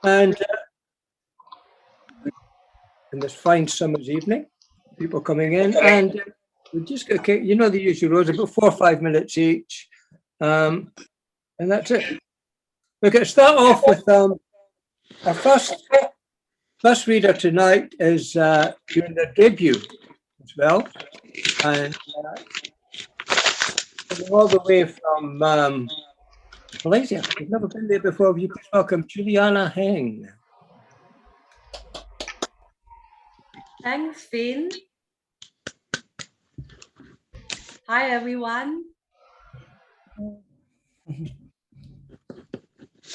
And in this fine summer's evening, people coming in, and we just got, the usual rules, about 4 or 5 minutes each, and that's it. We're going to start off with our first reader tonight is doing their debut as well, and all the way from Malaysia. We've never been there before. You please welcome Juliana Heng. Thanks, Finn. Hi, everyone.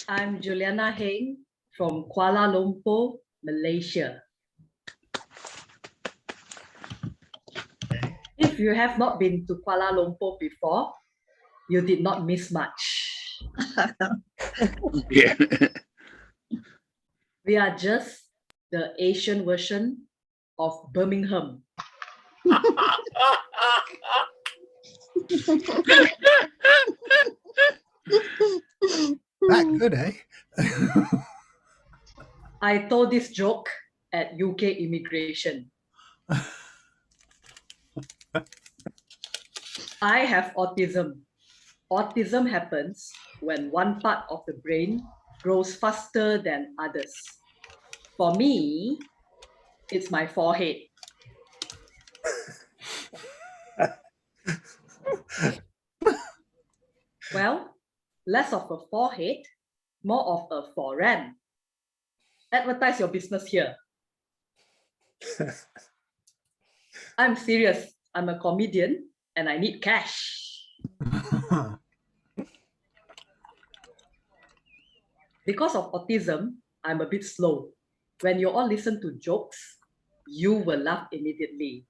I'm Juliana Heng from Kuala Lumpur, Malaysia. If you have not been to Kuala Lumpur before, you did not miss much. Yeah. We are just the Asian version of Birmingham. That good, eh? I told this joke at UK immigration. I have autism. Autism happens when one part of the brain grows faster than others. For me, it's my forehead. Well, less of a forehead, more of a foreign. Advertise your business here. I'm serious. I'm a comedian and I need cash. Because of autism, I'm a bit slow. When you all listen to jokes, you will laugh immediately.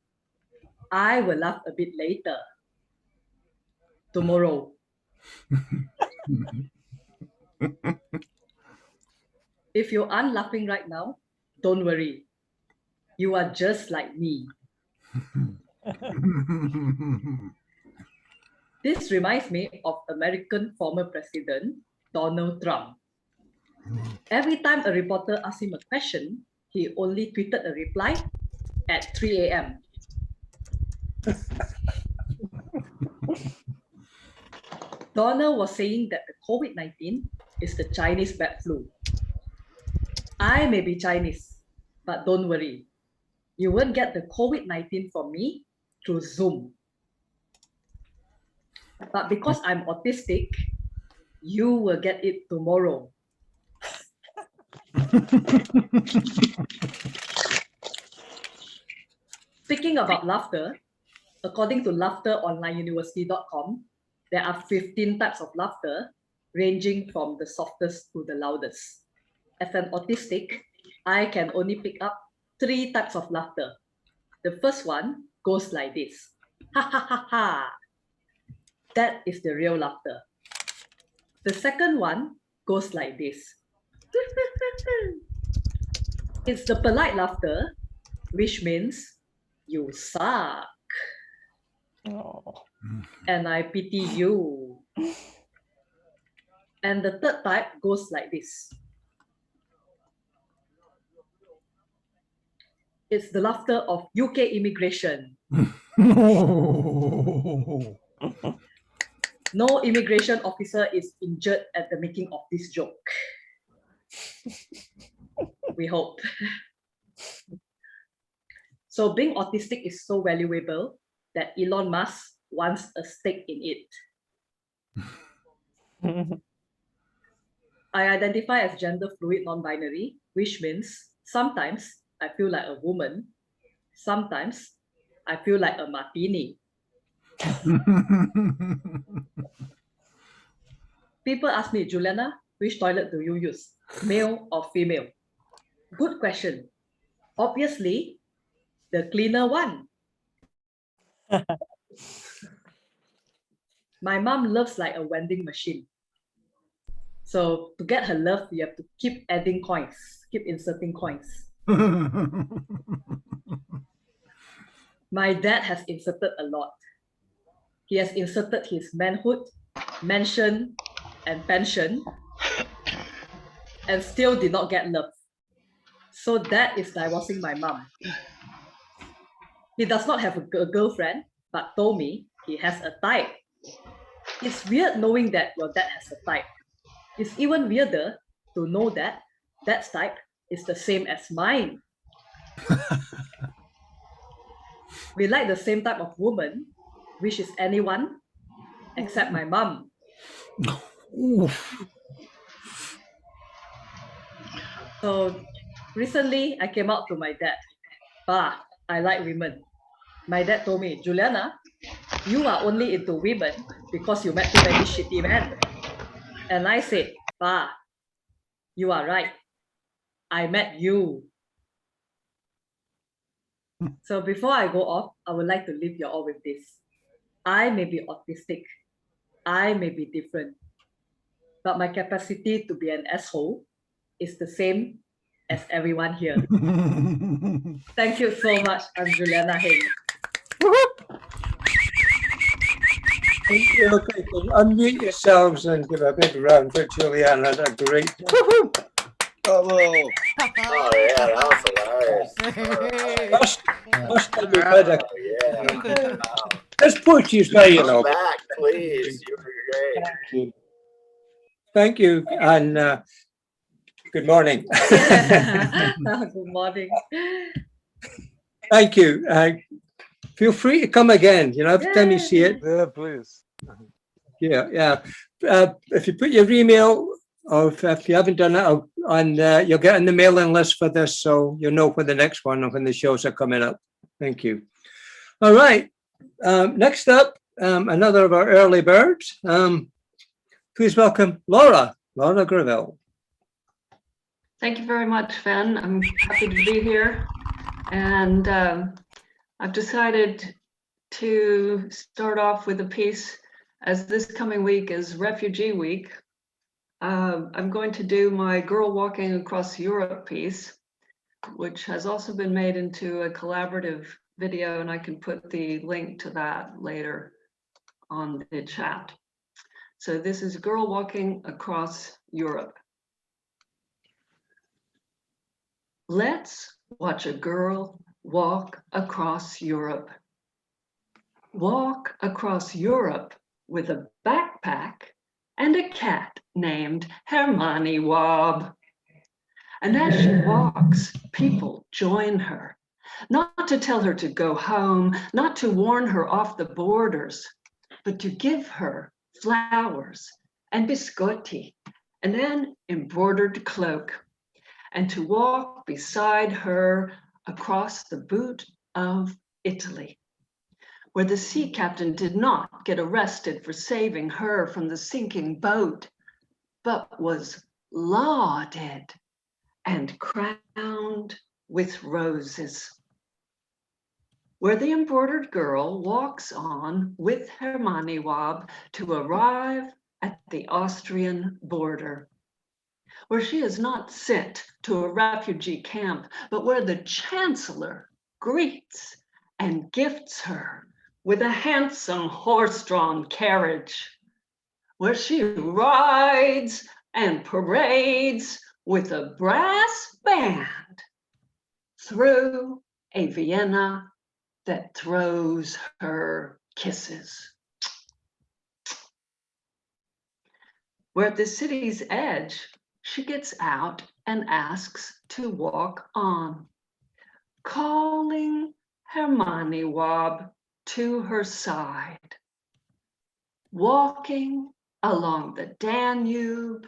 I will laugh a bit later. Tomorrow. If you aren't laughing right now, don't worry. You are just like me. This reminds me of American former President Donald Trump. Every time a reporter asked him a question, he only tweeted a reply at 3 a.m. Donald was saying that the COVID-19 is the Chinese bad flu. I may be Chinese, but don't worry. You won't get the COVID-19 from me through Zoom. But because I'm autistic, you will get it tomorrow. Speaking about laughter, according to laughteronlineuniversity.com, there are 15 types of laughter, ranging from the softest to the loudest. As an autistic, I can only pick up 3 types of laughter. The first one goes like this. Ha ha ha ha. That is the real laughter. The second one goes like this. It's the polite laughter, which means you suck. Oh. And I pity you. And the third type goes like this. It's the laughter of UK immigration. No immigration officer is injured at the making of this joke. We hope. So being autistic is so valuable that Elon Musk wants a stake in it. I identify as gender fluid non-binary, which means sometimes I feel like a woman, sometimes I feel like a martini. People ask me, Juliana, which toilet do you use, male or female? Good question. Obviously, the cleaner one. My mom loves like a vending machine. So to get her love, you have to keep adding coins, keep inserting coins. My dad has inserted a lot. He has inserted his manhood, mansion, and pension. and still did not get love. So that is divorcing my mom. He does not have a girlfriend, but told me he has a type. It's weird knowing that your dad has a type. It's even weirder to know that that type is the same as mine. We like the same type of woman, which is anyone except my mom. So recently I came out to my dad. Pa, I like women. My dad told me, Juliana, you are only into women because you met too many shitty men. And I said, Pa, you are right. I met you. So before I go off, I would like to leave you all with this. I may be autistic. I may be different. But my capacity to be an asshole is the same as everyone here. Thank you so much. I'm Juliana Heng. Thank you. Okay, so unmute yourselves and give a big round for Juliana. That's a great. Bravo. Oh yeah, that was hilarious. Must have been better. Oh yeah. Wow. This Portuguese guy, you know. Come back, please. You were great. Thank you. Thank you, and good morning. Good morning. Thank you. Feel free to come again. You know, every time you see it. Yeah, please. Yeah. If you put your email, or if you haven't done it, and you'll get on the mailing list for this, so you'll know when the next one or when the shows are coming up. Thank you. All right. Next up, another of our early birds. Please welcome Laura Gravel. Thank you very much, Fen. I'm happy to be here. And I've decided to start off with a piece, as this coming week is Refugee Week. I'm going to do my Girl Walking Across Europe piece, which has also been made into a collaborative video, and I can put the link to that later on the chat. So this is Girl Walking Across Europe. Let's watch a girl walk across Europe. Walk across Europe with a backpack and a cat named Hermione Wob. And as she walks, people join her, not to tell her to go home, not to warn her off the borders, but to give her flowers and biscotti and an embroidered cloak, and to walk beside her across the boot of Italy, where the sea captain did not get arrested for saving her from the sinking boat, but was lauded and crowned with roses, where the embroidered girl walks on with Hermione Wob to arrive at the Austrian border, where she is not sent to a refugee camp, but where the chancellor greets and gifts her with a handsome horse-drawn carriage, where she rides and parades with a brass band through a Vienna that throws her kisses, where at the city's edge, she gets out and asks to walk on, calling Hermione Wob to her side, walking along the Danube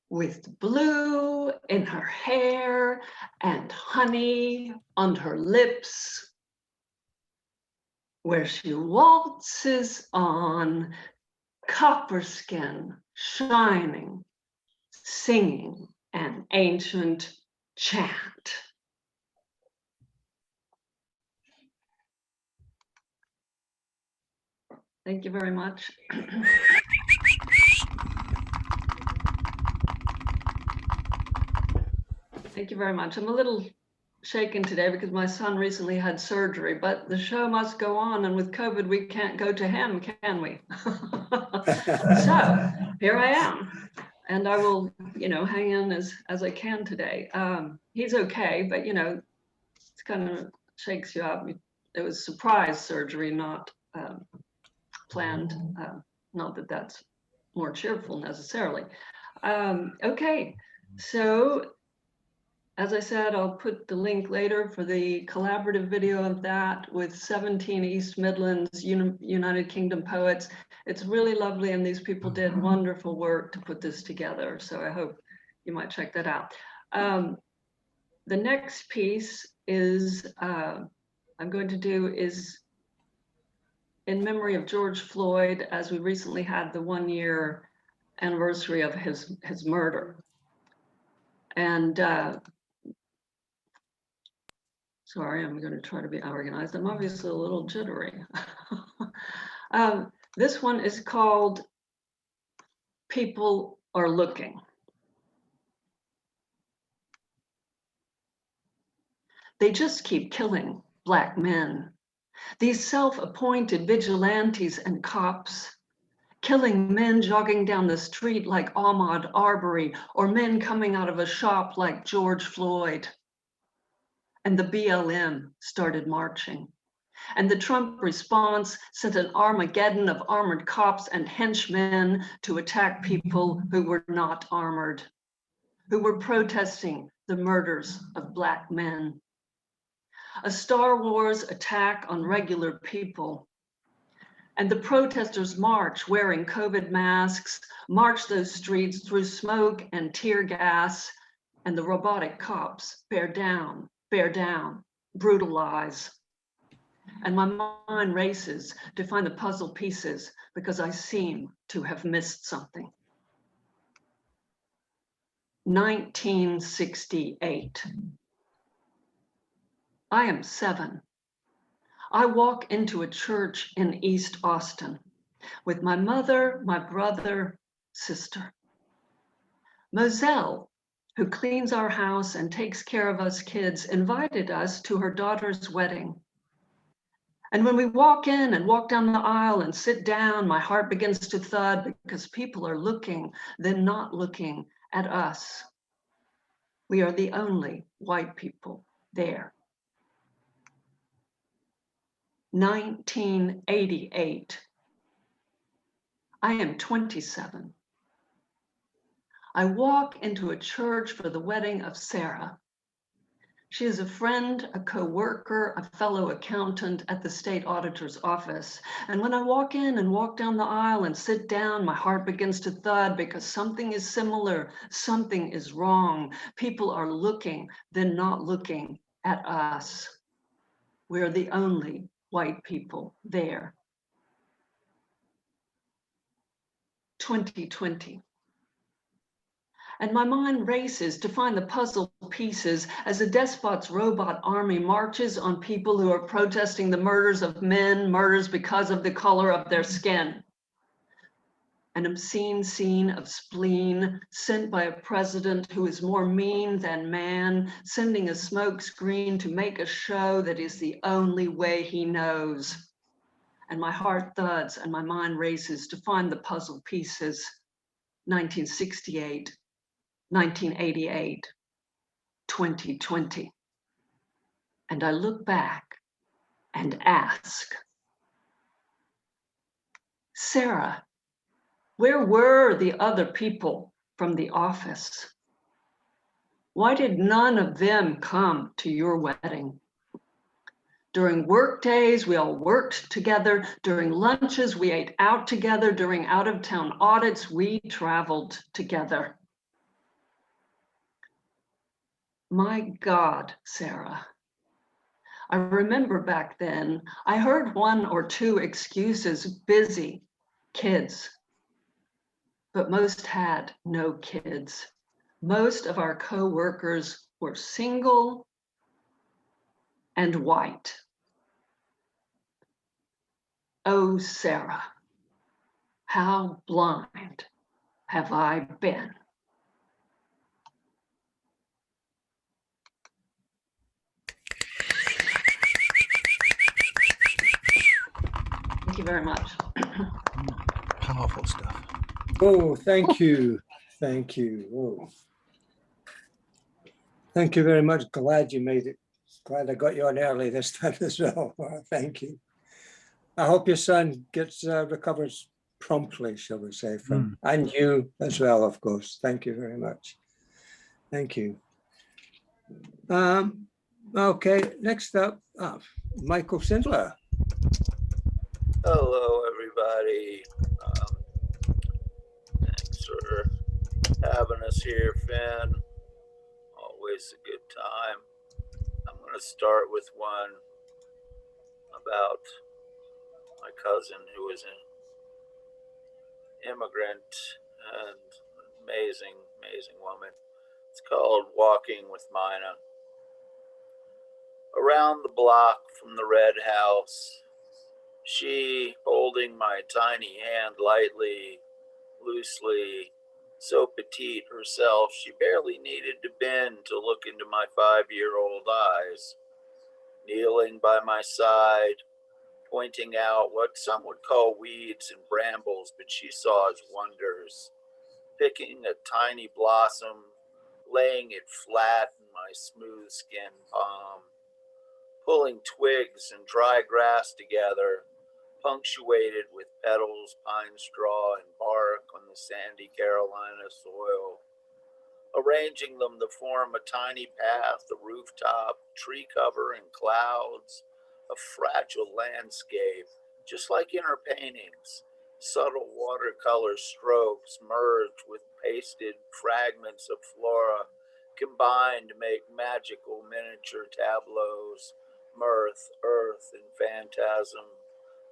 with blue in her hair and honey on her lips, where she waltzes on, copper skin shining, singing an ancient chant. Thank you very much. Thank you very much. I'm a little shaken today because my son recently had surgery, but the show must go on, and with COVID, we can't go to him, can we? So here I am. and I will, hang in as I can today. He's okay, but it's kind of shakes you up. It was surprise surgery, not planned. Not that that's more cheerful necessarily. Okay, so as I said, I'll put the link later for the collaborative video of that with 17 East Midlands United Kingdom poets. It's really lovely, and these people did wonderful work to put this together. So I hope you might check that out. The next piece is I'm going to do is in memory of George Floyd, as we recently had the 1-year anniversary of his murder. And sorry, I'm going to try to be organized. I'm obviously a little jittery. This one is called People Are Looking. They just keep killing Black men. These self-appointed vigilantes and cops, killing men jogging down the street like Ahmaud Arbery, or men coming out of a shop like George Floyd. And the BLM started marching. And the Trump response sent an Armageddon of armored cops and henchmen to attack people who were not armored, who were protesting the murders of Black men. A Star Wars attack on regular people. And the protesters march wearing COVID masks, march those streets through smoke and tear gas, and the robotic cops bear down, brutalize. And my mind races to find the puzzle pieces because I seem to have missed something. 1968. I am 7. I walk into a church in East Austin with my mother, my brother, sister. Moselle, who cleans our house and takes care of us kids, invited us to her daughter's wedding. And when we walk in and walk down the aisle and sit down, my heart begins to thud because people are looking, then not looking at us. We are the only white people there. 1988. I am 27. I walk into a church for the wedding of Sarah. She is a friend, a co-worker, a fellow accountant at the state auditor's office. And when I walk in and walk down the aisle and sit down, my heart begins to thud because something is similar, something is wrong. People are looking, then not looking at us. We're the only white people there. 2020. And my mind races to find the puzzle pieces as a despot's robot army marches on people who are protesting the murders of men, murders because of the color of their skin. An obscene scene of spleen sent by a president who is more mean than man, sending a smoke screen to make a show that is the only way he knows. And my heart thuds and my mind races to find the puzzle pieces. 1968, 1988, 2020. And I look back and ask, Sarah, where were the other people from the office? Why did none of them come to your wedding? During work days, we all worked together. During lunches, we ate out together. During out-of-town audits, we traveled together. My God, Sarah. I remember back then, I heard 1 or 2 excuses, busy, kids. But most had no kids. Most of our co-workers were single and white. Oh, Sarah, how blind have I been? Thank you very much. Powerful stuff. Oh, thank you. Thank you. Oh. Thank you very much. Glad you made it. Glad I got you on early this time as well. Thank you. I hope your son gets recovers promptly, shall we say, from and you as well, of course. Thank you very much. Thank you. Okay, next up, Michael Sindler. Hello, everybody. Thanks for having us here, Finn. Always a good time. I'm going to start with one about my cousin who was an immigrant and amazing, amazing woman. It's called Walking with Mina. Around the block from the red house, she holding my tiny hand lightly, loosely, so petite herself, she barely needed to bend to look into my 5-year-old eyes. Kneeling by my side, pointing out what some would call weeds and brambles, but she saw as wonders. Picking a tiny blossom, laying it flat in my smooth skinned palm. Pulling twigs and dry grass together, punctuated with petals, pine straw, and bark on the sandy Carolina soil, arranging them to form a tiny path, a rooftop, tree cover, and clouds, a fragile landscape, just like in her paintings. Subtle watercolor strokes merged with pasted fragments of flora, combined to make magical miniature tableaus, mirth, earth, and phantasm,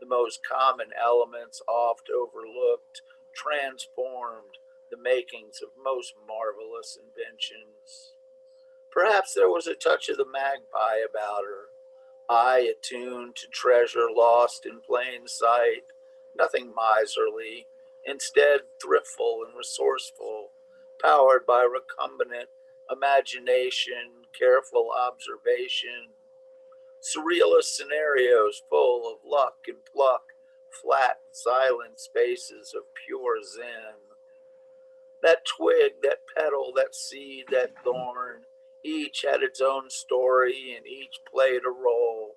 the most common elements oft overlooked, transformed, the makings of most marvelous inventions. Perhaps there was a touch of the magpie about her, eye attuned to treasure lost in plain sight, nothing miserly, instead thriftful and resourceful, powered by recumbent imagination, careful observation, surrealist scenarios full of luck and pluck, flat, silent spaces of pure zen. That twig, that petal, that seed, that thorn, each had its own story and each played a role,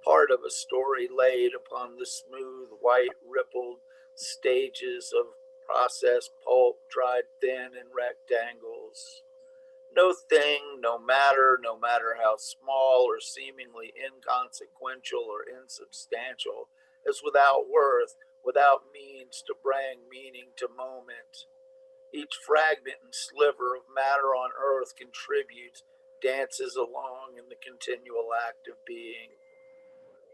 part of a story laid upon the smooth, white, rippled stages of processed pulp, dried thin in rectangles. No thing, no matter how small or seemingly inconsequential or insubstantial, is without worth, without means to bring meaning to moment. Each fragment and sliver of matter on earth contributes, dances along in the continual act of being.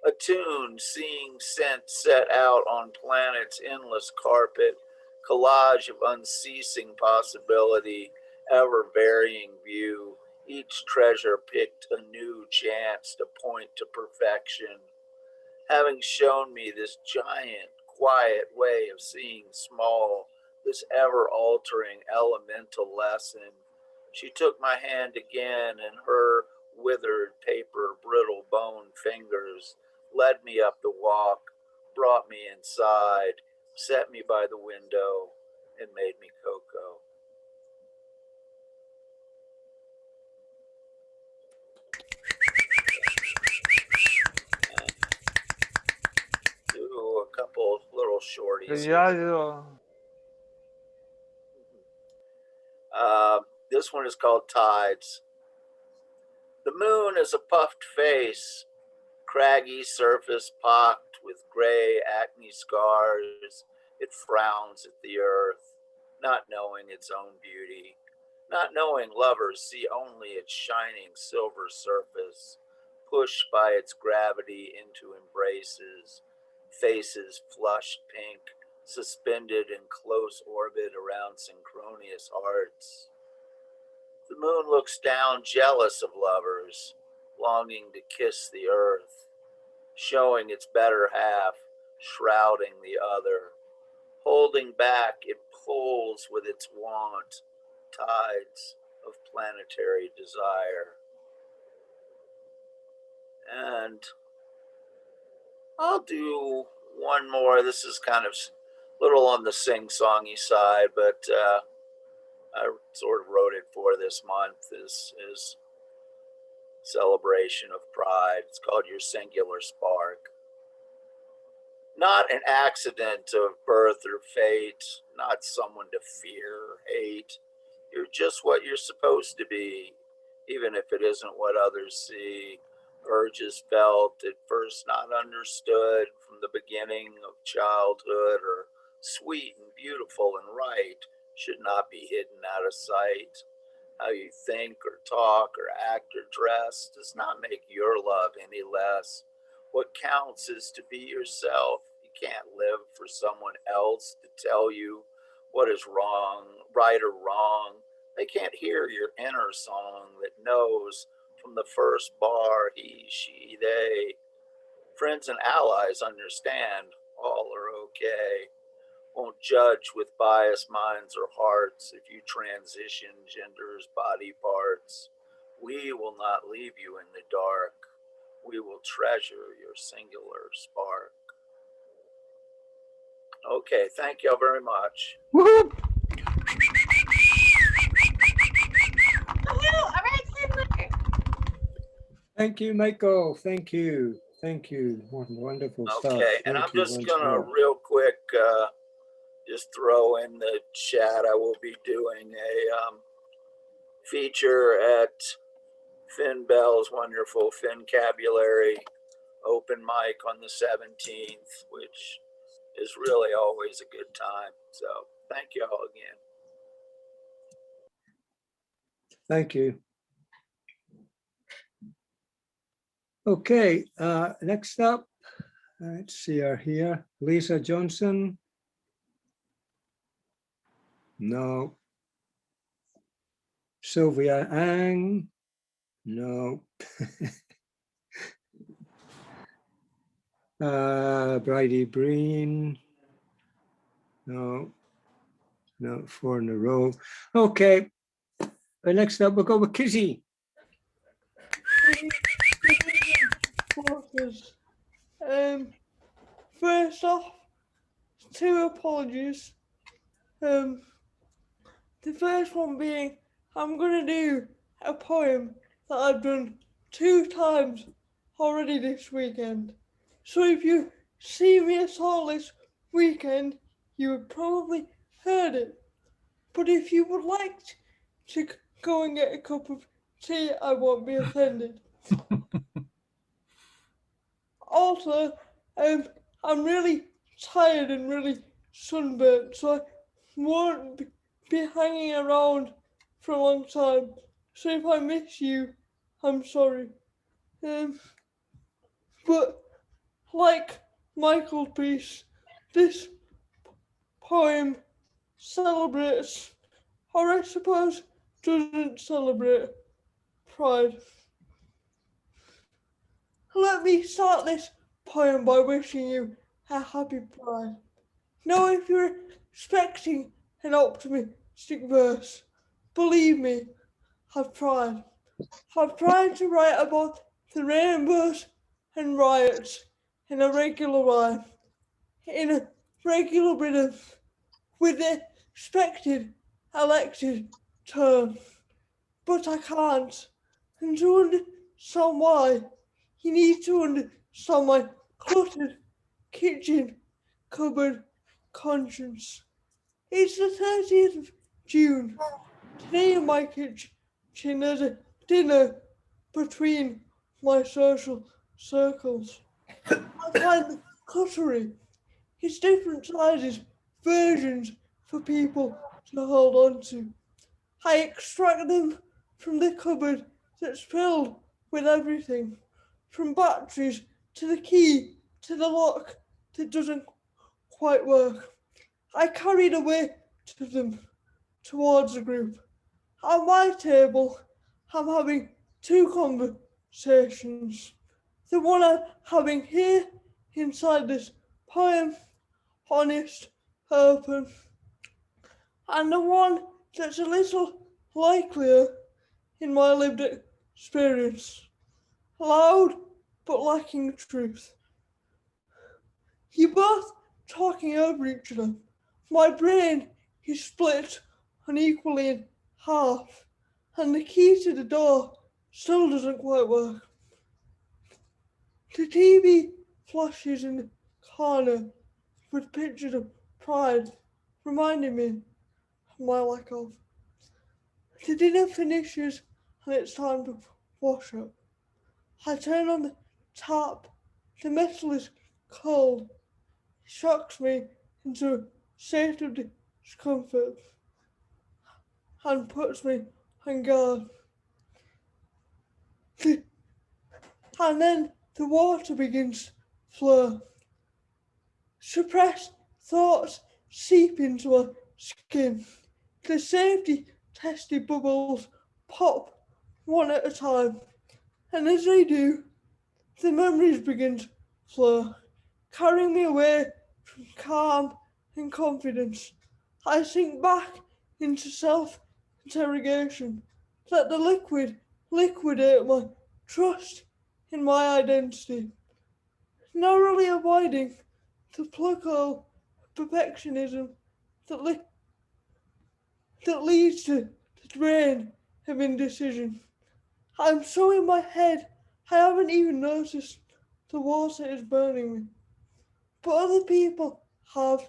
Attuned, seeing scent set out on planet's endless carpet, collage of unceasing possibility, ever varying view, each treasure picked a new chance to point to perfection. Having shown me this giant, quiet way of seeing small, this ever altering elemental lesson, she took my hand again, and her withered, paper, brittle bone fingers led me up the walk, brought me inside, set me by the window, and made me cocoa. Do a couple little shorties here. This one is called Tides. The moon is a puffed face, craggy surface pocked with gray acne scars. It frowns at the earth, not knowing its own beauty, not knowing lovers see only its shining silver surface, pushed by its gravity into embraces, faces flushed pink, suspended in close orbit around synchronous hearts. The moon looks down, jealous of lovers, longing to kiss the earth, showing its better half, shrouding the other. Holding back, it pulls with its want, tides of planetary desire. And I'll do one more. This is kind of a little on the sing-songy side, but I sort of wrote it for this month is celebration of pride. It's called Your Singular Spark. Not an accident of birth or fate, not someone to fear or hate. You're just what you're supposed to be, even if it isn't what others see. Urges felt at first not understood from the beginning of childhood, or sweet and beautiful and right, should not be hidden out of sight. How you think or talk or act or dress does not make your love any less. What counts is to be yourself. You can't live for someone else to tell you what is wrong, right or wrong. They can't hear your inner song that knows from the first bar, he, she, they. Friends and allies understand all are okay. Won't judge with biased minds or hearts if you transition genders, body parts. We will not leave you in the dark. We will treasure your singular spark. Okay, thank you all very much. Woohoo! Thank you, Michael. Thank you. Thank you. Wonderful stuff. Okay, and Thank I'm you just once gonna more. real quick just throw in the chat. I will be doing a feature at Finn Bell's wonderful Fincabulary open mic on the 17th, which is really always a good time. So thank you all again. Thank you. Okay, next up, let's see her here. Lisa Johnson. No. Sylvia Ang. No. Bridie Breen. No. No, 4 in a row. Okay. Next up, we'll go with Kizzy. First off, 2 apologies. The first one being, I'm gonna do a poem that I've done 2 times already this weekend. So if you see me at all this weekend, you have probably heard it. But if you would like to go and get a cup of tea, I won't be offended. Also, I'm really tired and really sunburnt, so I won't be hanging around for a long time. So if I miss you, I'm sorry. But like Michael's piece, this poem celebrates, or I suppose doesn't celebrate, pride. Let me start this poem by wishing you a happy Pride. Now, if you're expecting an optimistic verse, believe me, I've tried. I've tried to write about the rainbows and riots in a regular rhyme, in a regular rhythm, with the expected elected tone. But I can't. And to understand why, you need to understand my cluttered kitchen cupboard conscience. It's the 30th of June. Today in my kitchen there's a dinner between my social circles. I find the cutlery. It's different sizes, versions for people to hold on to. I extract them from the cupboard that's filled with everything, from batteries to the key to the lock that doesn't quite work. I carried away to them towards the group. At my table, I'm having 2 conversations. The one I'm having here inside this poem, honest, open, and the one that's a little likelier in my lived experience, loud but lacking truth. You're both talking over each other. My brain is split unequally in half, and the key to the door still doesn't quite work. The TV flashes in the corner with pictures of pride, reminding me of my lack of. The dinner finishes and it's time to wash up. I turn on the tap. The metal is cold. It shocks me into a state of discomfort and puts me on guard. And then the water begins to flow. Suppressed thoughts seep into my skin. The safety tested bubbles pop one at a time, and as they do, the memories begin to flow, carrying me away from calm and confidence. I sink back into self-interrogation. Let the liquid liquidate my trust in my identity, narrowly avoiding the plug hole of perfectionism that, that leads to the drain of indecision. I'm so in my head, I haven't even noticed the water is burning me. But other people have,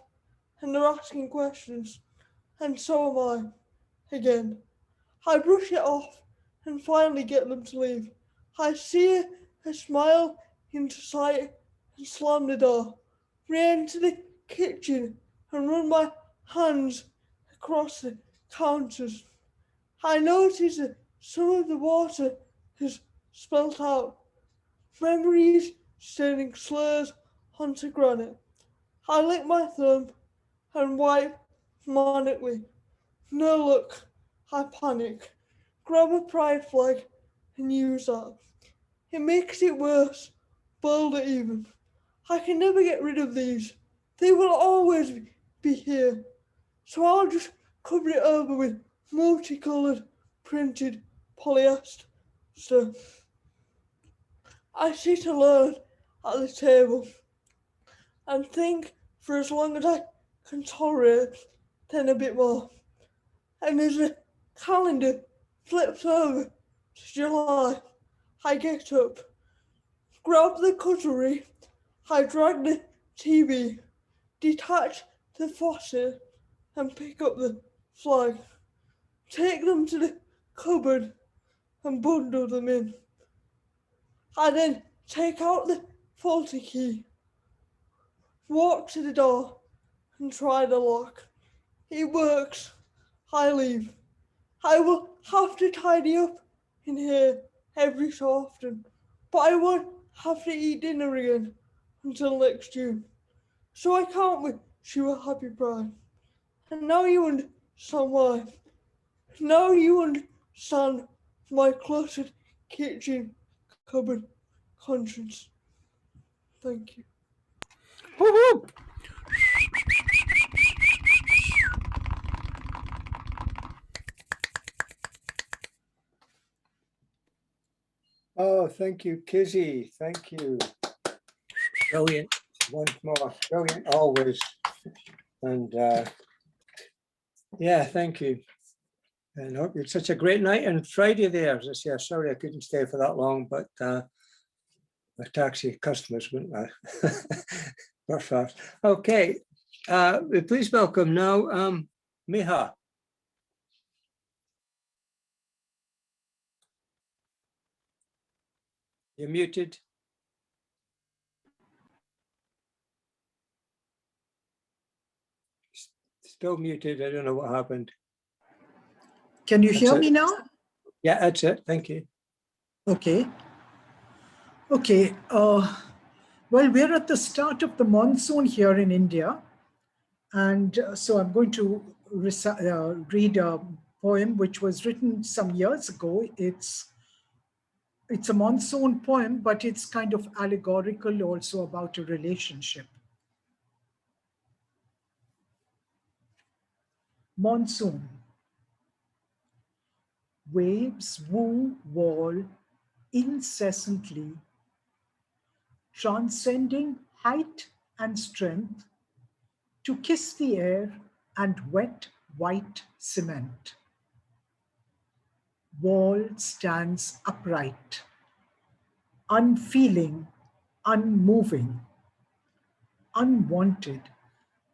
and they're asking questions, and so am I, again. I brush it off and finally get them to leave. I see a smile into sight and slam the door, run to the kitchen and run my hands across the counters. I notice that some of the water has spilt out, memories staining slurs onto granite. I lick my thumb and wipe manically. No luck. I panic. Grab a pride flag and use that. It makes it worse. Bold it even. I can never get rid of these. They will always be here. So I'll just cover it over with multicoloured printed polyester. I sit alone at the table and think for as long as I can tolerate, then a bit more. And as the calendar flips over to July, I get up, grab the cutlery, I drag the TV, detach the faucet and pick up the flag, take them to the cupboard and bundle them in. I then take out the faulty key, walk to the door and try the lock. It works. I leave. I will have to tidy up in here every so often, but I won't have to eat dinner again until next June. So I can't wish you a happy Pride. And now you understand why. Now you understand my cluttered kitchen cupboard conscience. Thank you. Woo-hoo! Oh, thank you, Kizzy. Thank you. Brilliant. Once more. Brilliant always. And yeah, thank you. And hope you had such a great night and Friday there. As I say, sorry I couldn't stay for that long, but the taxi customers wouldn't were fast. Okay. Please welcome now Miha. You're muted. Still muted. I don't know what happened. Can you That's hear it. me now? Yeah, that's it. Thank you. Okay. Okay. Well, we're at the start of the monsoon here in India. And so I'm going to read a poem which was written some years ago. It's a monsoon poem, but it's kind of allegorical also about a relationship. Monsoon. Waves woo wall incessantly, transcending height and strength, to kiss the air and wet white cement. Wall stands upright, unfeeling, unmoving. Unwanted,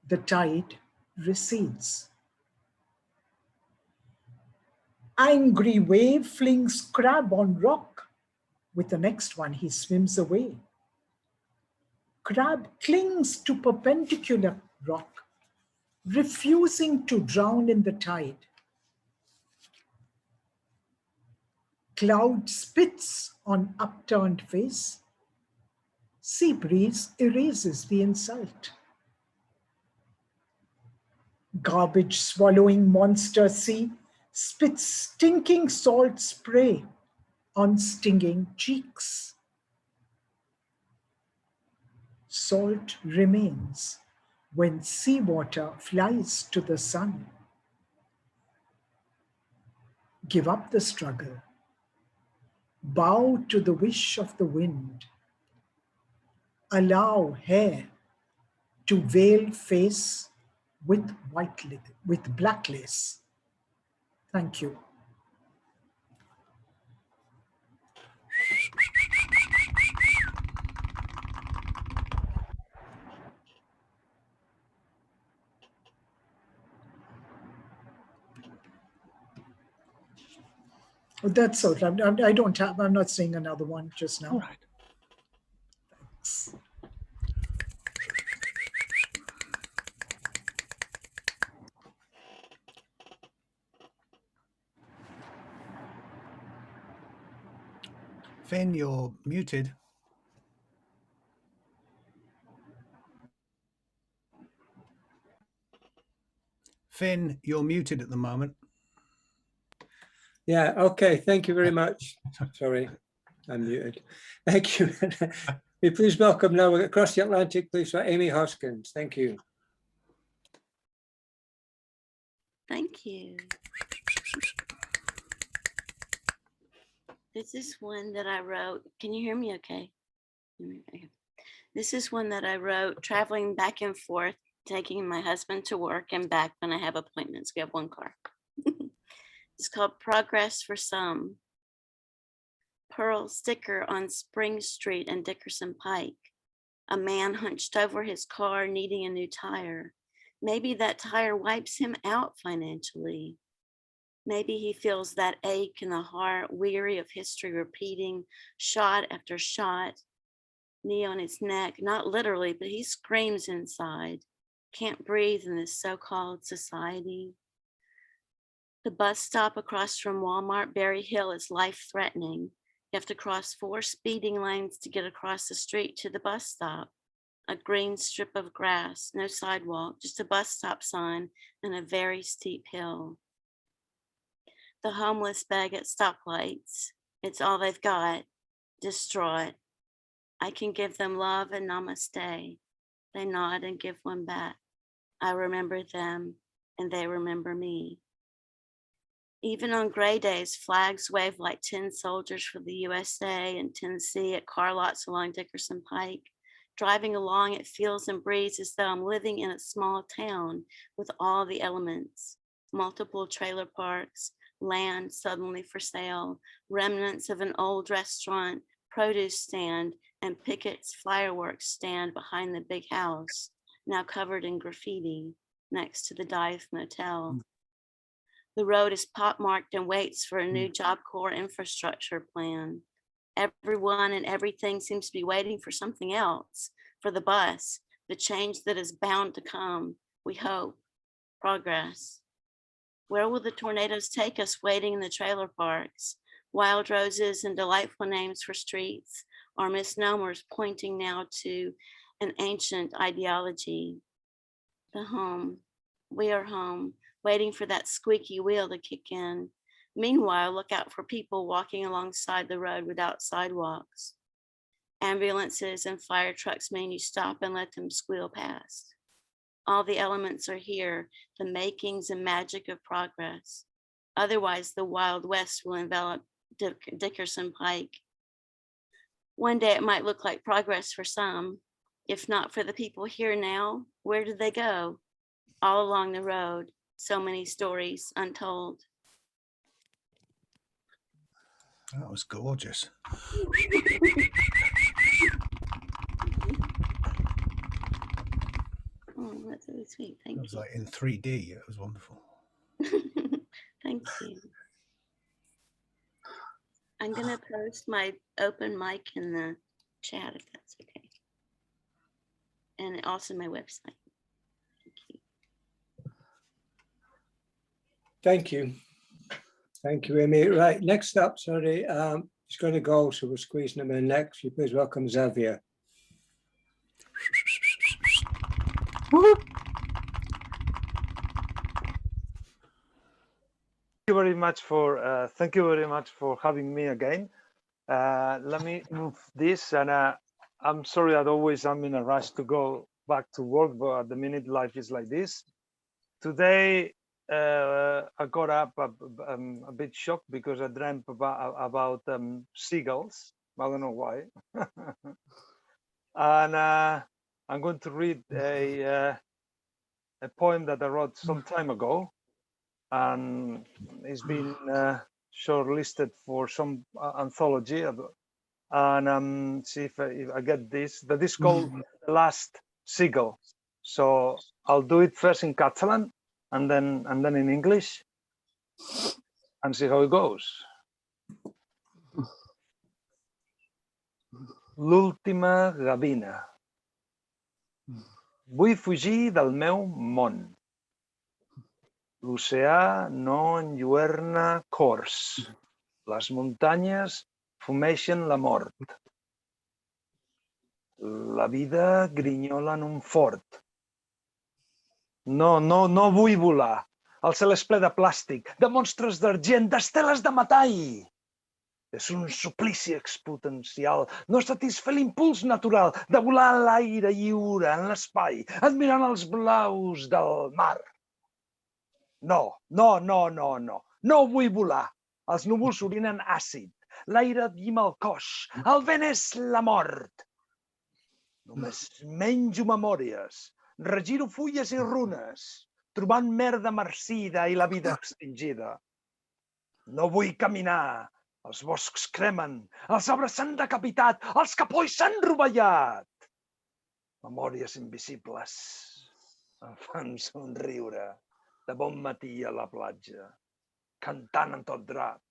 the tide recedes. Angry wave flings crab on rock. With the next one, he swims away. Crab clings to perpendicular rock, refusing to drown in the tide. Cloud spits on upturned face. Sea breeze erases the insult. Garbage swallowing monster sea spits stinking salt spray on stinging cheeks. Salt remains when seawater flies to the sun. Give up the struggle. Bow to the wish of the wind. Allow hair to veil face with black lace. Thank you. Oh, that's all. I don't have, I'm not saying another one just now. All right. Thanks. Finn, you're muted. Finn, you're muted at the moment. Yeah, okay, thank you very much. Sorry, I'm muted. Thank you. We please welcome now across the Atlantic, please, for Amy Hoskins. Thank you. Thank you. This is one that I wrote. Can you hear me okay? This is one that I wrote traveling back and forth, taking my husband to work and back when I have appointments. We have one car. It's called Progress for Some. Pearl sticker on Spring Street and Dickerson Pike. A man hunched over his car needing a new tire. Maybe that tire wipes him out financially. Maybe he feels that ache in the heart, weary of history repeating shot after shot. Knee on his neck, not literally, but he screams inside. Can't breathe in this so-called society. The bus stop across from Walmart, Berry Hill, is life-threatening. You have to cross 4 speeding lanes to get across the street to the bus stop. A green strip of grass, no sidewalk, just a bus stop sign and a very steep hill. The homeless beg at stoplights. It's all they've got, distraught. I can give them love and namaste. They nod and give one back. I remember them and they remember me. Even on gray days, flags wave like tin soldiers for the USA and Tennessee at car lots along Dickerson Pike. Driving along, it feels and breathes as though I'm living in a small town with all the elements. Multiple trailer parks, land suddenly for sale, remnants of an old restaurant, produce stand, and Pickett's fireworks stand behind the big house, now covered in graffiti next to the Dive Motel. The road is pockmarked and waits for a new Job Corps infrastructure plan. Everyone and everything seems to be waiting for something else, for the bus, the change that is bound to come. We hope. Progress. Where will the tornadoes take us waiting in the trailer parks? Wild roses and delightful names for streets are misnomers pointing now to an ancient ideology. The home. We are home, waiting for that squeaky wheel to kick in. Meanwhile, look out for people walking alongside the road without sidewalks. Ambulances and fire trucks mean you stop and let them squeal past. All the elements are here, the makings and magic of progress. Otherwise, the Wild West will envelop Dickerson Pike. One day it might look like progress for some. If not for the people here now, where did they go? All along the road, so many stories untold. That was gorgeous. Oh, that's really sweet. It Thank was you. like in 3D. It was wonderful. Thank you. I'm gonna post my open mic in the chat if that's okay. And also my website. Thank you. Thank you. Thank you, Amy. Right, next up, sorry, he's going to go, so we're squeezing him in next. You please welcome Xavier. Thank you very much for having me again. Let me move this, and I'm sorry that always I'm in a rush to go back to work, but at the minute life is like this. Today I got up a bit shocked because I dreamt about seagulls. I don't know why. And I'm going to read a poem that I wrote some time ago, and it's been shortlisted for some anthology. And see if I get this. That is called The Last Seagull. So I'll do it first in Catalan and then in English, and see how it goes. L'última gavina. Vull fugir del meu món. L'oceà no enlluerna cors. Les muntanyes fumeixen la mort. La vida grinyola en un fort. No vull volar. El cel és ple de plàstic, de monstres d'argent, d'esteles de metall. És un suplici exponencial, no satisfer l'impuls natural de volar en l'aire lliure, en l'espai, admirant els blaus del mar. No vull volar. Els núvols orinen àcid, l'aire dima el cos, el vent és la mort. Només menjo memòries, regiro fulles i runes, trobant merda marcida i la vida extingida. No vull caminar, els boscs cremen, els arbres s'han decapitat, els capolls s'han rovellat. Memòries invisibles em fan somriure de bon matí a la platja, cantant en tot drap.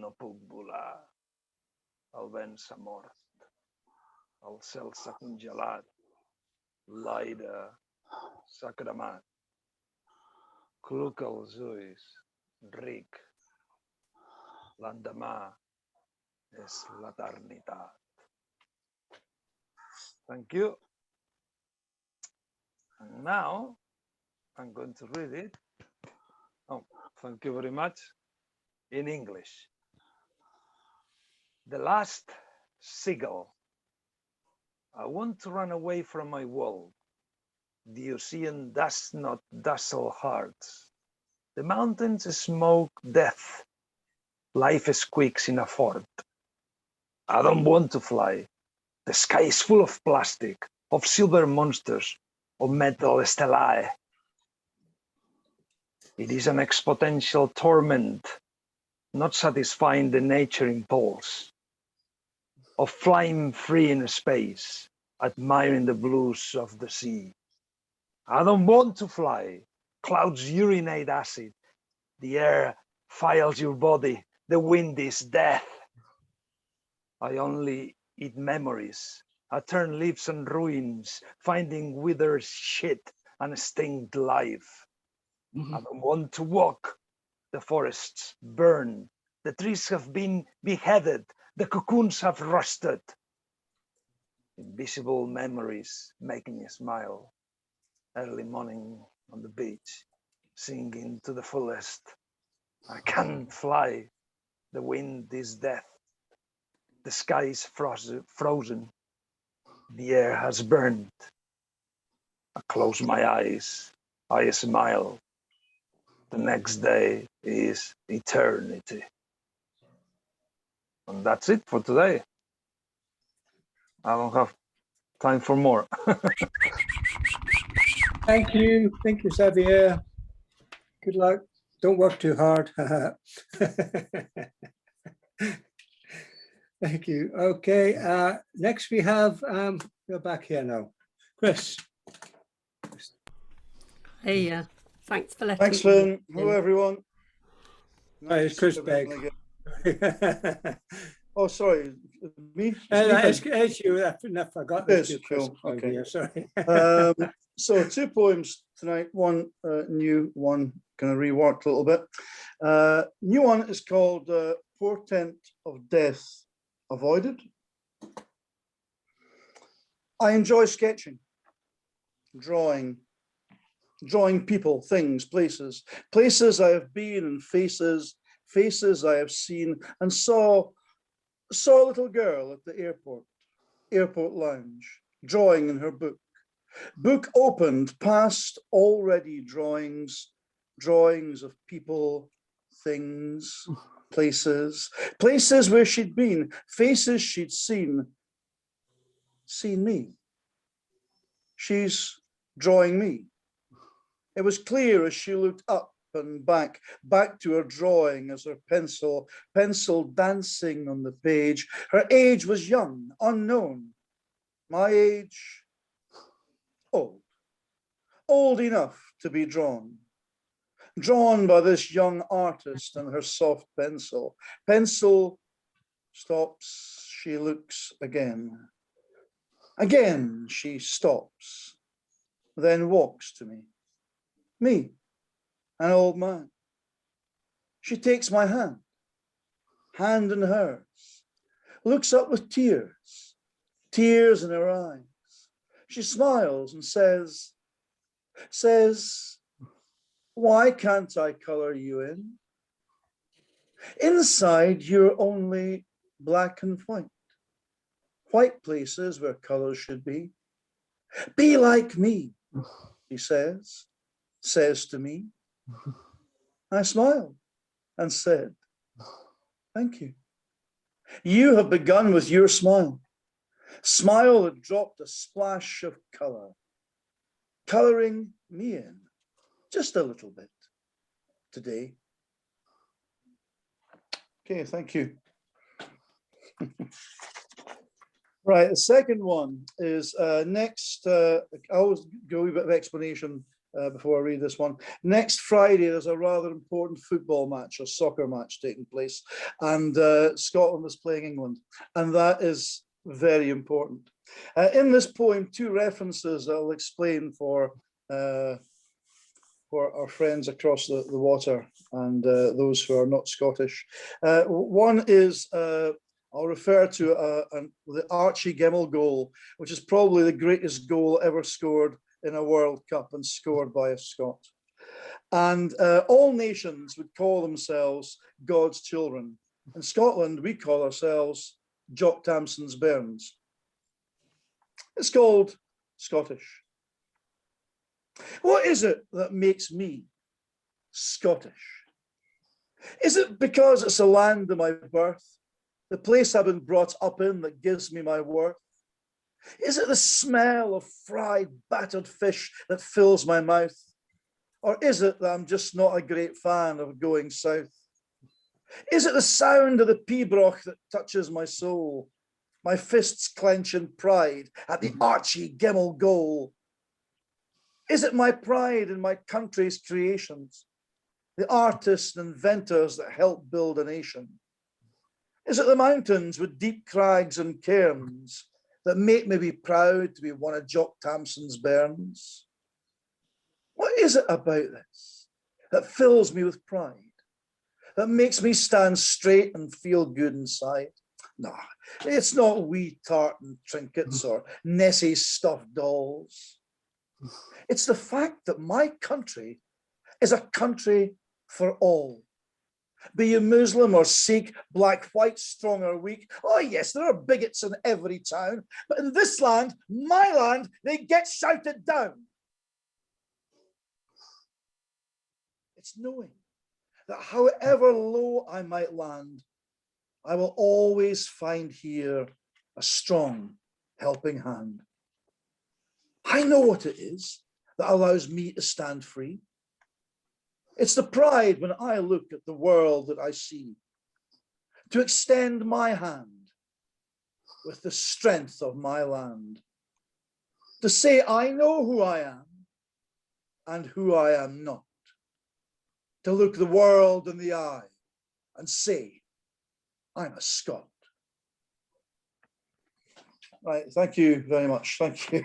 No puc volar, el vent s'ha mort, el cel s'ha congelat, l'aire s'ha cremat. Cluc els ulls, ric. L'endemà és l'eternitat. Thank you. And now I'm going to read it. Oh, thank you very much. In English. The last seagull. I want to run away from my world. The ocean does not dazzle hearts. The mountains smoke death. Life squeaks in a fort. I don't want to fly. The sky is full of plastic, of silver monsters, of metal stellae. It is an exponential torment, not satisfying the nature impulse, of flying free in space, admiring the blues of the sea. I don't want to fly. Clouds urinate acid. The air files your body. The wind is death. I only eat memories. I turn leaves and ruins, finding withered shit and extinct life. I don't want to walk. The forests burn. The trees have been beheaded. The cocoons have rusted. Invisible memories make me smile. Early morning on the beach, singing to the fullest. I can't fly. The wind is death. The sky is frozen. The air has burned. I close my eyes. I smile. The next day is eternity. And that's it for today. I don't have time for more. Thank you. Thank you, Xavier. Good luck. Don't work too hard. Thank you. Okay. Next we have, go back here now. Chris. Hey, thanks for letting Thanks, me Finn. Hello, in. everyone. Hi, it's Chris Everything Begg. again. Oh, sorry. Me? It's you. I forgot this. Yes, You, Chris. cool. Okay. Here, sorry. So 2 poems tonight. One new, one kind of reworked a little bit. New one is called Portent of Death Avoided. I enjoy sketching, drawing people, things, places I have been, and faces I have seen, and saw a little girl at the airport lounge, drawing in her book opened past already drawings of people, things, places where she'd been, faces she'd seen me. She's drawing me. It was clear as she looked up and back to her drawing as her pencil dancing on the page. Her age was young, unknown. My age, old enough to be drawn by this young artist and her soft pencil. Pencil stops, she looks again. Again, she stops, then walks to me. Me, an old man. She takes my hand in hers, looks up with tears in her eyes. She smiles and says, why can't I color you in? Inside, you're only black and white places where colors should be. Be like me, she says to me. I smiled and said, thank you. You have begun with your smile that dropped a splash of color, coloring me in just a little bit today. Okay, thank you. Right, the second one is next, I always go a wee bit of explanation before I read this one. Next Friday, there's a rather important football match or soccer match taking place, and Scotland is playing England, and that is very important. In this poem, 2 references I'll explain for our friends across the water and those who are not Scottish. One is, I'll refer to the Archie Gemmell goal, which is probably the greatest goal ever scored in a World Cup and scored by a Scot. And all nations would call themselves God's children. In Scotland, we call ourselves Jock Tamson's bairns. It's called Scottish. What is it that makes me Scottish? Is it because it's the land of my birth, the place I've been brought up in that gives me my worth? Is it the smell of fried, battered fish that fills my mouth? Or is it that I'm just not a great fan of going south? Is it the sound of the pibroch that touches my soul? My fists clench in pride at the Archie Gemmell goal. Is it my pride in my country's creations, the artists and inventors that help build a nation? Is it the mountains with deep crags and cairns that make me be proud to be one of Jock Tamson's bairns? What is it about this that fills me with pride, that makes me stand straight and feel good inside? No, it's not wee tartan trinkets or Nessie stuffed dolls. It's the fact that my country is a country for all. Be you Muslim or Sikh, black, white, strong or weak. Oh yes, there are bigots in every town, but in this land, my land, they get shouted down. It's knowing that however low I might land, I will always find here a strong helping hand. I know what it is that allows me to stand free. It's the pride when I look at the world that I see, to extend my hand with the strength of my land, to say I know who I am and who I am not, to look the world in the eye and say, I'm a Scot. Right, thank you very much. Thank you.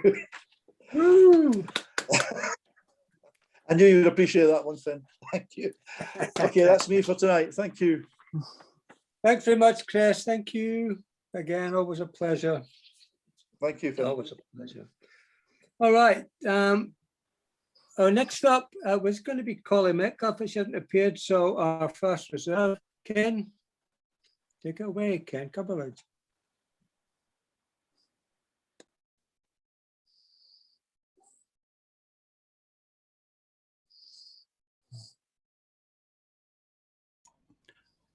I knew you'd appreciate that one, Finn. Thank you. Okay, that's me for tonight. Thank you. Thanks very much, Chris. Thank you. Again, always a pleasure. Thank you, Finn. Always a pleasure. All right. Next up was going to be Colin Metcalf, which hasn't appeared. So our first reserve, Ken. Take it away, Ken Cumberland.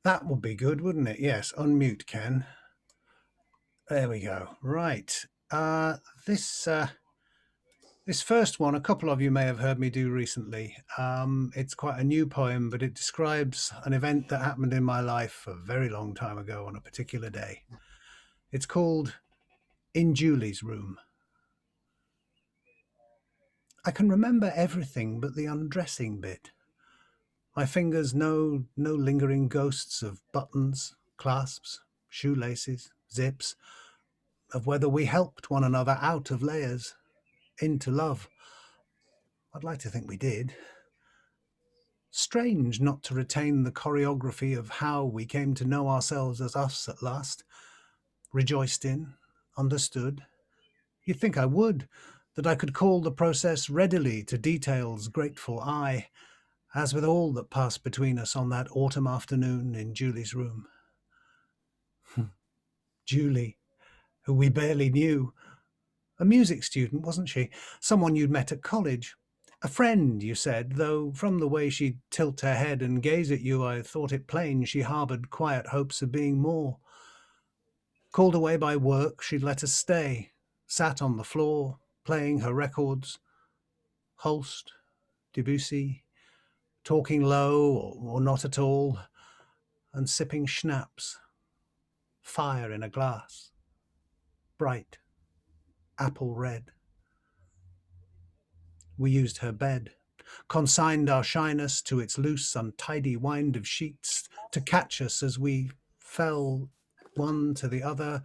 That would be good, wouldn't it? Yes, unmute, Ken. There we go. Right. This first one, a couple of you may have heard me do recently. It's quite a new poem, but it describes an event that happened in my life a very long time ago on a particular day. It's called In Julie's Room. I can remember everything but the undressing bit. My fingers know no lingering ghosts of buttons, clasps, shoelaces, zips, of whether we helped one another out of layers, into love. I'd like to think we did. Strange not to retain the choreography of how we came to know ourselves as us at last, rejoiced in, understood. You'd think I would, that I could call the process readily to detail's grateful eye, as with all that passed between us on that autumn afternoon in Julie's room. Julie, who we barely knew. A music student, wasn't she? Someone you'd met at college. A friend, you said, though from the way she'd tilt her head and gaze at you, I thought it plain she harboured quiet hopes of being more. Called away by work, she'd let us stay, sat on the floor, playing her records. Holst, Debussy, talking low or not at all, and sipping schnapps. Fire in a glass. Bright. Apple red. We used her bed, consigned our shyness to its loose, untidy wind of sheets to catch us as we fell one to the other,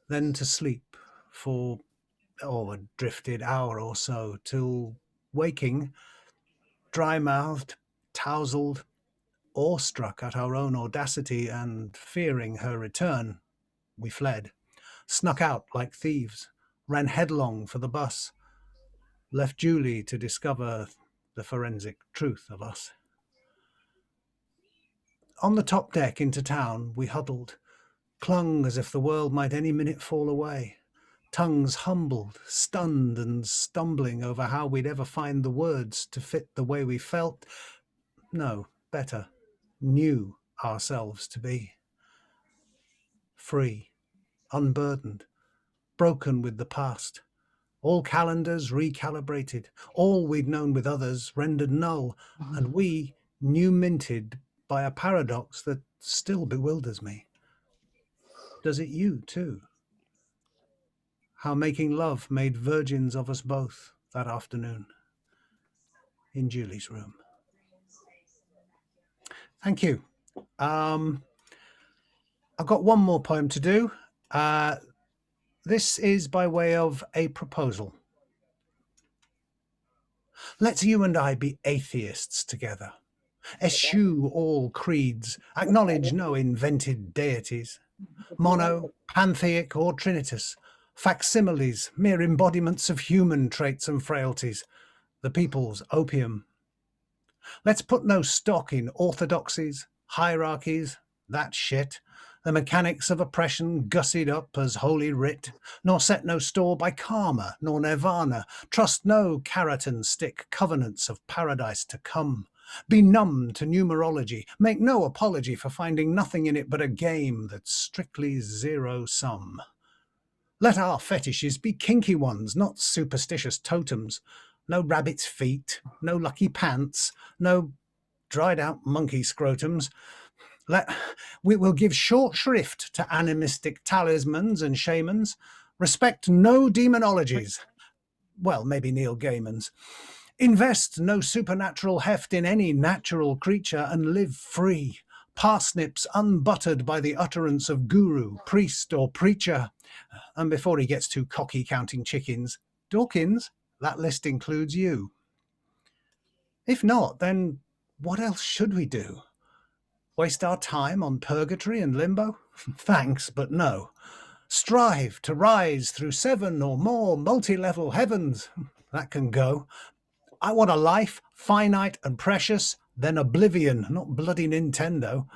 then to sleep for a drifted hour or so, till waking, dry-mouthed, tousled, awestruck at our own audacity and fearing her return, we fled, snuck out like thieves, ran headlong for the bus, left Julie to discover the forensic truth of us. On the top deck into town, we huddled, clung as if the world might any minute fall away, tongues humbled, stunned and stumbling over how we'd ever find the words to fit the way we felt, no, better, knew ourselves to be. Free, unburdened, broken with the past, all calendars recalibrated, all we'd known with others rendered null, and we new minted by a paradox that still bewilders me. Does it you too? How making love made virgins of us both that afternoon in Julie's room. Thank you. I've got one more poem to do. This is by way of a proposal. Let's you and I be atheists together. Eschew all creeds, acknowledge no invented deities. Mono, pantheic or trinitas, facsimiles, mere embodiments of human traits and frailties, the people's opium. Let's put no stock in orthodoxies, hierarchies, that shit, the mechanics of oppression gussied up as holy writ, nor set no store by karma nor nirvana, trust no carrot and stick covenants of paradise to come. Be numb to numerology, make no apology for finding nothing in it but a game that's strictly zero sum. Let our fetishes be kinky ones, not superstitious totems, no rabbit's feet, no lucky pants, no dried out monkey scrotums. We will give short shrift to animistic talismans and shamans, respect no demonologies, well, maybe Neil Gaiman's, invest no supernatural heft in any natural creature, and live free, parsnips unbuttered by the utterance of guru, priest or preacher. And before he gets too cocky counting chickens, Dawkins, that list includes you. If not, then what else should we do? Waste our time on purgatory and limbo? Thanks, but no. Strive to rise through 7 or more multi-level heavens. That can go. I want a life finite and precious, then oblivion, not bloody Nintendo.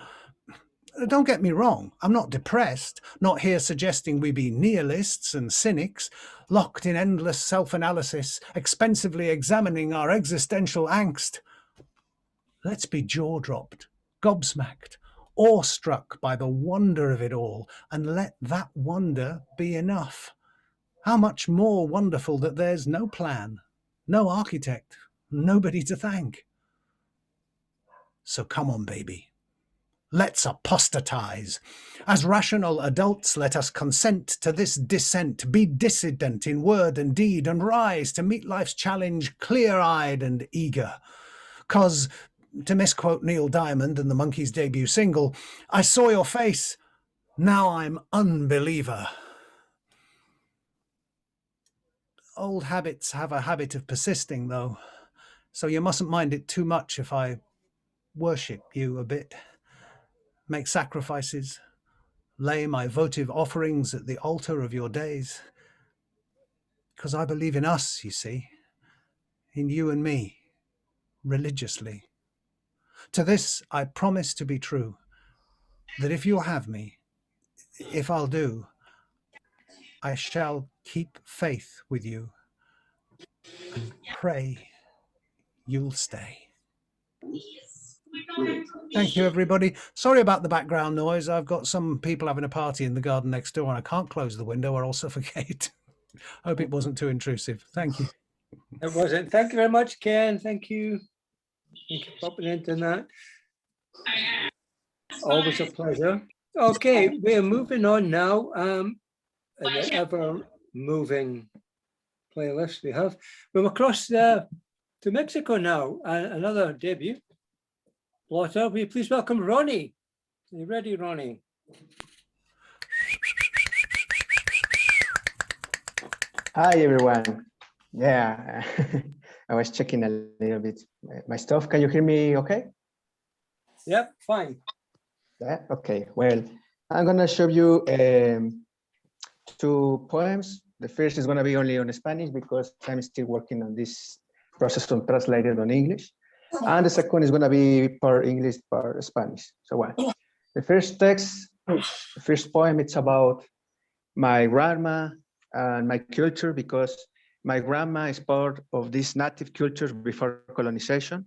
Don't get me wrong, I'm not depressed, not here suggesting we be nihilists and cynics, locked in endless self-analysis, expensively examining our existential angst. Let's be jaw-dropped, gobsmacked, awestruck by the wonder of it all, and let that wonder be enough. How much more wonderful that there's no plan, no architect, nobody to thank. So come on, baby. Let's apostatize. As rational adults, let us consent to this descent, be dissident in word and deed, and rise to meet life's challenge clear-eyed and eager. 'Cause, to misquote Neil Diamond and the Monkees' debut single, I saw your face, now I'm unbeliever. Old habits have a habit of persisting, though, so you mustn't mind it too much if I worship you a bit, make sacrifices, lay my votive offerings at the altar of your days. Because I believe in us, you see, in you and me, religiously. To this I promise to be true, that if you'll have me, if I'll do, I shall keep faith with you and pray you'll stay. Thank you, everybody. Sorry about the background noise. I've got some people having a party in the garden next door and I can't close the window or I'll suffocate. Hope it wasn't too intrusive. Thank you. It wasn't. Thank you very much, Ken. Thank you. Thank you for popping into that. Always a pleasure. Okay, we're moving on now. In the ever-moving playlist we have. We're across to Mexico now. Another debut. Blotter, will you please welcome Ronnie? Are you ready, Ronnie? Hi, everyone. Yeah, I was checking a little bit my stuff. Can you hear me okay? Yep, fine. Yeah, okay. Well, I'm going to show you 2 poems. The first is going to be only on Spanish because I'm still working on this process of translated on English. And the second is going to be part English, part Spanish. So the first text, the first poem, it's about my grandma and my culture, because my grandma is part of this native culture before colonization.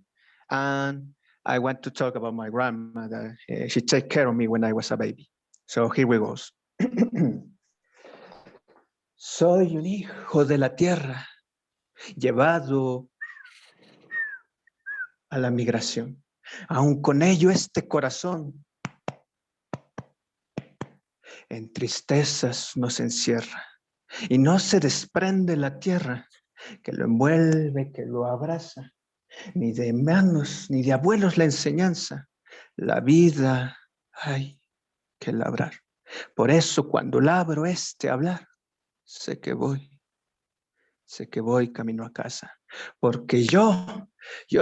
And I want to talk about my grandma, that she took care of me when I was a baby. So here we go. Soy un hijo de la tierra, llevado a la migración. Aún con ello este corazón en tristezas nos encierra y no se desprende la tierra que lo envuelve, que lo abraza. Ni de manos ni de abuelos la enseñanza. La vida hay que labrar. Por eso cuando labro este hablar, sé que voy camino a casa. Porque yo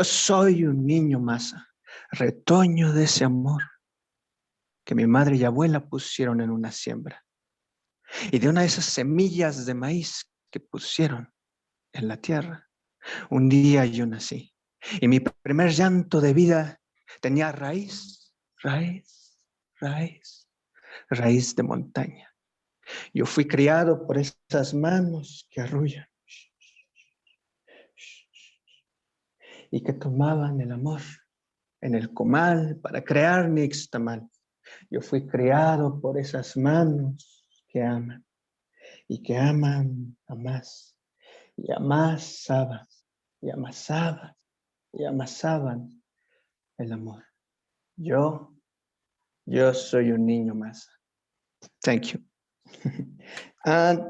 soy un niño masa, retoño de ese amor que mi madre y abuela pusieron en una siembra. Y de una de esas semillas de maíz que pusieron en la tierra, un día yo nací. Y mi primer llanto de vida tenía raíz de montaña. Yo fui criado por esas manos que arrullan y que tomaban el amor en el comal para crear mi ixtamal. Yo fui criado por esas manos que aman y que aman a más y a más sabas. y amasaban el amor. Yo soy un niño más. Thank you. And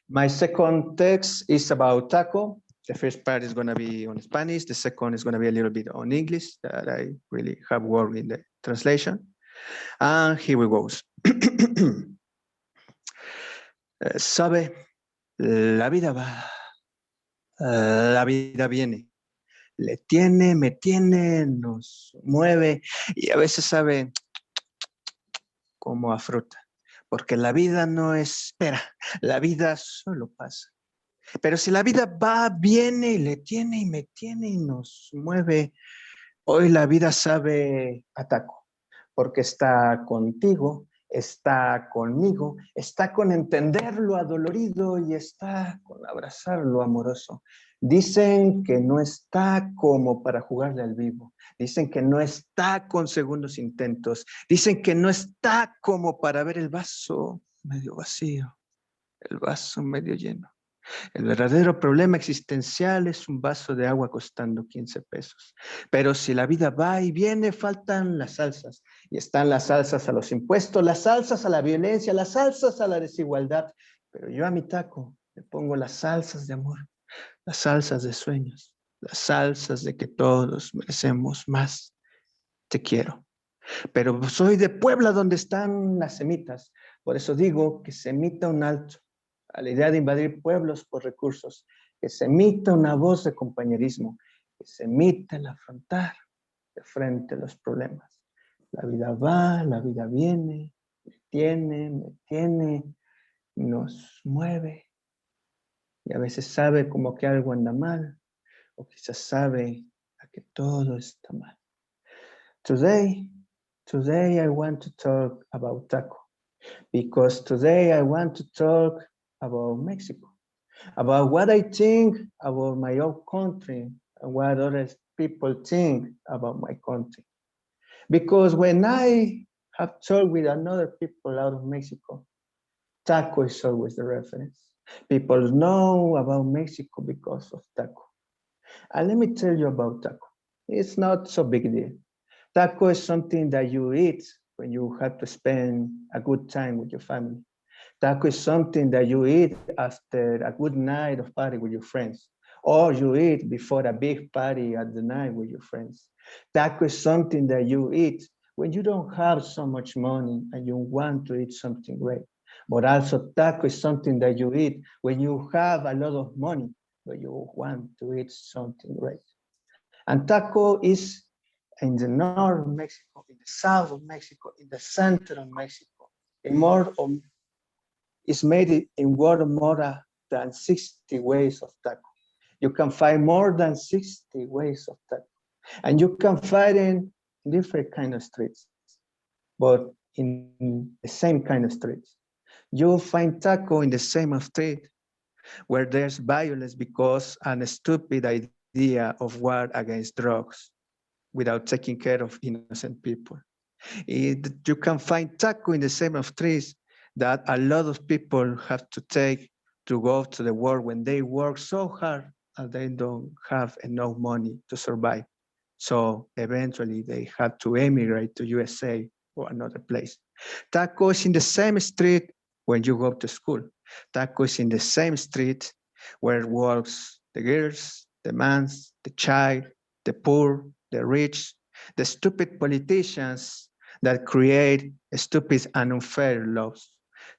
my second text is about taco. The first part is going to be on Spanish. The second is going to be a little bit on English that I really have worked in the translation. And here we go. Sabe, la vida va, la vida viene. Le tiene, me tiene, nos mueve y a veces sabe como a fruta. Porque la vida no espera, la vida solo pasa. Pero si la vida va, viene y le tiene y me tiene y nos mueve, hoy la vida sabe a taco, porque está contigo, está conmigo, está con entender lo adolorido y está con abrazar lo amoroso. Dicen que no está como para jugarle al vivo. Dicen que no está con segundos intentos. Dicen que no está como para ver el vaso medio vacío, el vaso medio lleno. El verdadero problema existencial es un vaso de agua costando 15 pesos. Pero si la vida va y viene, faltan las salsas. Y están las salsas a los impuestos, las salsas a la violencia, las salsas a la desigualdad. Pero yo a mi taco le pongo las salsas de amor, las salsas de sueños, las salsas de que todos merecemos más. Te quiero. Pero soy de Puebla donde están las semitas. Por eso digo que se emita un alto a la idea de invadir pueblos por recursos, que se emita una voz de compañerismo, que se emita el afrontar de frente a los problemas. La vida va, la vida viene, me tiene, nos mueve. Y a veces sabe como que algo anda mal, o quizás sabe a que todo está mal. Today I want to talk about taco, because today I want to talk about Mexico, about what I think about my own country and what other people think about my country. Because when I have talked with another people out of Mexico, taco is always the reference. People know about Mexico because of taco. And let me tell you about taco. It's not so big deal. Taco is something that you eat when you have to spend a good time with your family. Taco is something that you eat after a good night of party with your friends, or you eat before a big party at the night with your friends. Taco is something that you eat when you don't have so much money and you want to eat something great. But also taco is something that you eat when you have a lot of money, but you want to eat something great. And taco is in the north of Mexico, in the south of Mexico, in the center of Mexico, it's made in more than 60 ways of taco. You can find more than 60 ways of taco. And you can find in different kind of streets, but in the same kind of streets. You'll find taco in the same street where there's violence because an stupid idea of war against drugs without taking care of innocent people. You can find taco in the same streets that a lot of people have to take to go to the war when they work so hard and they don't have enough money to survive. So eventually they have to emigrate to USA or another place. Taco is in the same street when you go to school. Taco is in the same street where works the girls, the man, the child, the poor, the rich, the stupid politicians that create stupid and unfair laws.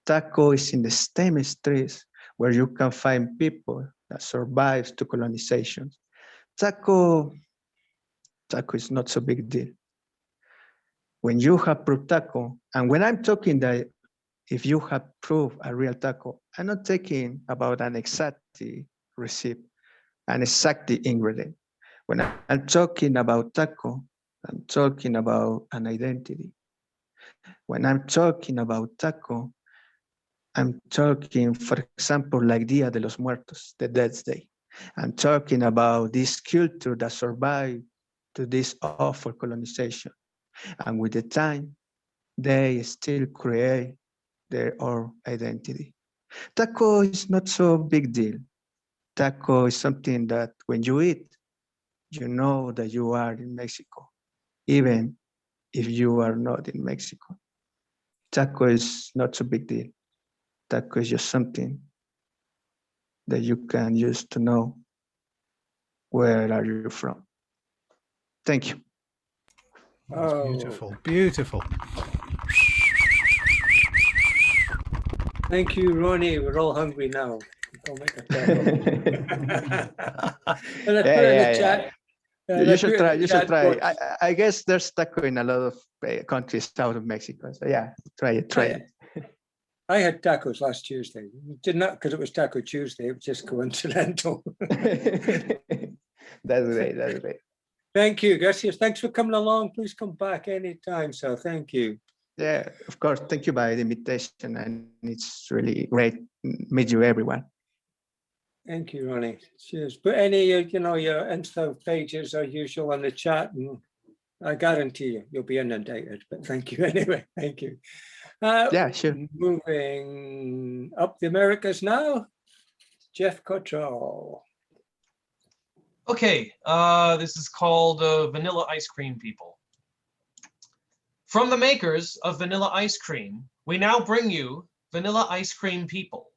Taco is in the same streets where you can find people that survive to colonization. Taco is not so big deal. When you have proof taco, and when I'm talking that if you have proof a real taco, I'm not talking about an exact recipe, an exact ingredient. When I'm talking about taco, I'm talking about an identity. When I'm talking about taco, I'm talking, for example, like Dia de los Muertos, the Death's Day. I'm talking about this culture that survived to this awful colonization. And with the time, they still create their own identity. Taco is not so big deal. Taco is something that when you eat, you know that you are in Mexico, even if you are not in Mexico. Taco is not so big deal. Taco is just something that you can use to know where are you from. Thank you. That's Oh. beautiful, beautiful. Thank you, Ronnie. We're all hungry now. Go make a taco. And I put it in the chat. You should try. You should try. I guess there's taco in a lot of countries out of Mexico. So yeah, try it. Try it. I had tacos last Tuesday. Did not because it was Taco Tuesday. It was just coincidental. That's great. That's great. Thank you, gracias. Thanks for coming along. Please come back anytime. So thank you. Yeah, of course. Thank you by the invitation, and it's really great meet you, everyone. Thank you, Ronnie. Cheers. But any, your Insta pages are usual in the chat, and I guarantee you'll be inundated. But thank you anyway. Thank you. Yeah, sure. Moving up the Americas now, Jeff Cottrell. Okay, this is called Vanilla Ice Cream People. From the makers of vanilla ice cream, we now bring you Vanilla Ice Cream People.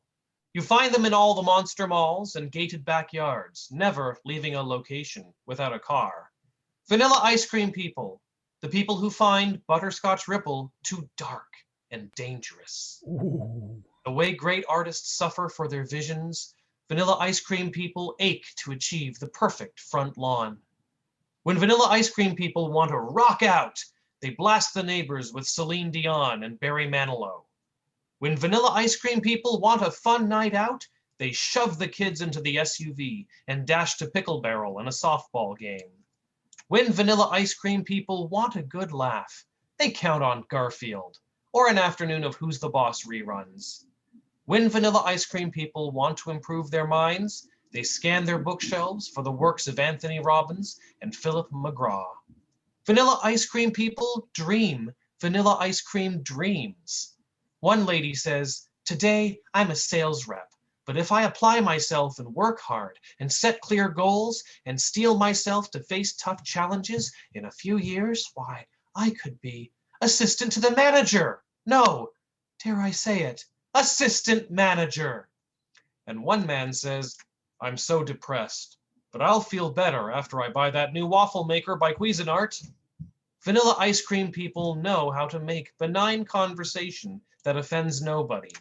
You find them in all the monster malls and gated backyards, never leaving a location without a car. Vanilla Ice Cream People, the people who find butterscotch ripple too dark and dangerous. Ooh. The way great artists suffer for their visions, Vanilla Ice Cream People ache to achieve the perfect front lawn. When Vanilla Ice Cream People want to rock out, they blast the neighbors with Celine Dion and Barry Manilow. When Vanilla Ice Cream People want a fun night out, they shove the kids into the SUV and dash to Pickle Barrel and a softball game. When Vanilla Ice Cream People want a good laugh, they count on Garfield or an afternoon of Who's the Boss reruns. When Vanilla Ice Cream People want to improve their minds, they scan their bookshelves for the works of Anthony Robbins and Philip McGraw. Vanilla Ice Cream People dream vanilla ice cream dreams. One lady says, "Today I'm a sales rep, but if I apply myself and work hard and set clear goals and steel myself to face tough challenges, in a few years, why, I could be assistant to the manager. No, dare I say it, assistant manager." And one man says, "I'm so depressed, but I'll feel better after I buy that new waffle maker by Cuisinart." Vanilla Ice Cream People know how to make benign conversation that offends nobody.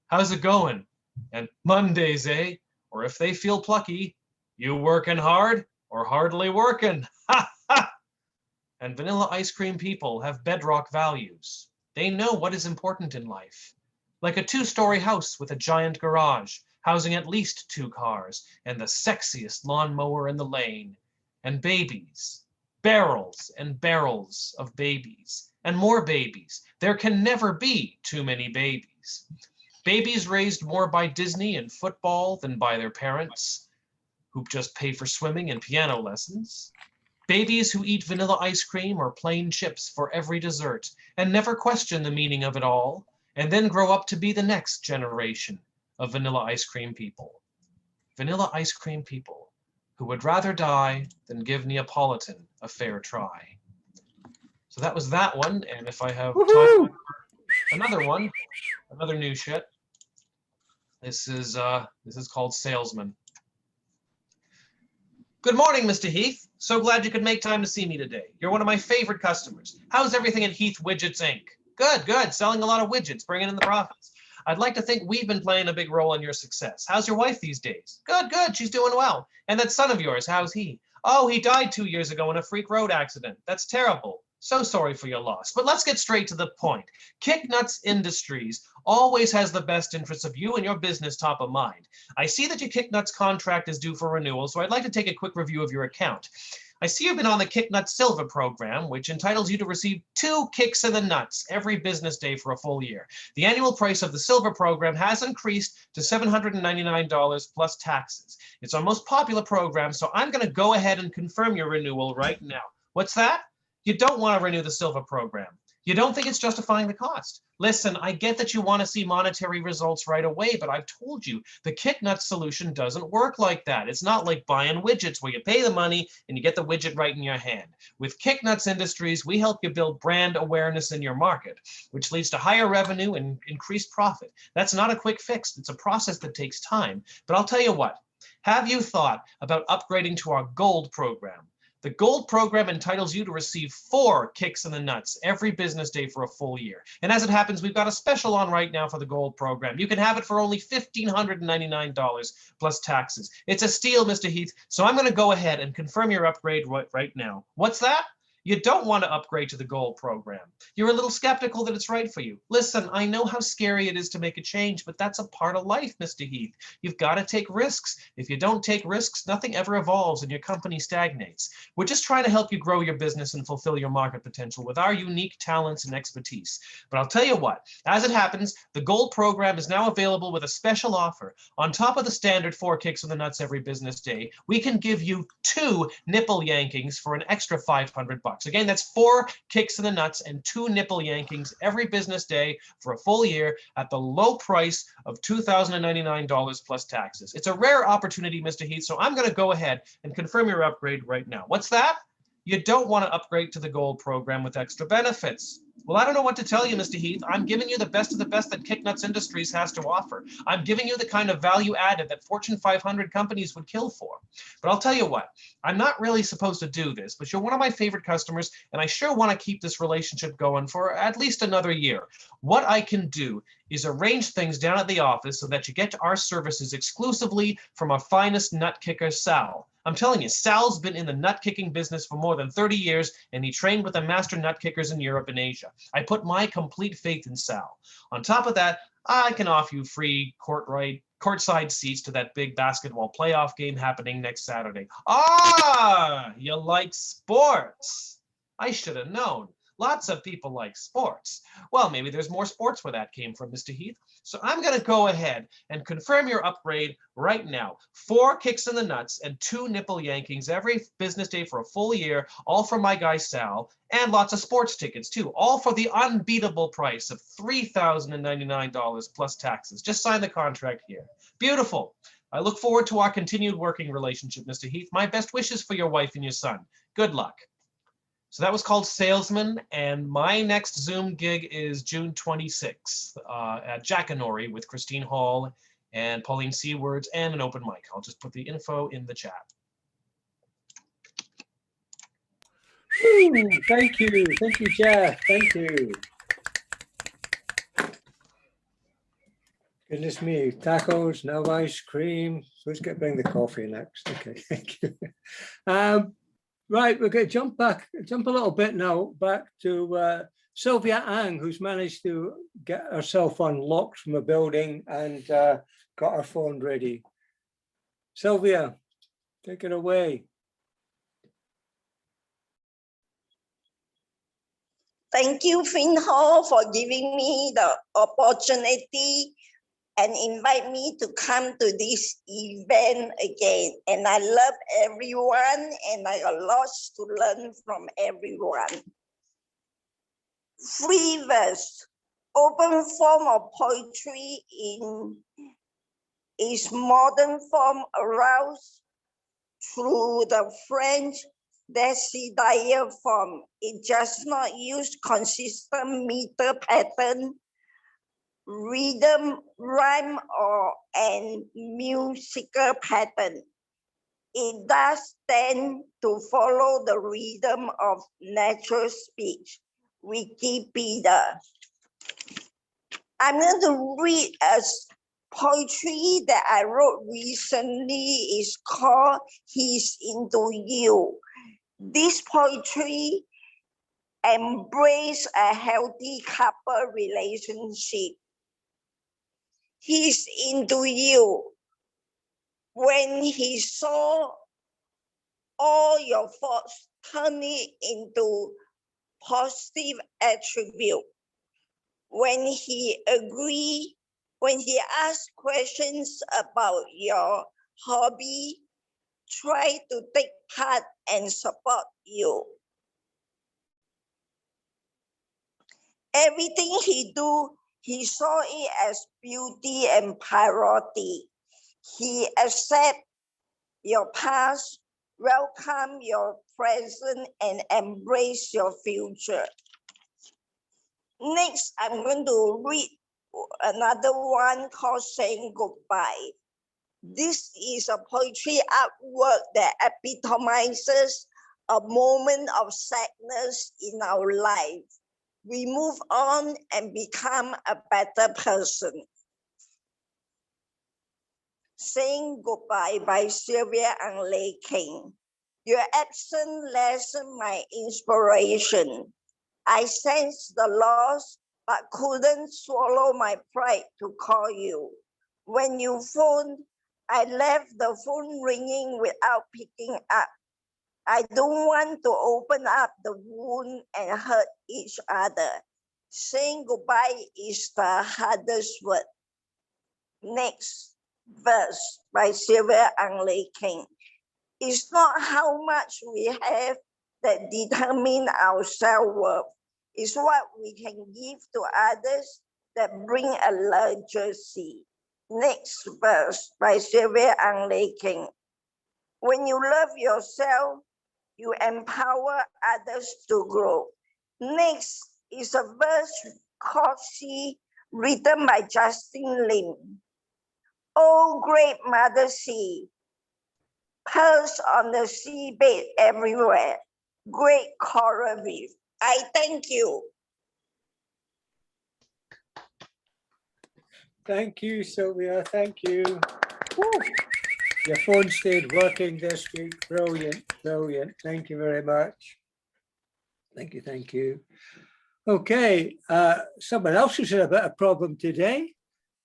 "How's it going?" And "Mondays, eh?" Or if they feel plucky, "You working hard or hardly working?" Ha ha! And Vanilla Ice Cream People have bedrock values. They know what is important in life. Like a 2-story house with a giant garage, housing at least 2 cars, and the sexiest lawnmower in the lane. And babies. Barrels and barrels of babies. And more babies. There can never be too many babies. Babies raised more by Disney and football than by their parents, who just pay for swimming and piano lessons. Babies who eat vanilla ice cream or plain chips for every dessert and never question the meaning of it all, and then grow up to be the next generation of Vanilla Ice Cream People. Vanilla Ice Cream People who would rather die than give Neapolitan a fair try. So that was that one, and if I have time for another one, another new shit. This is called Salesman. "Good morning, Mr. Heath. So glad you could make time to see me today. You're one of my favorite customers. How's everything at Heath Widgets Inc.? Good, good. Selling a lot of widgets, bringing in the profits. I'd like to think we've been playing a big role in your success. How's your wife these days? Good, good. She's doing well. And that son of yours, how's he? Oh, he died 2 years ago in a freak road accident. That's terrible. So sorry for your loss. But let's get straight to the point. Kicknuts Industries always has the best interests of you and your business top of mind. I see that your Kicknuts contract is due for renewal, so I'd like to take a quick review of your account. I see you've been on the Kicknuts Silver program, which entitles you to receive 2 kicks in the nuts every business day for a full year. The annual price of the Silver program has increased to $799 plus taxes. It's our most popular program, so I'm going to go ahead and confirm your renewal right now. What's that? You don't want to renew the Silver program. You don't think it's justifying the cost. Listen, I get that you want to see monetary results right away, but I've told you the KickNuts solution doesn't work like that. It's not like buying widgets where you pay the money and you get the widget right in your hand. With KickNuts Industries, we help you build brand awareness in your market, which leads to higher revenue and increased profit. That's not a quick fix. It's a process that takes time. But I'll tell you what, have you thought about upgrading to our Gold program? The Gold program entitles you to receive 4 kicks in the nuts every business day for a full year. And as it happens, we've got a special on right now for the Gold program. You can have it for only $1,599 plus taxes. It's a steal, Mr. Heath. So I'm going to go ahead and confirm your upgrade right now. What's that? You don't want to upgrade to the Gold program. You're a little skeptical that it's right for you. Listen, I know how scary it is to make a change, but that's a part of life, Mr. Heath. You've got to take risks. If you don't take risks, nothing ever evolves and your company stagnates. We're just trying to help you grow your business and fulfill your market potential with our unique talents and expertise. But I'll tell you what, as it happens, the Gold program is now available with a special offer. On top of the standard 4 kicks in the nuts every business day, we can give you 2 nipple yankings for an extra $500. Again, that's 4 kicks in the nuts and 2 nipple yankings every business day for a full year at the low price of $2,099 plus taxes. It's a rare opportunity, Mr. Heath, so I'm going to go ahead and confirm your upgrade right now. What's that? You don't want to upgrade to the Gold program with extra benefits. Well, I don't know what to tell you, Mr. Heath. I'm giving you the best of the best that KickNuts Industries has to offer. I'm giving you the kind of value added that Fortune 500 companies would kill for. But I'll tell you what, I'm not really supposed to do this, but you're one of my favorite customers, and I sure want to keep this relationship going for at least another year. What I can do is arrange things down at the office so that you get our services exclusively from our finest nut kicker, Sal. I'm telling you, Sal's been in the nut kicking business for more than 30 years, and he trained with the master nut kickers in Europe and Asia. I put my complete faith in Sal. On top of that, I can offer you free courtside seats to that big basketball playoff game happening next Saturday. Ah, you like sports. I should have known. Lots of people like sports. Well, maybe there's more sports where that came from, Mr. Heath. So I'm going to go ahead and confirm your upgrade right now. 4 kicks in the nuts and 2 nipple yankings every business day for a full year, all from my guy Sal, and lots of sports tickets too, all for the unbeatable price of $3,099 plus taxes. Just sign the contract here. Beautiful. I look forward to our continued working relationship, Mr. Heath. My best wishes for your wife and your son. Good luck. So that was called Salesman, and my next Zoom gig is June 26th at Jackanory with Christine Hall and Pauline Seawards and an open mic. I'll just put the info in the chat. Woo, thank you, Jeff. Thank you. Goodness me, tacos, no ice cream. Who's going to bring the coffee next? Okay, thank you. Right, we're going to jump a little bit now back to Sylvia Ang, who's managed to get herself unlocked from a building and got her phone ready. Sylvia, take it away. Thank you, Finho, for giving me the opportunity and invite me to come to this event again. And I love everyone, and I got lots to learn from everyone. Free verse, open form of poetry in its modern form aroused through the French Desider form. It does not use consistent meter pattern, rhythm, rhyme, or and musical pattern. It does tend to follow the rhythm of natural speech. Wikipedia. I'm going to read a poetry that I wrote recently. It's called He's Into You. This poetry embraces a healthy couple relationship. He's into you. When he saw all your faults, turn it into positive attribute. When he asks questions about your hobby, try to take part and support you. Everything he do, he saw it as beauty and priority. He accept your past, welcome your present, and embrace your future. Next, I'm going to read another one called Saying Goodbye. This is a poetry artwork that epitomizes a moment of sadness in our life. We move on and become a better person. Saying Goodbye by Sylvia and Lei King. Your absence lessened my inspiration. I sensed the loss, but couldn't swallow my pride to call you. When you phoned, I left the phone ringing without picking up. I don't want to open up the wound and hurt each other. Saying goodbye is the hardest word. Next verse by Sylvia and Lei King. It's not how much we have that determine our self-worth. It's what we can give to others that bring a legacy. Next verse by Sylvia and Lei King. When you love yourself, you empower others to grow. Next is a verse called Sea, written by Justin Lim. Oh, great mother sea, pearls on the seabed everywhere, great coral reef. I thank you. Thank you, Sylvia. Thank you. Woo. Your phone stayed working this week. Brilliant, brilliant. Thank you very much. Thank you, thank you. Okay, someone else who's had a bit of problem today,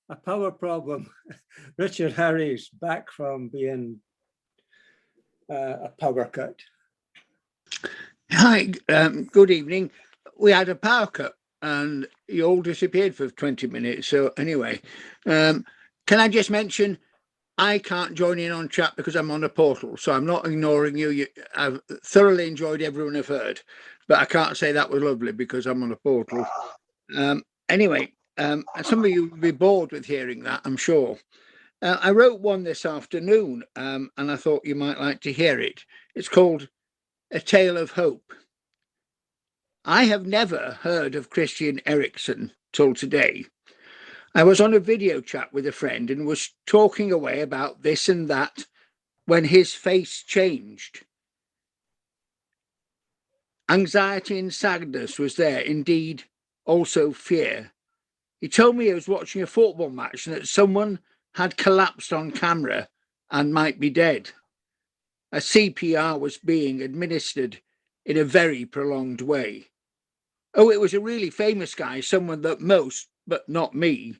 a power problem. Richard Harry's back from being a power cut. Hi, good evening. We had a power cut and you all disappeared for 20 minutes. So anyway, can I just mention, I can't join in on chat because I'm on a portal, so I'm not ignoring you. I've thoroughly enjoyed everyone I've heard, but I can't say that was lovely because I'm on a portal. Anyway, some of you will be bored with hearing that, I'm sure. I wrote one this afternoon, and I thought you might like to hear it. It's called A Tale of Hope. I have never heard of Christian Eriksen till today. I was on a video chat with a friend and was talking away about this and that when his face changed. Anxiety and sadness was there, indeed, also fear. He told me he was watching a football match and that someone had collapsed on camera and might be dead. A CPR was being administered in a very prolonged way. Oh, it was a really famous guy, someone that most, but not me,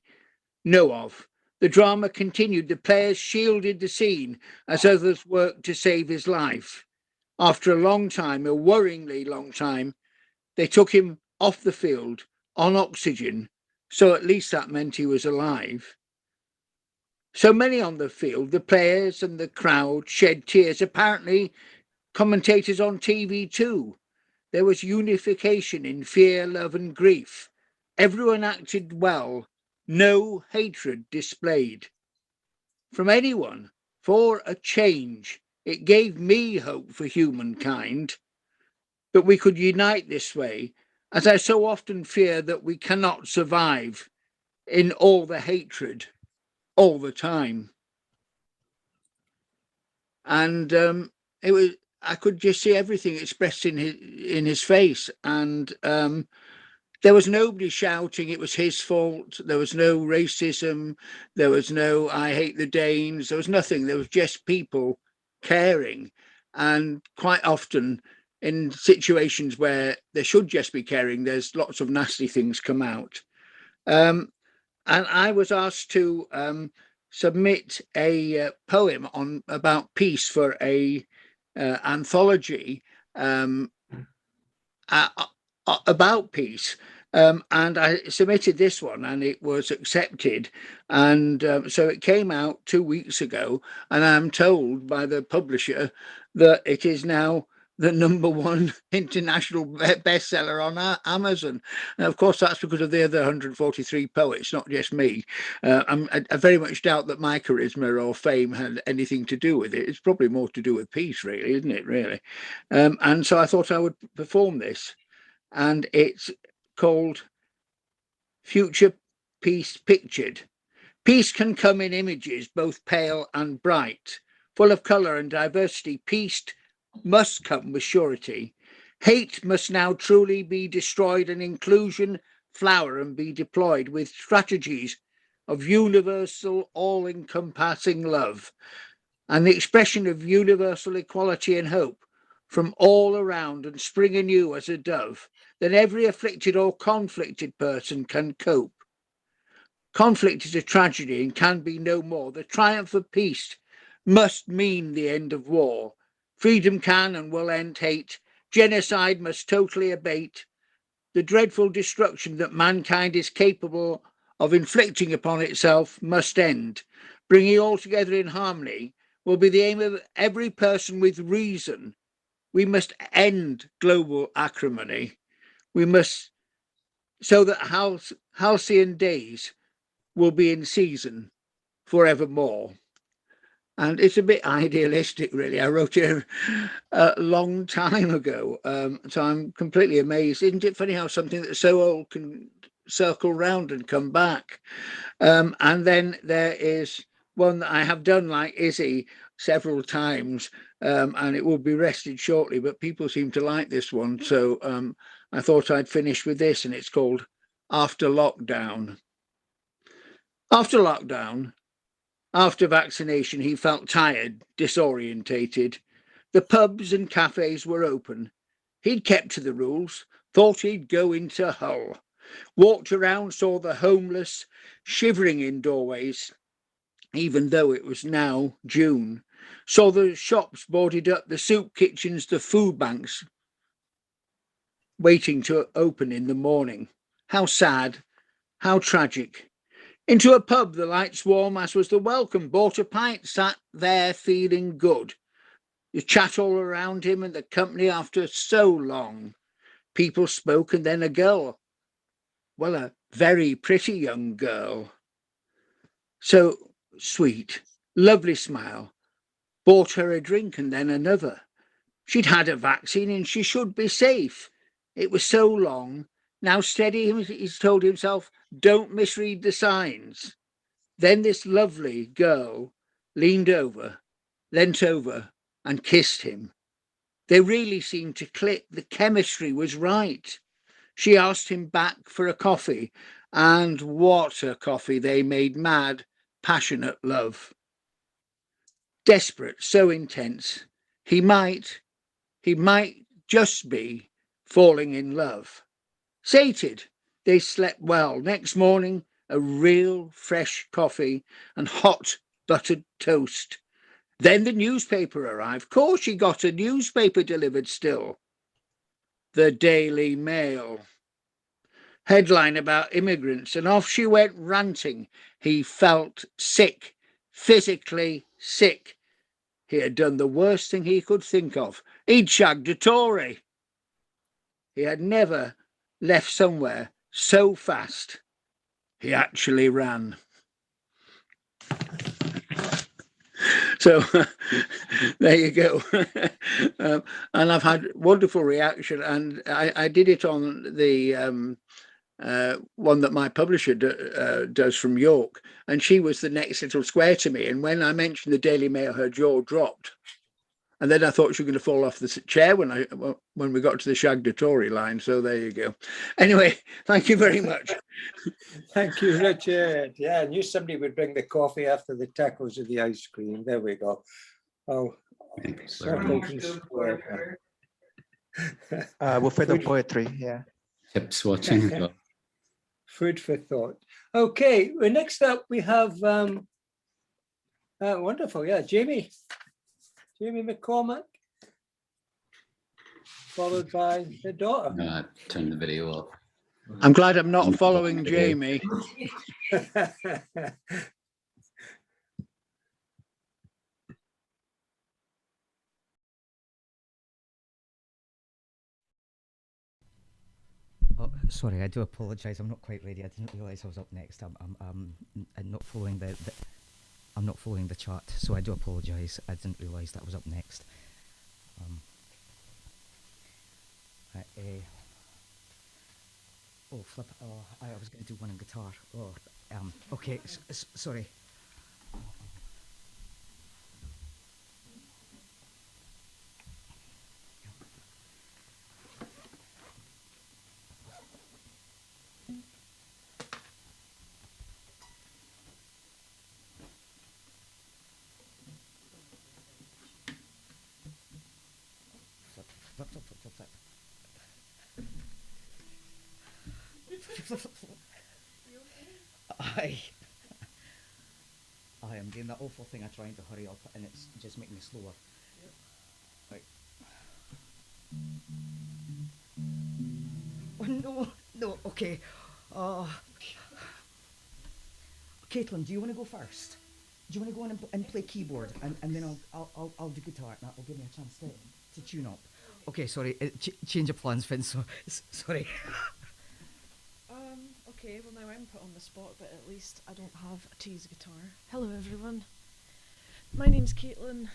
know of. The drama continued. The players shielded the scene as others worked to save his life. After a long time, a worryingly long time, they took him off the field on oxygen, so at least that meant he was alive. So many on the field, the players and the crowd shed tears. Apparently, commentators on TV too. There was unification in fear, love and grief. Everyone acted well. No hatred displayed from anyone. For a change, it gave me hope for humankind that we could unite this way, as I so often fear that we cannot survive in all the hatred all the time. And it was, I could just see everything expressed in his face, and there was nobody shouting it was his fault. There was no racism. There was no I hate the Danes. There was nothing. There was just people caring. And quite often in situations where there should just be caring, there's lots of nasty things come out. And I was asked to submit a poem about peace for a anthology about peace. And I submitted this one and it was accepted. And so it came out 2 weeks ago, and I'm told by the publisher that it is now the #1 international bestseller on Amazon. And of course, that's because of the other 143 poets, not just me. I very much doubt that my charisma or fame had anything to do with it. It's probably more to do with peace, really, isn't it, really? And so I thought I would perform this. And it's called Future Peace Pictured. Peace can come in images, both pale and bright, full of colour and diversity. Peace must come with surety. Hate must now truly be destroyed, and inclusion flower and be deployed with strategies of universal, all-encompassing love and the expression of universal equality and hope from all around, and spring anew as a dove. Then every afflicted or conflicted person can cope. Conflict is a tragedy and can be no more. The triumph of peace must mean the end of war. Freedom can and will end hate. Genocide must totally abate. The dreadful destruction that mankind is capable of inflicting upon itself must end. Bringing all together in harmony will be the aim of every person with reason. We must end global acrimony. We must, so that halcyon days will be in season forevermore. And it's a bit idealistic, really. I wrote it a long time ago, so I'm completely amazed. Isn't it funny how something that's so old can circle round and come back? And then there is one that I have done like Izzy several times, and it will be rested shortly, but people seem to like this one. So I thought I'd finish with this, and it's called After Lockdown. After lockdown, after vaccination, he felt tired, disorientated. The pubs and cafes were open. He'd kept to the rules, thought he'd go into Hull. Walked around, saw the homeless shivering in doorways, even though it was now June. Saw the shops boarded up, the soup kitchens, the food banks waiting to open in the morning. How sad, how tragic. Into a pub, the lights warm, as was the welcome. Bought a pint, sat there feeling good. The chat all around him and the company after so long. People spoke, and then a girl. Well, a very pretty young girl. So sweet, lovely smile. Bought her a drink and then another. She'd had a vaccine and she should be safe. It was so long. Now steady, he's told himself, don't misread the signs. Then this lovely girl leaned over, leant over and kissed him. They really seemed to click. The chemistry was right. She asked him back for a coffee, and what a coffee. They made mad, passionate love. Desperate, so intense. He might just be falling in love. Sated, they slept well. Next morning, a real fresh coffee and hot buttered toast. Then the newspaper arrived. Of course, she got a newspaper delivered still. The Daily Mail. Headline about immigrants, and off she went ranting. He felt sick, physically sick. He had done the worst thing he could think of. He'd shagged a Tory. He had never left somewhere so fast. He actually ran. So there you go. And I've had wonderful reaction, and I did it on the one that my publisher does from York, and she was the next little square to me. And when I mentioned the Daily Mail, her jaw dropped. And then I thought she was going to fall off the chair when we got to the shagged a Tory line. So there you go. Anyway, thank you very much. Thank you, Richard. Yeah, I knew somebody would bring the coffee after the tacos or the ice cream. There we go. Oh, Buffet of poetry, yeah. Tips watching as well. Food for thought. Okay, well, next up we have wonderful, yeah, Jamie McCormack, followed by the daughter. No, turn the video off. I'm glad I'm not following Jamie. Sorry, I do apologise. I'm not quite ready. I didn't realise I was up next. I'm not following I'm not following the chart, so I do apologise. I didn't realise that was up next. Oh, flip! Oh, I was going to do one on guitar. Oh, okay. Sorry. I am doing that awful thing of trying to hurry up, and it's just making me slower. Right. Oh no, okay. Caitlin, do you want to go first? Do you want to go on and play keyboard, and then I'll do guitar, and that will give me a chance to tune up. Okay, sorry, change of plans, Vince. Sorry. Okay, well now I'm put on the spot, but at least I don't have to use a guitar. Hello everyone. My name's Caitlin.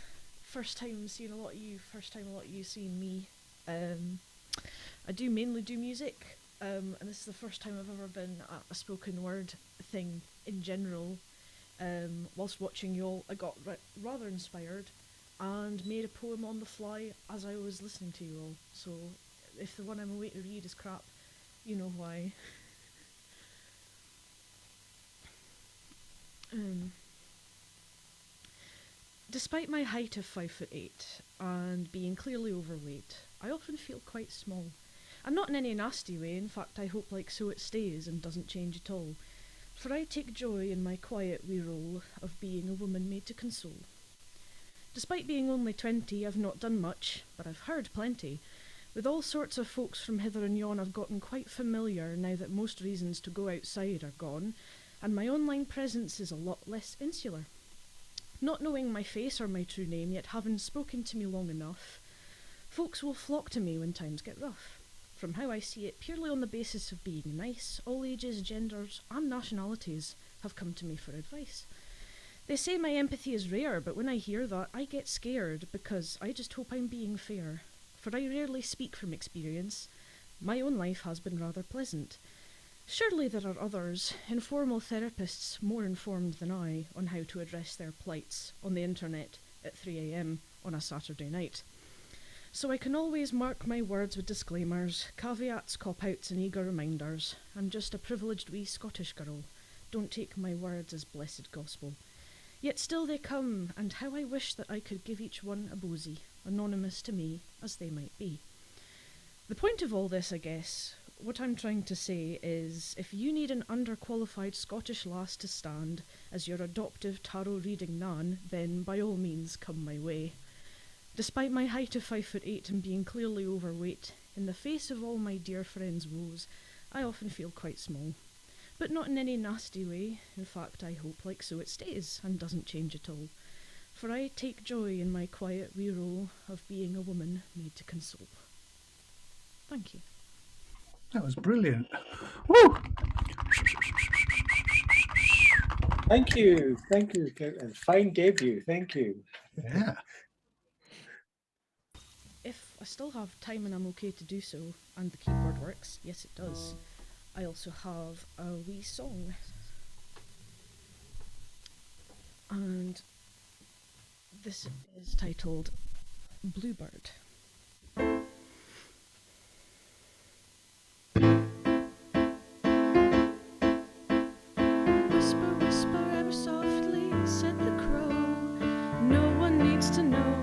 First time seeing a lot of you, first time a lot of you seeing me. I do mainly do music, and this is the first time I've ever been at a spoken word thing in general. Whilst watching you all, I got rather inspired and made a poem on the fly as I was listening to you all. So if the one I'm awaiting to read is crap, you know why. Despite my height of 5'8" and being clearly overweight, I often feel quite small. And not in any nasty way, in fact I hope like so it stays and doesn't change at all. For I take joy in my quiet wee role of being a woman made to console. Despite being only 20, I've not done much, but I've heard plenty. With all sorts of folks from hither and yon I've gotten quite familiar now that most reasons to go outside are gone, and my online presence is a lot less insular. Not knowing my face or my true name, yet having spoken to me long enough, folks will flock to me when times get rough. From how I see it, purely on the basis of being nice, all ages, genders, and nationalities have come to me for advice. They say my empathy is rare, but when I hear that, I get scared because I just hope I'm being fair. For I rarely speak from experience. My own life has been rather pleasant. Surely there are others, informal therapists more informed than I on how to address their plights on the internet at 3 AM on a Saturday night. So I can always mark my words with disclaimers, caveats, cop-outs and eager reminders. I'm just a privileged wee Scottish girl. Don't take my words as blessed gospel. Yet still they come, and how I wish that I could give each one a bosie, anonymous to me as they might be. The point of all this, I guess, what I'm trying to say is, if you need an underqualified Scottish lass to stand as your adoptive tarot reading nan, then by all means come my way. Despite my height of 5'8" and being clearly overweight, in the face of all my dear friends' woes, I often feel quite small. But not in any nasty way. In fact, I hope like so it stays and doesn't change at all. For I take joy in my quiet wee role of being a woman made to console. Thank you. That was brilliant. Woo! Thank you, Caitlin. Fine debut, thank you. Yeah. If I still have time and I'm okay to do so, and the keyboard works, yes it does, I also have a wee song. And this is titled Bluebird. Whisper, whisper ever softly, said the crow. No one needs to know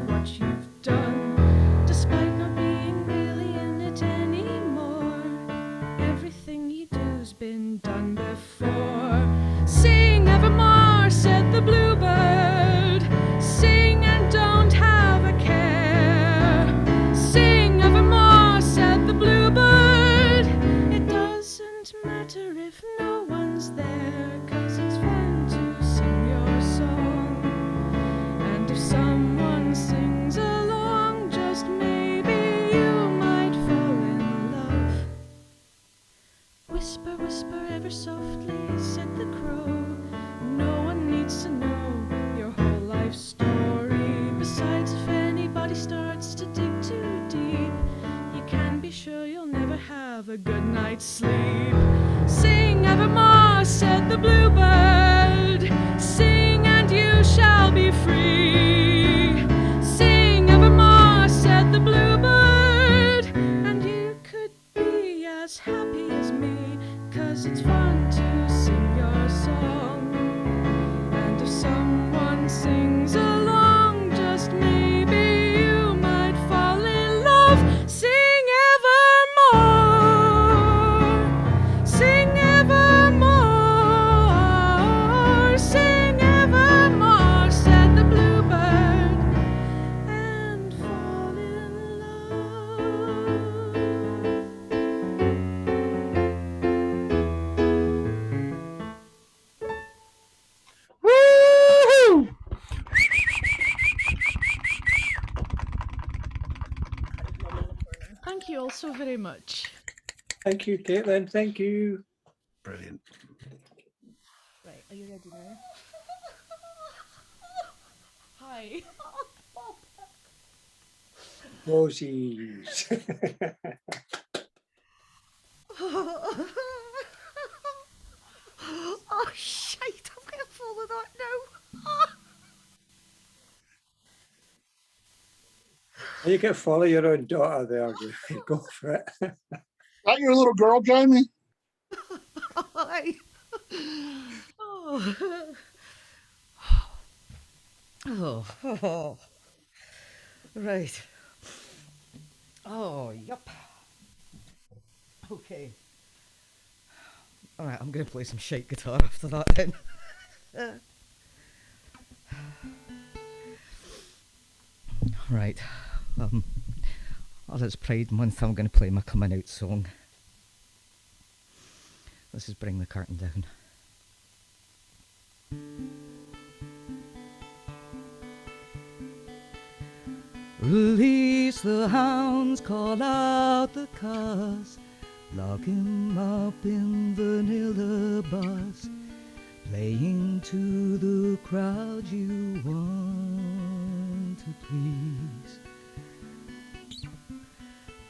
what you've done, despite not being really in it anymore. Everything you do's been done before. Sing evermore, said the bluebird. Sing and don't have a care. Sing evermore, said the bluebird. a good night's sleep. Sing evermore, said the bluebird. Sing and you shall be free. Sing evermore, said the bluebird. And you could be as happy as me, 'cause it's fun to sing your song. And if someone sings along, just maybe you might fall in love. Sing evermore, sing evermore, sing evermore, said the bluebird, and fall in Woo! Thank you all so very much. Thank you, Caitlin. Thank you. Brilliant. Right, are you ready now? Hi. Rosies. Oh, shite, I'm going to follow that now. You can follow your own daughter there. Go for it. That your little girl, Jamie? Hi. Oh. Oh. Right. Oh, yup. Okay. All right, I'm going to play some shite guitar after that then. Right. As it's Pride Month, I'm going to play my coming out song. Let's just bring the curtain down. Release the hounds, call out the cars, lock him up in vanilla bars, playing to the crowd you want to please.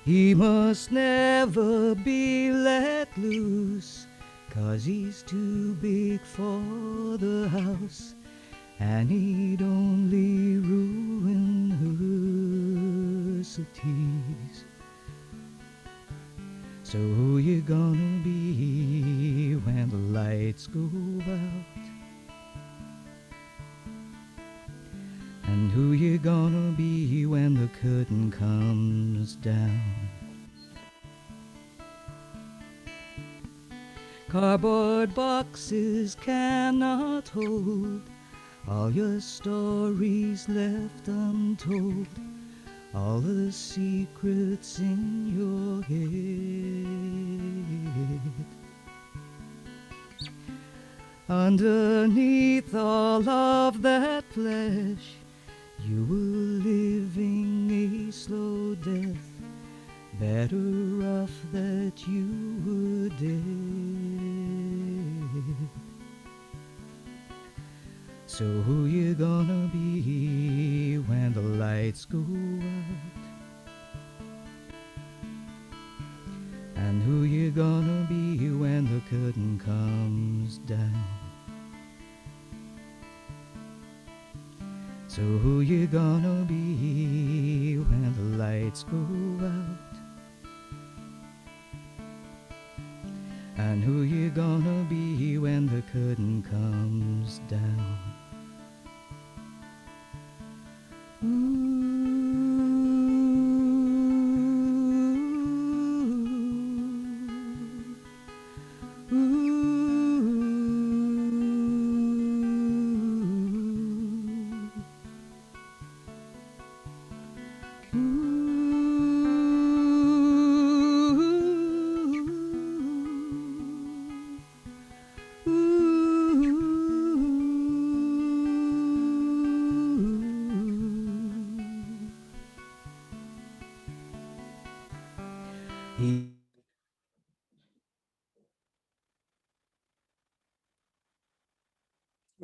He must never be let loose, 'cause he's too big for the house, and he'd only ruin her cities. So who you gonna be when the lights go out? And who you gonna be when the curtain comes down? Cardboard boxes cannot hold all your stories left untold, all the secrets in your head. Underneath all of that flesh, you were living a slow death, better off that you were dead. So who you gonna be when the lights go out? And who you gonna be when the curtain comes down? So who you gonna be when the lights go out? And who you gonna be when the curtain comes down?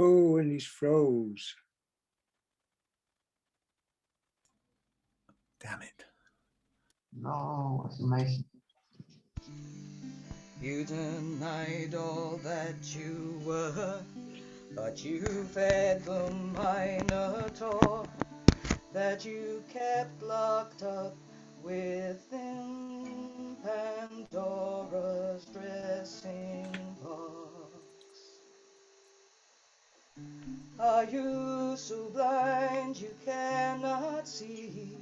Oh, and he's froze. Damn it. No, it's amazing. You denied all that you were, but you fed the Minotaur that you kept locked up within Pandora's dressing box. Are you so blind you cannot see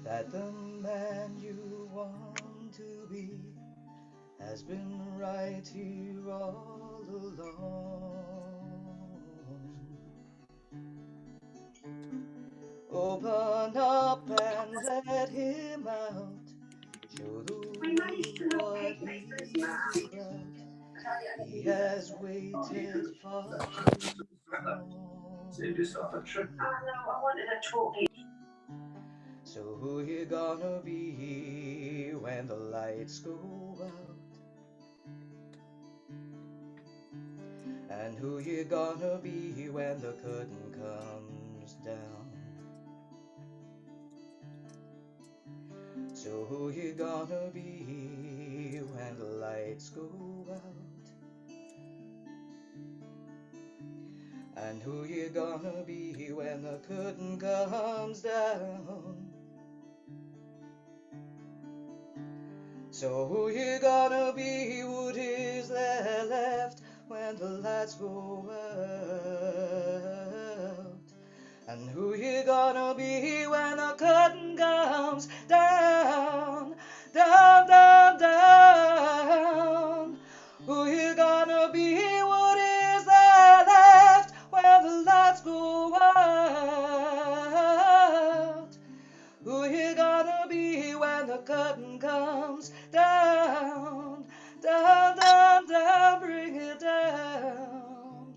that the man you want to be has been right here all along? Open up and let him out. Show the world what he's about. He has waited far too long. So who you gonna be when the lights go out? And who you gonna be when the curtain comes down? So who you gonna be when the lights go out? And who you gonna be when the curtain comes down? So who you gonna be? What is there left when the lights go out? And who you gonna be when the curtain comes down, down, down, down? Who you gonna be? What is there left when the lights go out? Who you gonna be when the curtain comes down, down, down, down? Bring it down,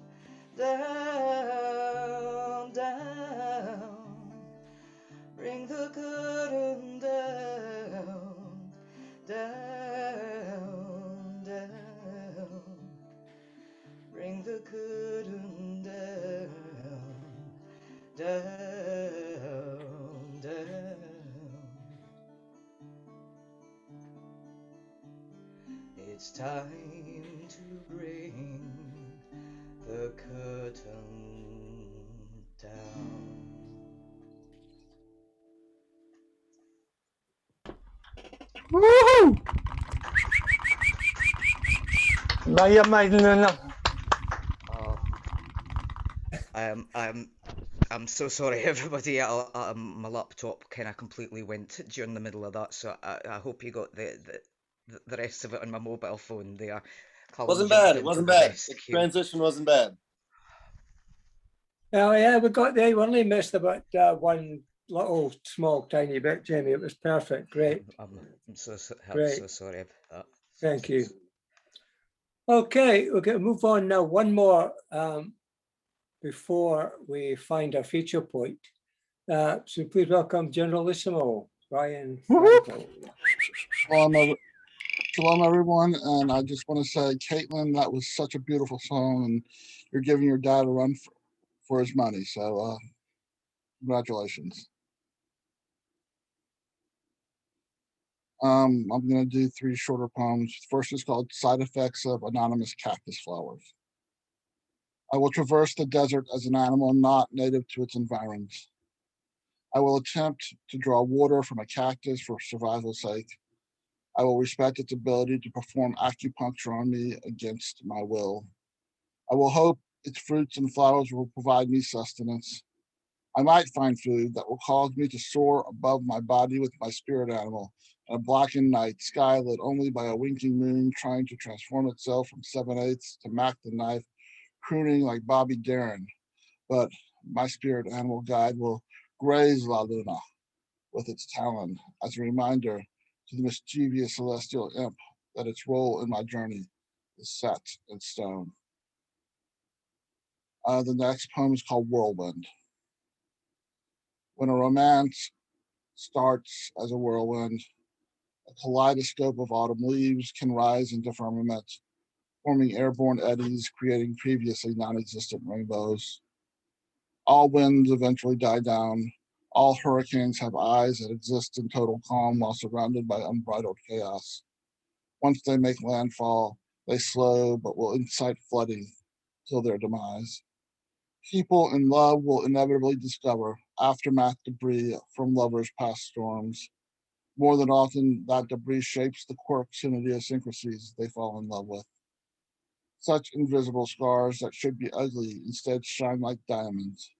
down, down. Bring the curtain down, down, down. Bring the curtain down, down, down. It's time to bring the curtain down. Woohoo! Oh, I'm so sorry, everybody. My laptop kind of completely went during the middle of that, so I hope you got the rest of it on my mobile phone there. Wasn't Jumped bad. It in wasn't for the bad. The rescue. transition wasn't bad. Oh yeah, we got there. We only missed about one little small tiny bit, Jamie. It was perfect. Great. I'm so Great. sorry about that. Thank you. Okay, we're going to move on now. One more before we find our feature point. So please welcome Generalissimo, Ryan Frankel. Shalom, everyone. And I just want to say, Caitlin, that was such a beautiful song, and you're giving your dad a run for his money. So congratulations. I'm going to do 3 shorter poems. First is called Side Effects of Anonymous Cactus Flowers. I will traverse the desert as an animal not native to its environs. I will attempt to draw water from a cactus for survival's sake. I will respect its ability to perform acupuncture on me against my will. I will hope its fruits and flowers will provide me sustenance. I might find food that will cause me to soar above my body with my spirit animal in a blackened night, sky lit only by a winking moon trying to transform itself from 7/8 to Mac the Knife, crooning like Bobby Darin. But my spirit animal guide will graze La Luna with its talon as a reminder to the mischievous celestial imp that its role in my journey is set in stone. The next poem is called Whirlwind. When a romance starts as a whirlwind, a kaleidoscope of autumn leaves can rise into firmament, forming airborne eddies, creating previously non-existent rainbows. All winds eventually die down. All hurricanes have eyes that exist in total calm while surrounded by unbridled chaos. Once they make landfall, they slow but will incite flooding till their demise. People in love will inevitably discover aftermath debris from lovers' past storms. More than often, that debris shapes the quirks and idiosyncrasies they fall in love with. Such invisible scars that should be ugly instead shine like diamonds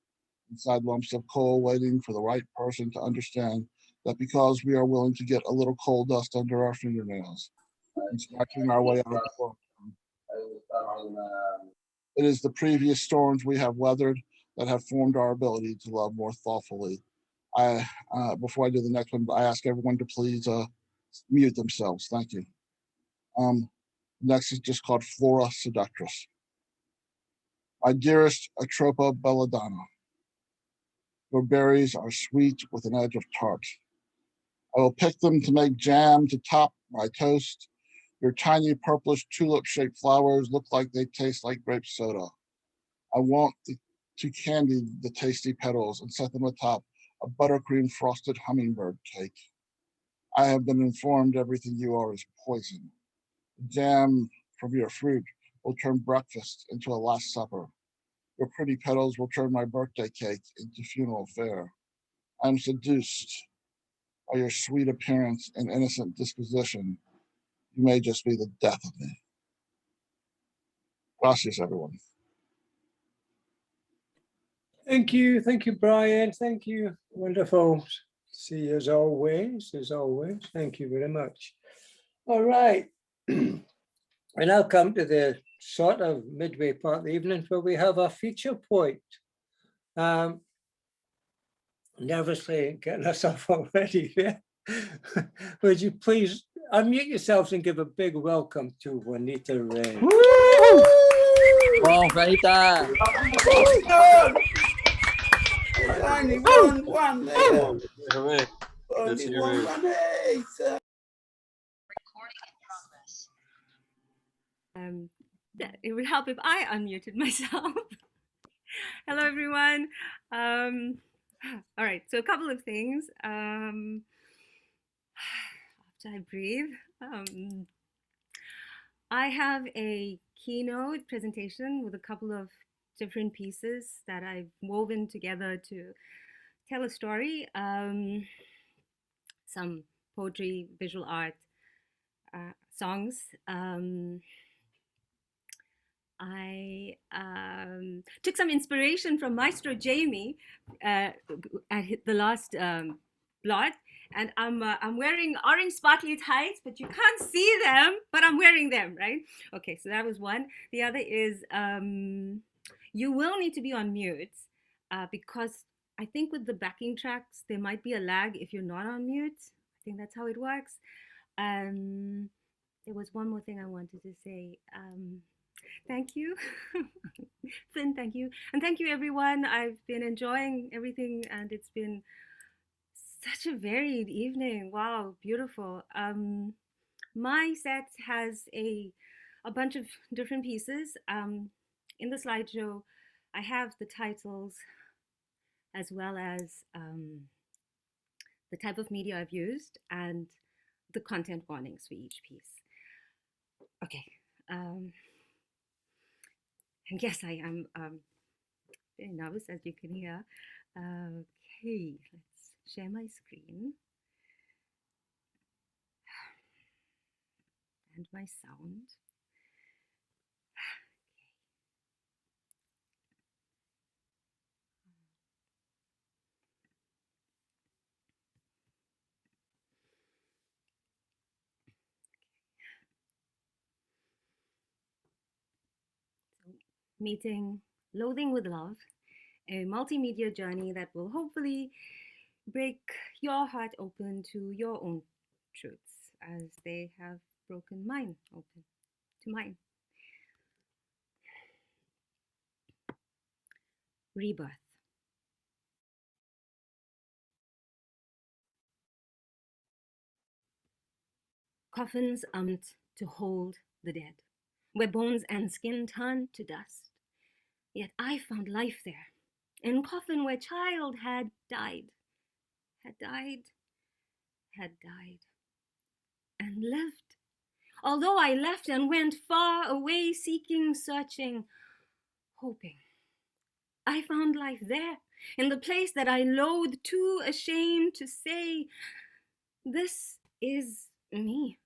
inside lumps of coal, waiting for the right person to understand that because we are willing to get a little coal dust under our fingernails and scratching our way out of the storm, it is the previous storms we have weathered that have formed our ability to love more thoughtfully. Before I do the next one, I ask everyone to please mute themselves. Thank you. Next is just called Flora Seductress. My dearest Atropa belladonna, your berries are sweet with an edge of tart. I will pick them to make jam to top my toast. Your tiny purplish tulip-shaped flowers look like they taste like grape soda. I want to candy the tasty petals and set them atop a buttercream frosted hummingbird cake. I have been informed everything you are is poison. The jam from your fruit will turn breakfast into a last supper. Your pretty petals will turn my birthday cake into funeral fare. I'm seduced by your sweet appearance and innocent disposition. You may just be the death of me. Gracias, everyone. Thank you, Brian. Thank you. Wonderful. See you as always, Thank you very much. All right. We now come to the sort of midway part of the evening where we have our feature point. Nervously getting ourselves all ready here. Would you please unmute yourselves and give a big welcome to Juanita Rea. Oh, Juanita. Only one there. Only one there. It would help if I unmuted myself. Hello, everyone. All right, so a couple of things. After I breathe, I have a keynote presentation with a couple of different pieces that I've woven together to tell a story, some poetry, visual art, songs. I took some inspiration from Maestro Jamie at the last blot, and I'm wearing orange sparkly tights, but you can't see them, but I'm wearing them, right? Okay, so that was one. The other is you will need to be on mute because I think with the backing tracks, there might be a lag if you're not on mute. I think that's how it works. There was one more thing I wanted to say. Thank you. Finn, thank you. And thank you, everyone. I've been enjoying everything, and it's been such a varied evening. Wow, beautiful. My set has a bunch of different pieces. In the slideshow, I have the titles as well as the type of media I've used and the content warnings for each piece. Okay. And yes, I am very nervous, as you can hear. Okay, let's share my screen. And my sound. Meeting Loathing with Love, a multimedia journey that will hopefully break your heart open to your own truths as they have broken mine open to mine. Rebirth. Coffins are meant to hold the dead, where bones and skin turn to dust. Yet I found life there, in coffin where child had died, and lived. although I left and went far away, seeking, searching, hoping. I found life there, in the place that I loathe, too ashamed to say, this is me.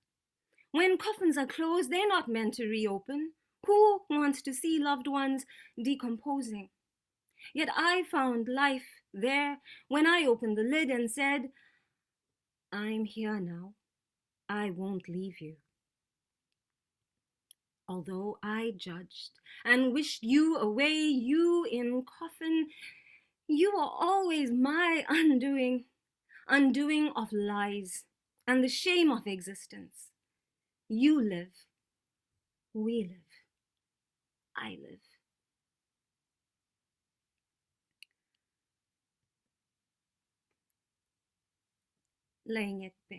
When coffins are closed, they're not meant to reopen. Who wants to see loved ones decomposing? Yet I found life there when I opened the lid and said, I'm here now. I won't leave you. Although I judged and wished you away, you in coffin, you are always my undoing, undoing of lies and the shame of existence. You live, we live, I live. Laying it bare.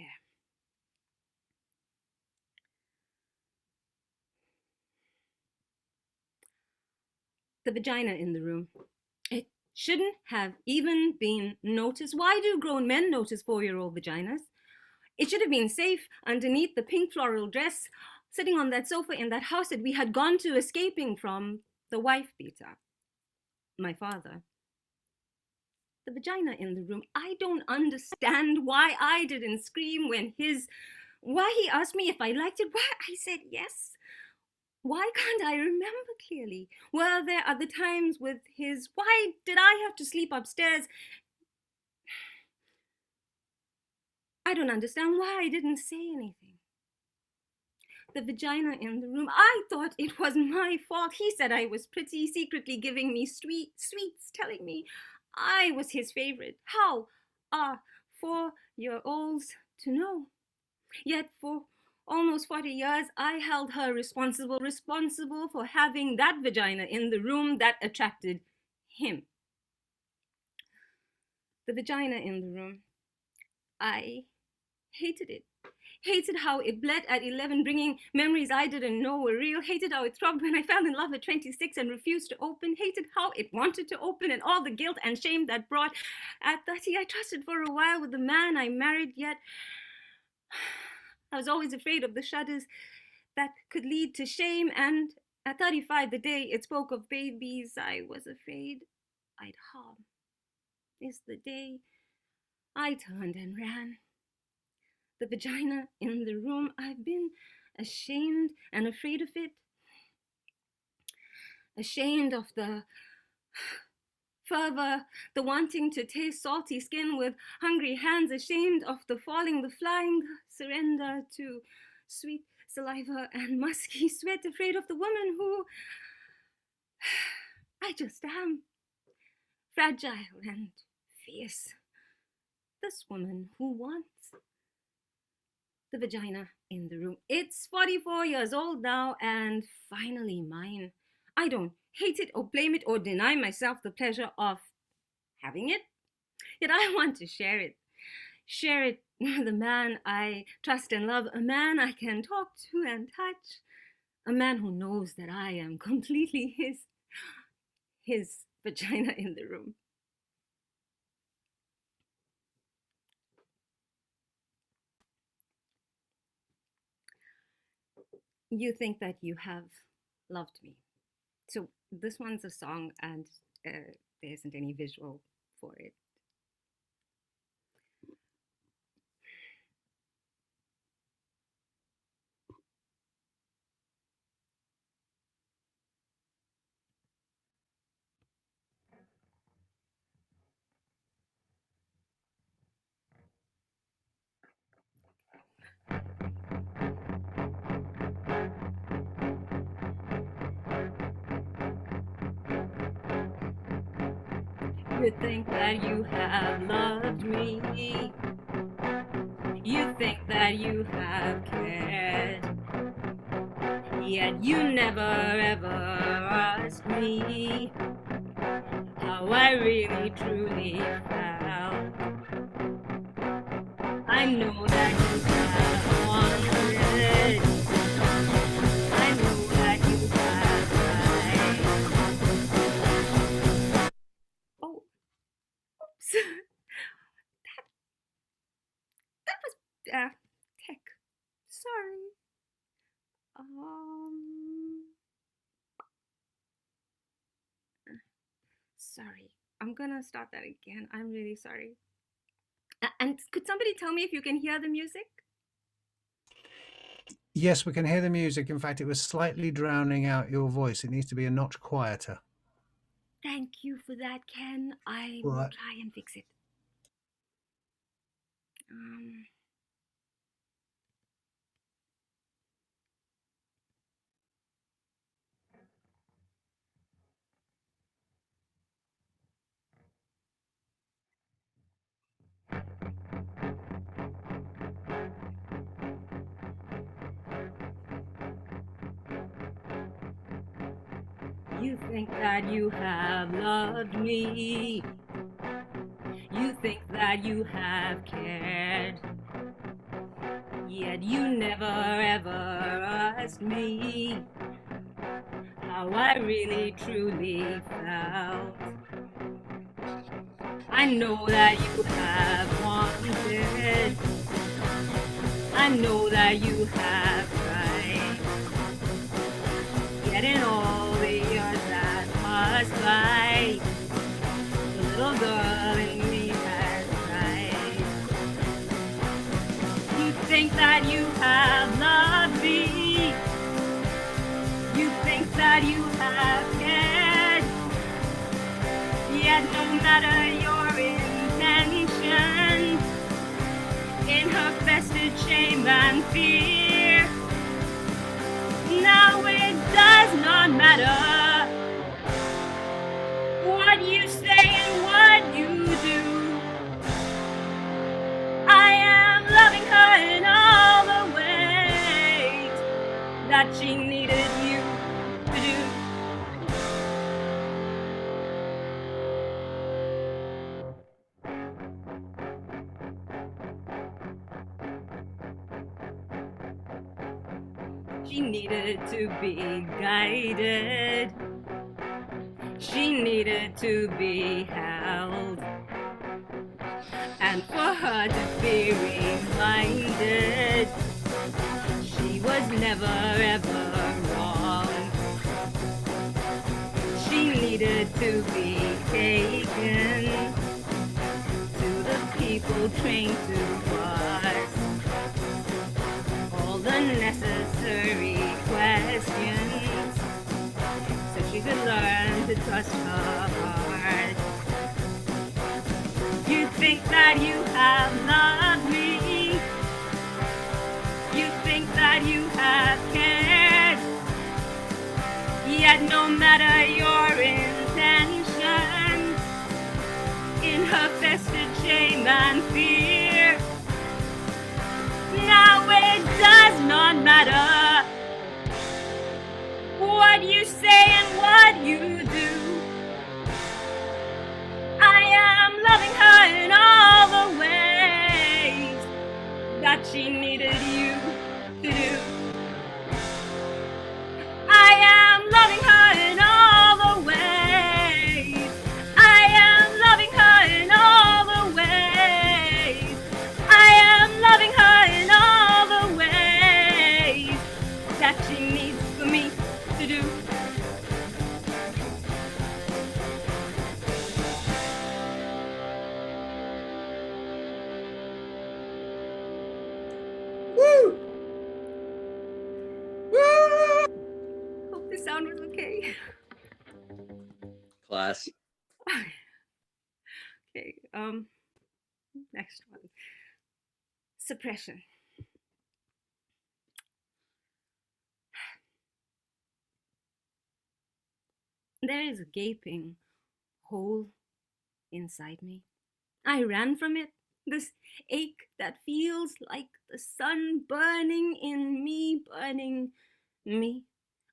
The vagina in the room. It shouldn't have even been noticed. Why do grown men notice 4-year-old vaginas? It should have been safe underneath the pink floral dress, sitting on that sofa in that house that we had gone to, escaping from the wife beater, my father. The vagina in the room. I don't understand why I didn't scream when why he asked me if I liked it, why I said yes. Why can't I remember clearly? Were there other times with why did I have to sleep upstairs? I don't understand why I didn't say anything. The vagina in the room. I thought it was my fault. He said I was pretty, secretly giving me sweets, telling me I was his favorite. How are 4-year-olds to know? Yet for almost 40 years, I held her responsible for having that vagina in the room that attracted him. The vagina in the room. I hated it. Hated how it bled at 11, bringing memories I didn't know were real. Hated how it throbbed when I fell in love at 26 and refused to open. Hated how it wanted to open and all the guilt and shame that brought. At 30, I trusted for a while with the man I married, yet I was always afraid of the shudders that could lead to shame. And at 35, the day it spoke of babies, I was afraid I'd harm. Is the day I turned and ran. The vagina in the room. I've been ashamed and afraid of it. Ashamed of the fervor, the wanting to taste salty skin with hungry hands. Ashamed of the falling, the flying, the surrender to sweet saliva and musky sweat. Afraid of the woman who I just am. Fragile and fierce. This woman who wants the vagina in the room. It's 44 years old now and finally mine. I don't hate it or blame it or deny myself the pleasure of having it. Yet I want to share it. Share it with a man I trust and love, a man I can talk to and touch, a man who knows that I am completely his vagina in the room. You think that you have loved me. So this one's a song and there isn't any visual for it. You think that you have loved me. You think that you have cared. Yet you never ever asked me how I really truly felt. I know that you have wanted. I know that you have tried. Oh, oops. That was tech. Sorry. Sorry, I'm gonna start that again. I'm really sorry. And could somebody tell me if you can hear the music? Yes, we can hear the music. In fact, it was slightly drowning out your voice. It needs to be a notch quieter. Thank you for that, Ken. I All will right. try and fix it. You think that you have loved me. You think that you have cared. Yet you never ever asked me how I really truly felt. I know that you have wanted. I know that you have tried. Yet in all the years that passed by, the little girl in me has cried. You think that you have loved me. You think that you have cared. Yet no matter your intention, in her festered shame and fear, now it does not matter what you say and what you do. I am loving her in all the ways that she needed you to do. She needed to be guided. She needed to be held. And for her to be reminded, she was never ever wrong. She needed to be taken to the people trained to ask all the necessary questions, so she could learn to trust her heart. You think that you have loved me. You think that you have cared. Yet no matter your intention, in her festered shame and fear, now it does not matter what you say and what you do. I am loving her in all the ways that she needed you to do. I am loving her in all the ways. I am loving her in all the ways. I am loving her in all the ways that she needs for me to do. Woo! Hope the sound was okay. Class. Okay, next one. Suppression. There is a gaping hole inside me. I ran from it, this ache that feels like the sun burning in me, burning me.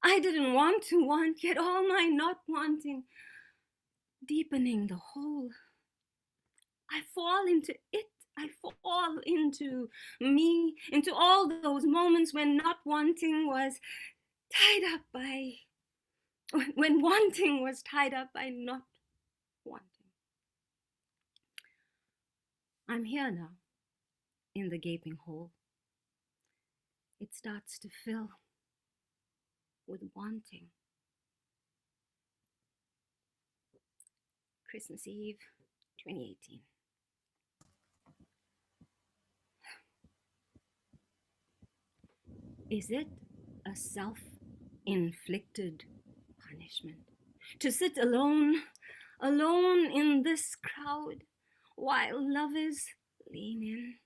I didn't want to want, yet all my not wanting, deepening the hole. I fall into it. I fall into me, into all those moments when not wanting was tied up by, when wanting was tied up by not wanting. I'm here now, in the gaping hole. It starts to fill. with wanting. Christmas Eve, 2018. Is it a self-inflicted punishment to sit alone in this crowd while lovers lean in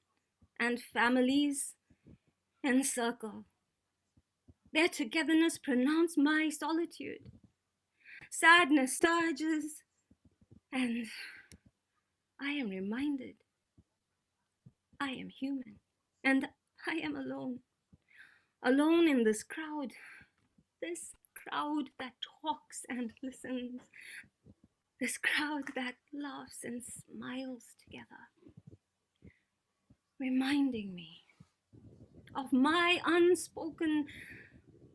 and families encircle? Their togetherness pronounce my solitude. Sadness surges, and I am reminded I am human, and I am alone. Alone in this crowd that talks and listens, this crowd that laughs and smiles together, reminding me of my unspoken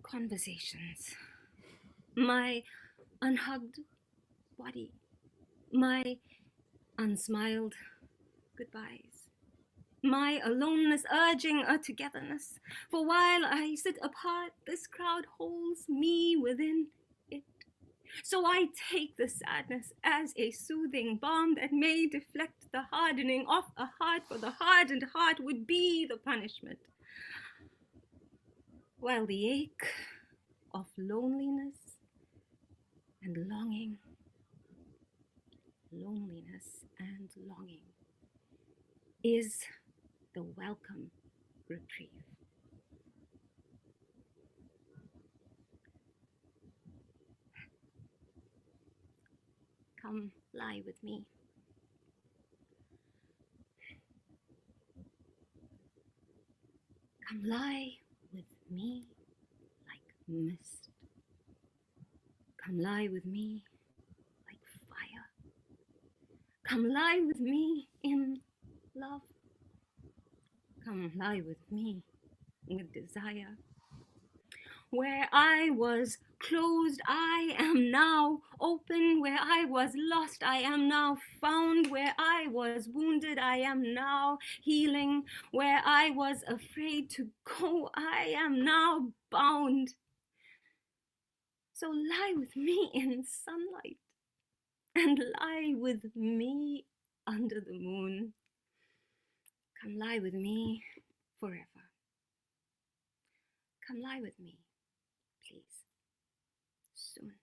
conversations, my unhugged body, my unsmiled goodbyes, my aloneness urging a togetherness. For while I sit apart, this crowd holds me within it. So I take the sadness as a soothing balm that may deflect the hardening of a heart, for the hardened heart would be the punishment. While the ache of loneliness and longing, is the welcome reprieve. Come lie with me. Come lie with me like mist. Come lie with me like fire. Come lie with me in love. Come lie with me with desire. Where I was closed, I am now open. Where I was lost, I am now found. Where I was wounded, I am now healing. Where I was afraid to go, I am now bound. So lie with me in sunlight and lie with me under the moon. Come lie with me forever. Come lie with me, please, soon.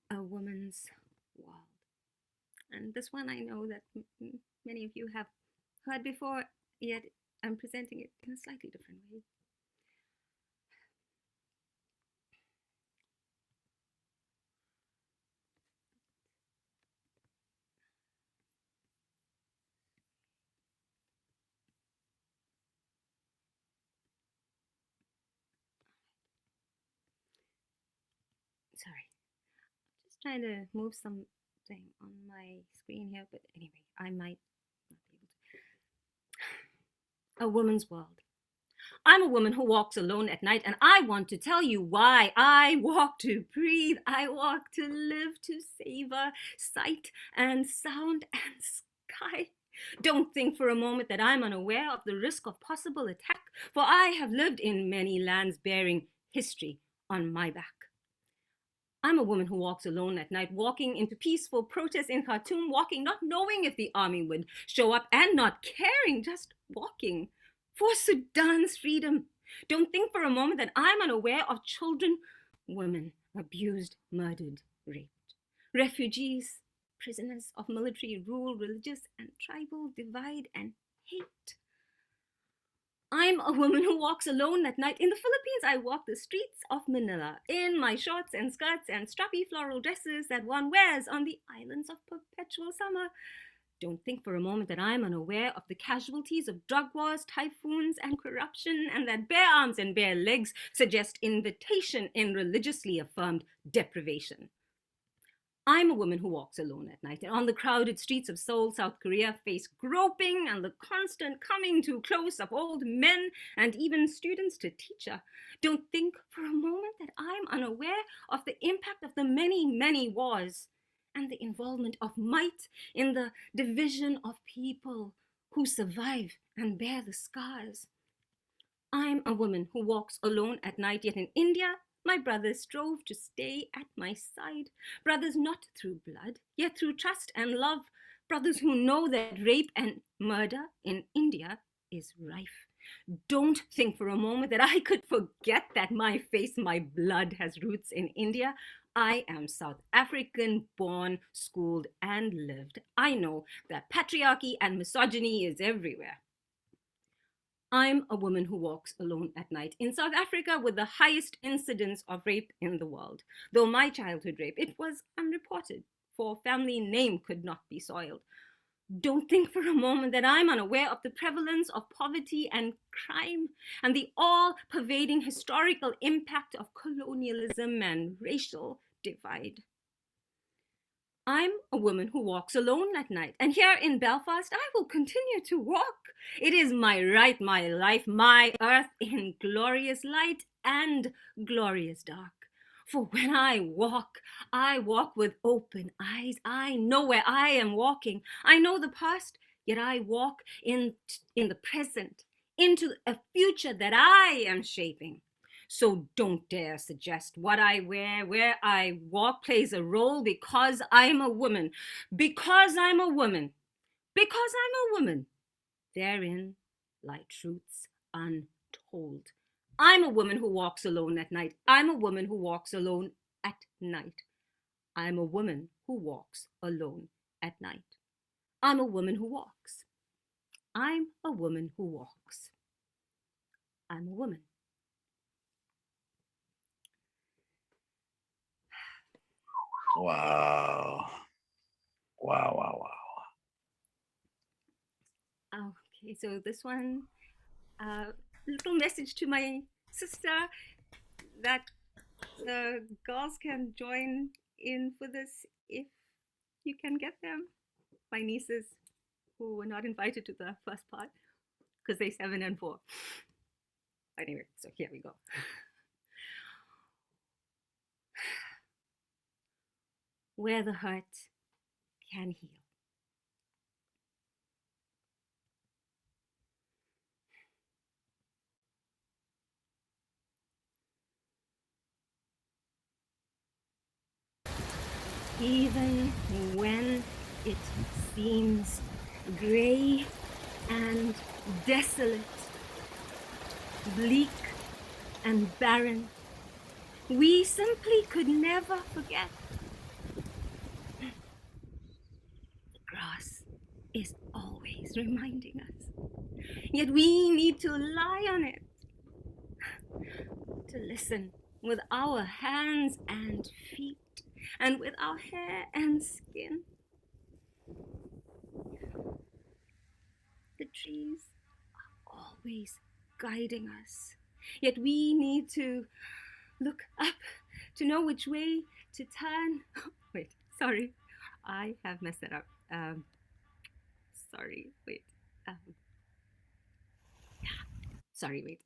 A woman's world. And this one I know that many of you have heard before, yet I'm presenting it in a slightly different way. Sorry, just trying to move something on my screen here, but anyway, I might not be able to. A woman's world. I'm a woman who walks alone at night, and I want to tell you why. I walk to breathe, I walk to live, to savor sight and sound and sky. Don't think for a moment that I'm unaware of the risk of possible attack, for I have lived in many lands bearing history on my back. I'm a woman who walks alone at night, walking into peaceful protests in Khartoum, walking not knowing if the army would show up and not caring, just walking for Sudan's freedom. Don't think for a moment that I'm unaware of children, women abused, murdered, raped, refugees, prisoners of military rule, religious and tribal divide and hate. I'm a woman who walks alone at night. In the Philippines, I walk the streets of Manila in my shorts and skirts and strappy floral dresses that one wears on the islands of perpetual summer. Don't think for a moment that I'm unaware of the casualties of drug wars, typhoons, and corruption, and that bare arms and bare legs suggest invitation in religiously affirmed deprivation. I'm a woman who walks alone at night and on the crowded streets of Seoul, South Korea, face groping and the constant coming too close of old men and even students to teacher. Don't think for a moment that I'm unaware of the impact of the many, many wars and the involvement of might in the division of people who survive and bear the scars. I'm a woman who walks alone at night, yet in India, my brothers strove to stay at my side. Brothers not through blood, yet through trust and love. Brothers who know that rape and murder in India is rife. Don't think for a moment that I could forget that my face, my blood has roots in India. I am South African, born, schooled, and lived. I know that patriarchy and misogyny is everywhere. I'm a woman who walks alone at night in South Africa with the highest incidence of rape in the world. Though my childhood rape, it was unreported, for family name could not be soiled. Don't think for a moment that I'm unaware of the prevalence of poverty and crime and the all-pervading historical impact of colonialism and racial divide. I'm a woman who walks alone at night, and here in Belfast, I will continue to walk. It is my right, my life, my earth in glorious light and glorious dark. For when I walk with open eyes. I know where I am walking. I know the past, yet I walk in the present, into a future that I am shaping. So don't dare suggest what I wear, where I walk plays a role because I'm a woman. Because I'm a woman. Because I'm a woman. Therein lie truths untold. I'm a woman who walks alone at night. I'm a woman who walks alone at night. I'm a woman who walks alone at night. I'm a woman who walks. I'm a woman who walks. I'm a woman. Wow. Wow, wow, wow. Okay, so this one, little message to my sister that the girls can join in for this if you can get them. My nieces who were not invited to the first part because they're 7 and 4. Anyway, so here we go. Where the hurt can heal. Even when it seems gray and desolate, bleak and barren, we simply could never forget. The grass is always reminding us, yet we need to lie on it, to listen with our hands and feet, and with our hair and skin. The trees are always guiding us, yet we need to look up to know which way to turn. Wait, sorry, I have messed that up. Sorry, wait. Sorry, wait.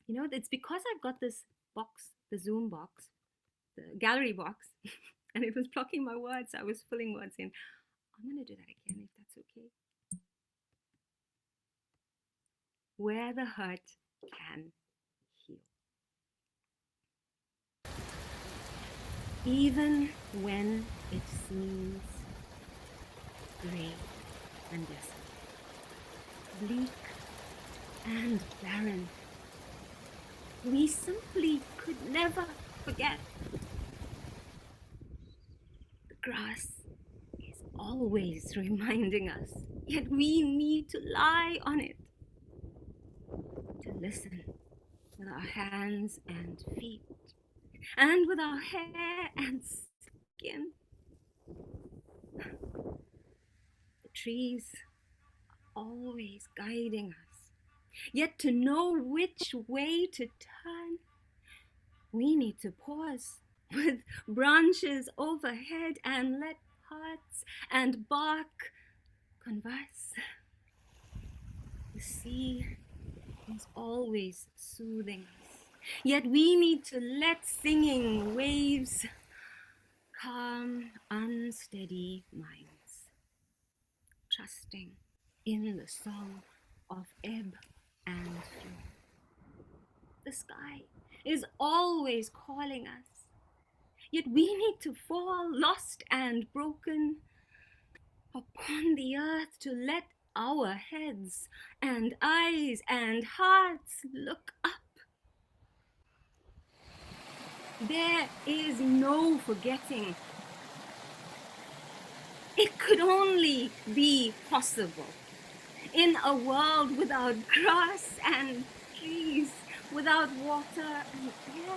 You know, it's because I've got this box, the Zoom box, the gallery box, and it was blocking my words. I was filling words in. I'm going to do that again, if that's okay. Where the hurt can heal. Even when it seems gray and desolate, bleak and barren, we simply could never forget. The grass is always reminding us, yet we need to lie on it, to listen with our hands and feet, and with our hair and skin. The trees are always guiding us, yet to know which way to turn, we need to pause with branches overhead and let hearts and bark converse. The sea is always soothing us, yet we need to let singing waves calm unsteady minds, trusting in the song of ebb and flow. The sky is always calling us, yet we need to fall lost and broken upon the earth to let our heads and eyes and hearts look up. There is no forgetting. It could only be possible in a world without grass and trees, without water and air.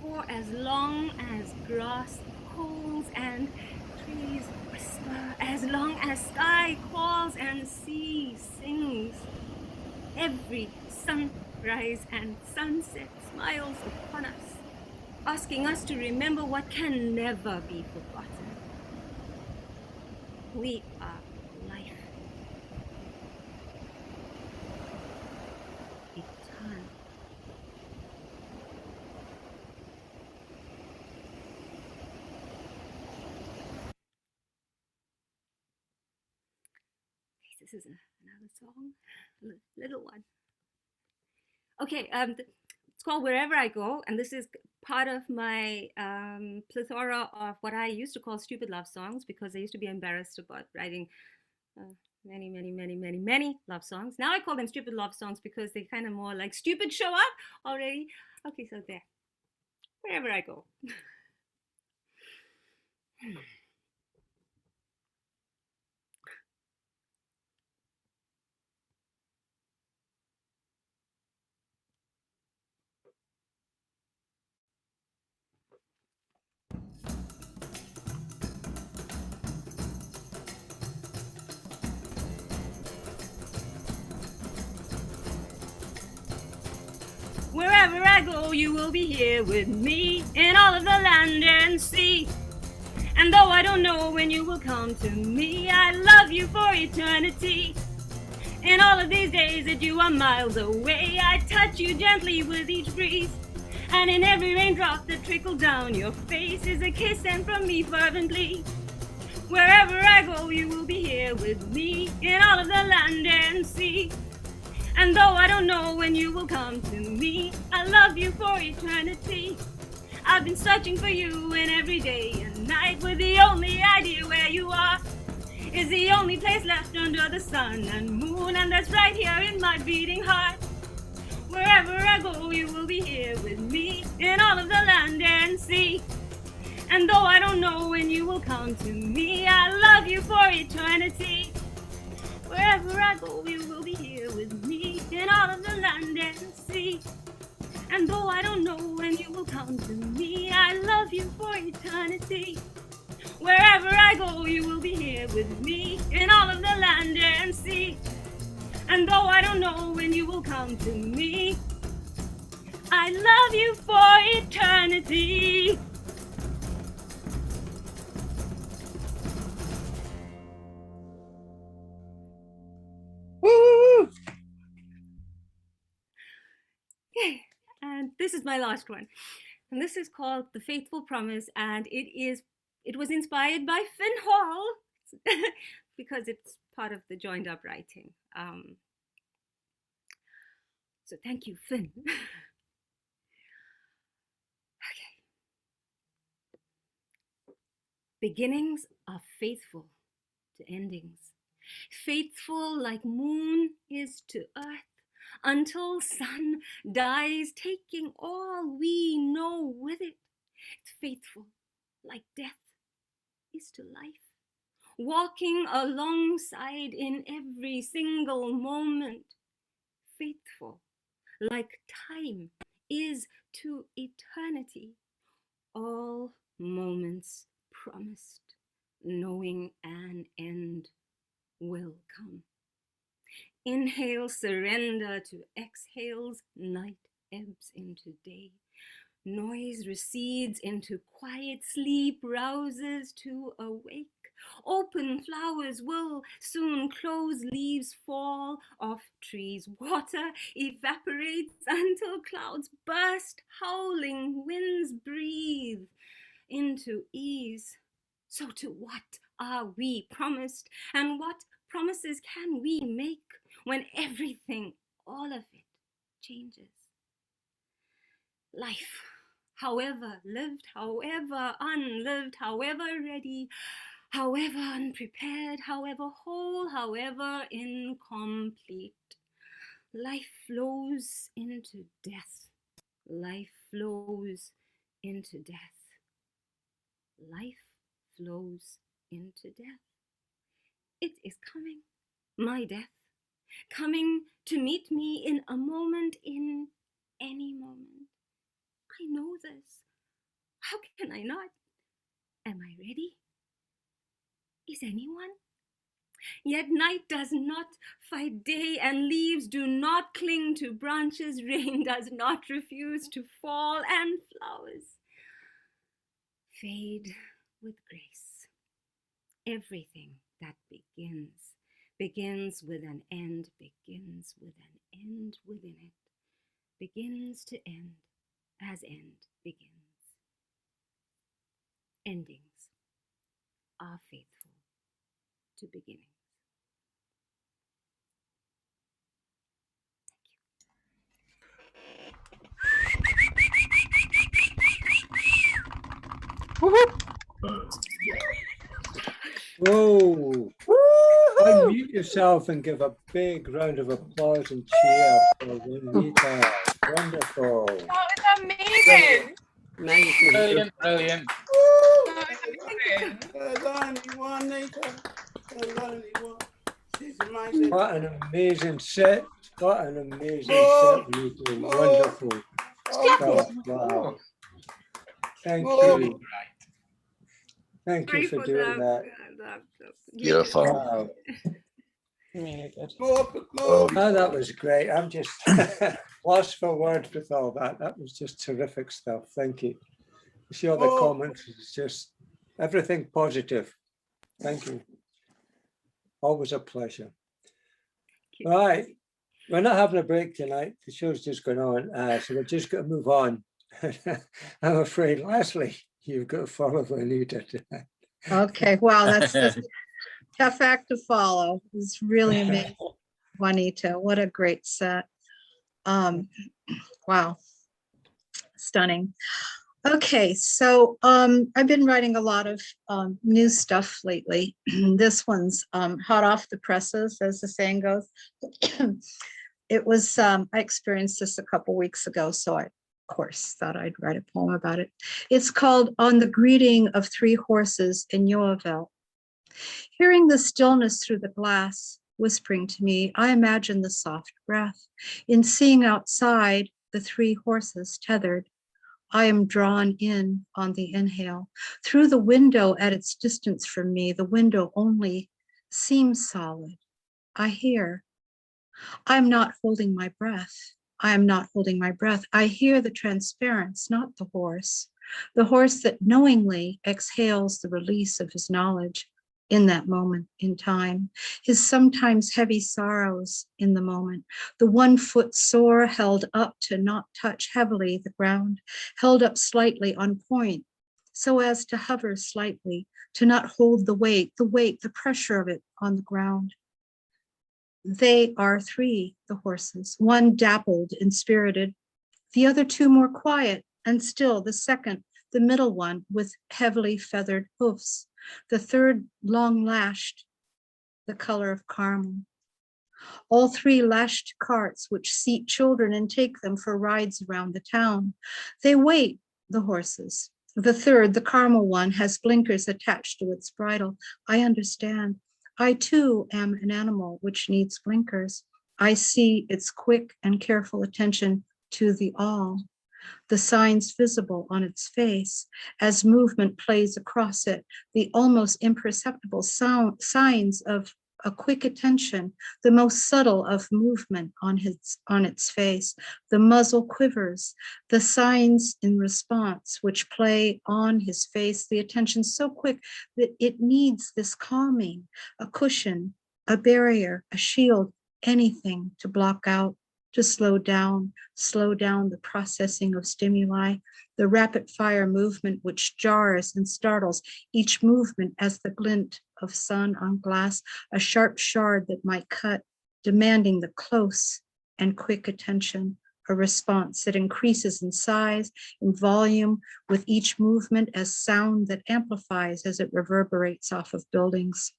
For as long as grass calls and trees whisper, as long as sky calls and sea sings, every sunrise and sunset smiles upon us, asking us to remember what can never be forgotten. We are life. Eternal. This is another song, little one. Okay, it's called Wherever I Go, and this is part of my plethora of what I used to call stupid love songs, because I used to be embarrassed about writing many love songs. Now I call them stupid love songs because they kind of more like stupid show up already. Okay, so there. Wherever I go. Wherever I go, you will be here with me in all of the land and sea. And though I don't know when you will come to me, I love you for eternity. In all of these days that you are miles away, I touch you gently with each breeze. And in every raindrop that trickles down your face is a kiss sent from me fervently. Wherever I go, you will be here with me in all of the land and sea. And though I don't know when you will come to me, I love you for eternity. I've been searching for you in every day and night, with the only idea where you are is the only place left under the sun and moon, and that's right here in my beating heart. Wherever I go, you will be here with me in all of the land and sea. And though I don't know when you will come to me, I love you for eternity. Wherever I go, you will be here with me in all of the land and sea. And though I don't know when you will come to me, I love you for eternity. Wherever I go, you will be here with me in all of the land and sea. And though I don't know when you will come to me, I love you for eternity. Woo! Okay, and this is my last one. And this is called The Faithful Promise, and it was inspired by Finn Hall because it's part of the joined up writing. So thank you, Finn. Okay. Beginnings are faithful to endings. Faithful like moon is to earth, until sun dies, taking all we know with it. It's faithful like death is to life, walking alongside in every single moment. Faithful like time is to eternity, all moments promised, knowing an end will come. Inhale, surrender to exhales, night ebbs into day. Noise recedes into quiet, sleep rouses to awake. Open flowers will soon close, leaves fall off trees. Water evaporates until clouds burst, howling winds breathe into ease. So to what are we promised, and what promises can we make when everything, all of it, changes? Life, however lived, however unlived, however ready, however unprepared, however whole, however incomplete. Life flows into death. Life flows into death. Life flows into death. It is coming, my death, coming to meet me in a moment, in any moment. I know this. How can I not? Am I ready? Is anyone? Yet night does not fight day, and leaves do not cling to branches. Rain does not refuse to fall, and flowers fade with grace. Everything that begins with an end, begins with an end within it, begins to end as end begins. Endings are faithful to beginnings. Whoa. Unmute yourself and give a big round of applause and cheer for Juanita. Wonderful. That was amazing. Brilliant, brilliant. Well done, Juanita. Well done, she's amazing. What an amazing set. What an amazing set, Juanita. Wonderful. Oh, wow. Thank you. Thank you for doing that. Beautiful. Wow. Really good. Oh, that was great. I'm just lost for words with all that. That was just terrific stuff. Thank you. You see all the comments, it's just everything positive. Thank you. Always a pleasure. Right. We're not having a break tonight. The show's just going on. So we're just going to move on. I'm afraid, Leslie, you've got to follow Juanita tonight. Okay, wow, that's a tough act to follow. It's really amazing, Juanita. What a great set. Wow, stunning. Okay, so I've been writing a lot of new stuff lately. This one's hot off the presses, as the saying goes. It was, I experienced this a couple weeks ago, so I, of course, thought I'd write a poem about it. It's called On the Greeting of Three Horses in Yoaville. Hearing the stillness through the glass, whispering to me, I imagine the soft breath. In seeing outside, the three horses tethered. I am drawn in on the inhale. Through the window at its distance from me, the window only seems solid. I hear. I am not holding my breath. I am not holding my breath. I hear the transparence, not the horse that knowingly exhales the release of his knowledge in that moment in time, his sometimes heavy sorrows in the moment, the 1 foot sore held up to not touch heavily the ground, held up slightly on point, so as to hover slightly, to not hold the weight, the pressure of it on the ground. They are three, the horses, one dappled and spirited, the other two more quiet and still, the second, the middle one with heavily feathered hoofs, the third long lashed, the color of caramel. All three lashed carts which seat children and take them for rides around the town. They wait, the horses. The third, the caramel one, has blinkers attached to its bridle. I understand. I too am an animal which needs blinkers. I see its quick and careful attention to the all, the signs visible on its face as movement plays across it, the almost imperceptible signs of a quick attention, the most subtle of movement on its face. The muzzle quivers, the signs in response which play on his face, the attention so quick that it needs this calming, a cushion, a barrier, a shield, anything to block out to slow down the processing of stimuli, the rapid fire movement which jars and startles, each movement as the glint of sun on glass, a sharp shard that might cut, demanding the close and quick attention, a response that increases in size, in volume, with each movement as sound that amplifies as it reverberates off of buildings.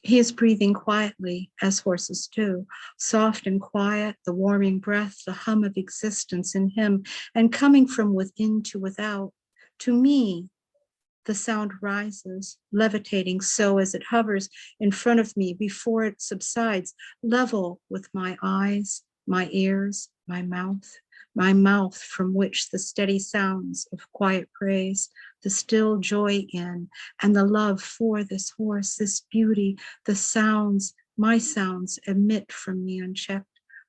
He is breathing quietly, as horses do, soft and quiet, the warming breath, the hum of existence in him, and coming from within to without. To me, the sound rises, levitating so as it hovers in front of me before it subsides, level with my eyes, my ears, my mouth from which the steady sounds of quiet praise, the still joy in, and the love for this horse, this beauty, the sounds, my sounds emit from me unchecked,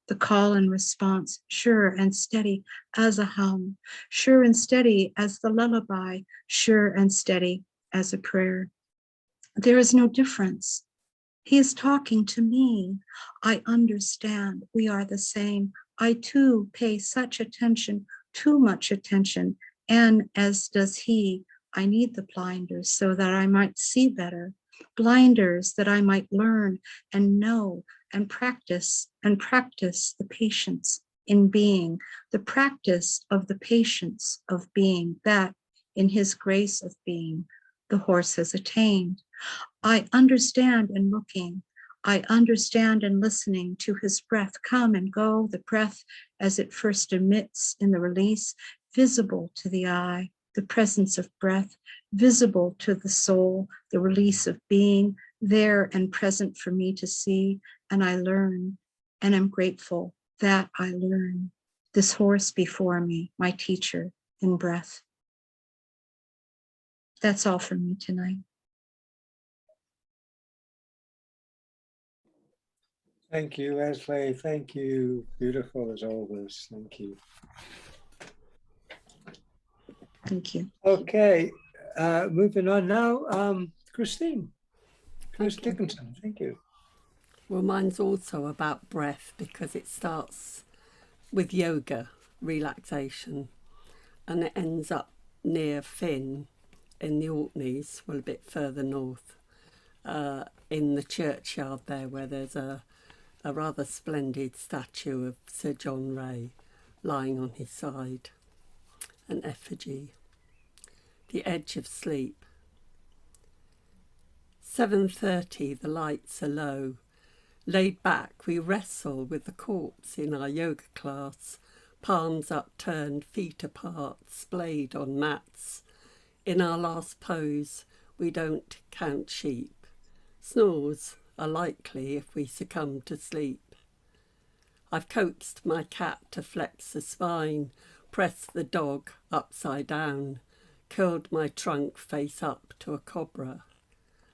the call and response, sure and steady as a hum, sure and steady as the lullaby, sure and steady as a prayer. There is no difference. He is talking to me. I understand we are the same. I too pay such attention, too much attention, and as does he, I need the blinders so that I might see better, blinders that I might learn and know and practice the patience in being, the practice of the patience of being that in his grace of being, the horse has attained. I understand in looking, I understand in listening to his breath come and go, the breath as it first emits in the release, visible to the eye, the presence of breath, visible to the soul, the release of being, there and present for me to see, and I learn, and am grateful that I learn. This horse before me, my teacher in breath. That's all for me tonight. Thank you, Leslie. Thank you. Beautiful as always. Thank you. Thank you. Okay, moving on now. Christine. Chris Dickinson, thank you. Well, mine's also about breath because it starts with yoga, relaxation, and it ends up near Finn in the Orkneys, well, a bit further north, in the churchyard there where there's a rather splendid statue of Sir John Rea lying on his side, an effigy. The edge of sleep. 7:30, the lights are low. Laid back, we wrestle with the corpse in our yoga class, palms upturned, feet apart, splayed on mats. In our last pose, we don't count sheep. Snores are likely if we succumb to sleep. I've coaxed my cat to flex the spine, pressed the dog upside down, curled my trunk face up to a cobra.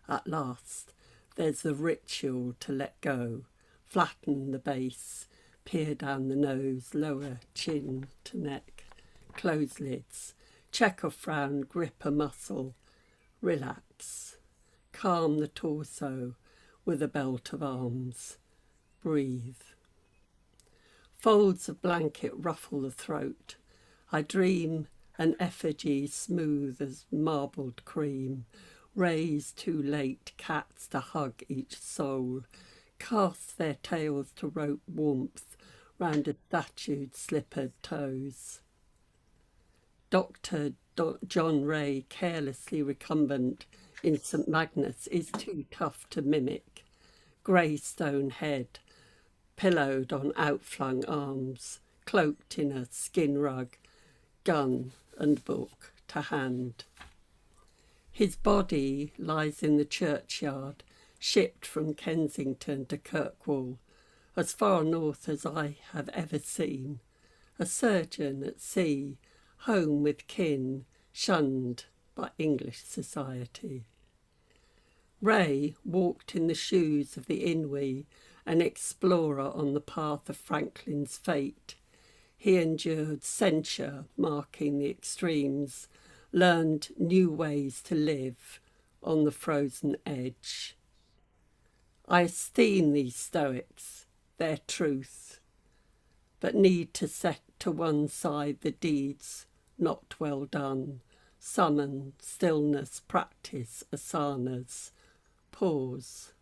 At last, there's the ritual to let go, flatten the base, peer down the nose, lower chin to neck, close lids, check a frown, grip a muscle, relax, calm the torso with a belt of arms, breathe. Folds of blanket ruffle the throat. I dream an effigy smooth as marbled cream, raise too late cats to hug each soul, cast their tails to rope warmth round a statue's slippered toes. Dr. John Rea, carelessly recumbent in St. Magnus, is too tough to mimic. Grey stone head, pillowed on outflung arms, cloaked in a skin rug, gun and book to hand. His body lies in the churchyard, shipped from Kensington to Kirkwall, as far north as I have ever seen. A surgeon at sea, home with kin, shunned by English society. Rea walked in the shoes of the Inui, an explorer on the path of Franklin's fate. He endured censure, marking the extremes, learned new ways to live on the frozen edge. I esteem these Stoics, their truth, but need to set to one side the deeds not well done. Summon, stillness, practice, asanas, pause.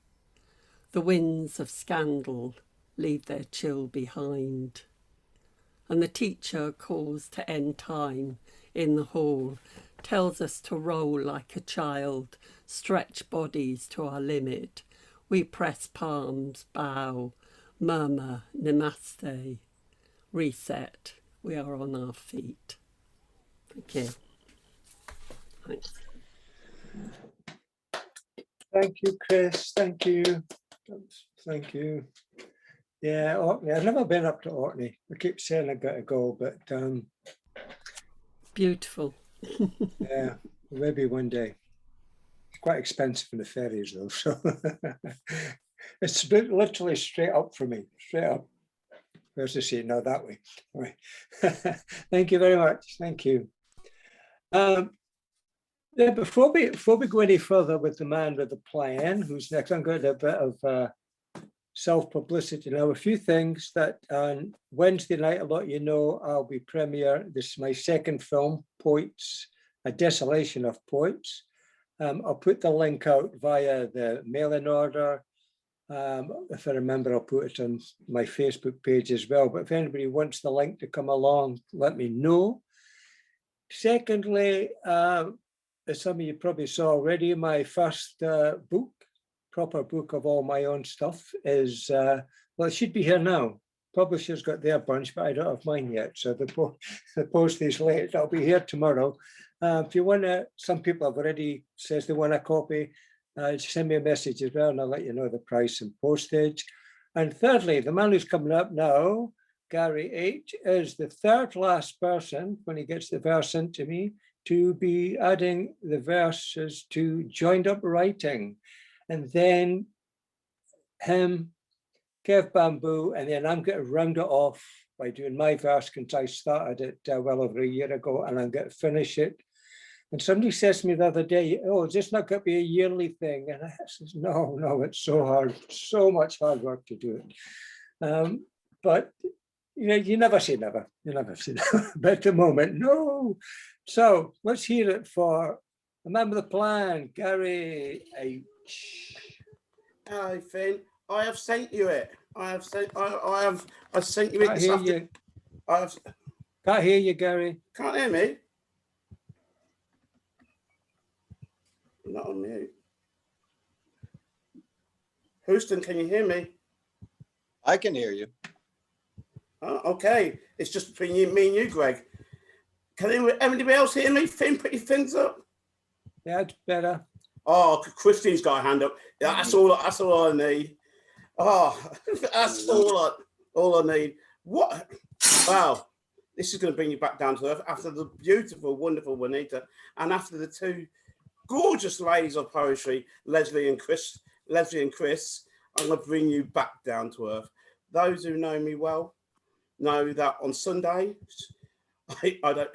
The winds of scandal leave their chill behind. And the teacher calls to end time in the hall, tells us to roll like a child, stretch bodies to our limit. We press palms, bow, murmur, namaste, reset. We are on our feet. Thank you. Thanks. Thank you, Chris. Thank you. Thank you. Yeah, Orkney. I've never been up to Orkney. I keep saying I've got to go, but beautiful. Yeah, maybe one day. It's quite expensive in the ferries though, so it's literally straight up for me. Straight up. Where's the sea? No, that way. All right. Thank you very much. Thank you. Yeah, before we go any further with the man with the plan, who's next, I'm going to do a bit of self-publicity now. A few things that on Wednesday night, a lot of you know, I'll be premiere. This is my second film, Poets, A Desolation of Poets. I'll put the link out via the mail-in order. If I remember, I'll put it on my Facebook page as well. But if anybody wants the link to come along, let me know. Secondly, as some of you probably saw already, my first book, proper book of all my own stuff is, well, it should be here now. Publisher's got their bunch, but I don't have mine yet. So the post is late. I'll be here tomorrow. If you want to, some people have already says they want a copy, send me a message as well and I'll let you know the price and postage. And thirdly, the man who's coming up now, Gary H, is the third last person, when he gets the verse into me, to be adding the verses to joined up writing. And then him, Kev Bamboo, and then I'm going to round it off by doing my verse because I started it well over a year ago and I'm going to finish it. And somebody says to me the other day, oh, is this not going to be a yearly thing? And I says, no, it's so hard, so much hard work to do it. But you know, you never say never. You never say never. But at the moment, no. So let's hear it for the man with the plan, Gary H. Hi, Finn. I have sent you it. I sent you it. Can't hear you. Can't hear you, Gary. Can't hear me. I'm not on mute. Houston, can you hear me? I can hear you. Oh, okay. It's just between me and you, Greg. Can anybody else hear me? Finn, put your fins up. Yeah, it's better. Oh, Christine's got a hand up. That's all I need. Oh, that's all I need. What? Wow. This is going to bring you back down to earth after the beautiful, wonderful Juanita and after the two gorgeous ladies of poetry, Leslie and Chris. I'm going to bring you back down to earth. Those who know me well know that on Sunday, I don't.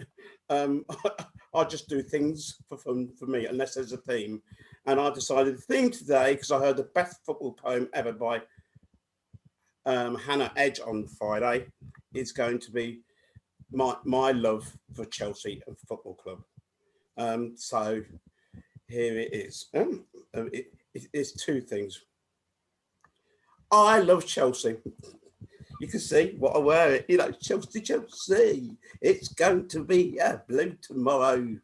I just do things for me unless there's a theme. And I decided the theme today, because I heard the best football poem ever by Hannah Edge on Friday, is going to be my love for Chelsea and Football Club. So here it is. It's two things. I love Chelsea. You can see what I wear. You know, Chelsea. It's going to be a blue tomorrow.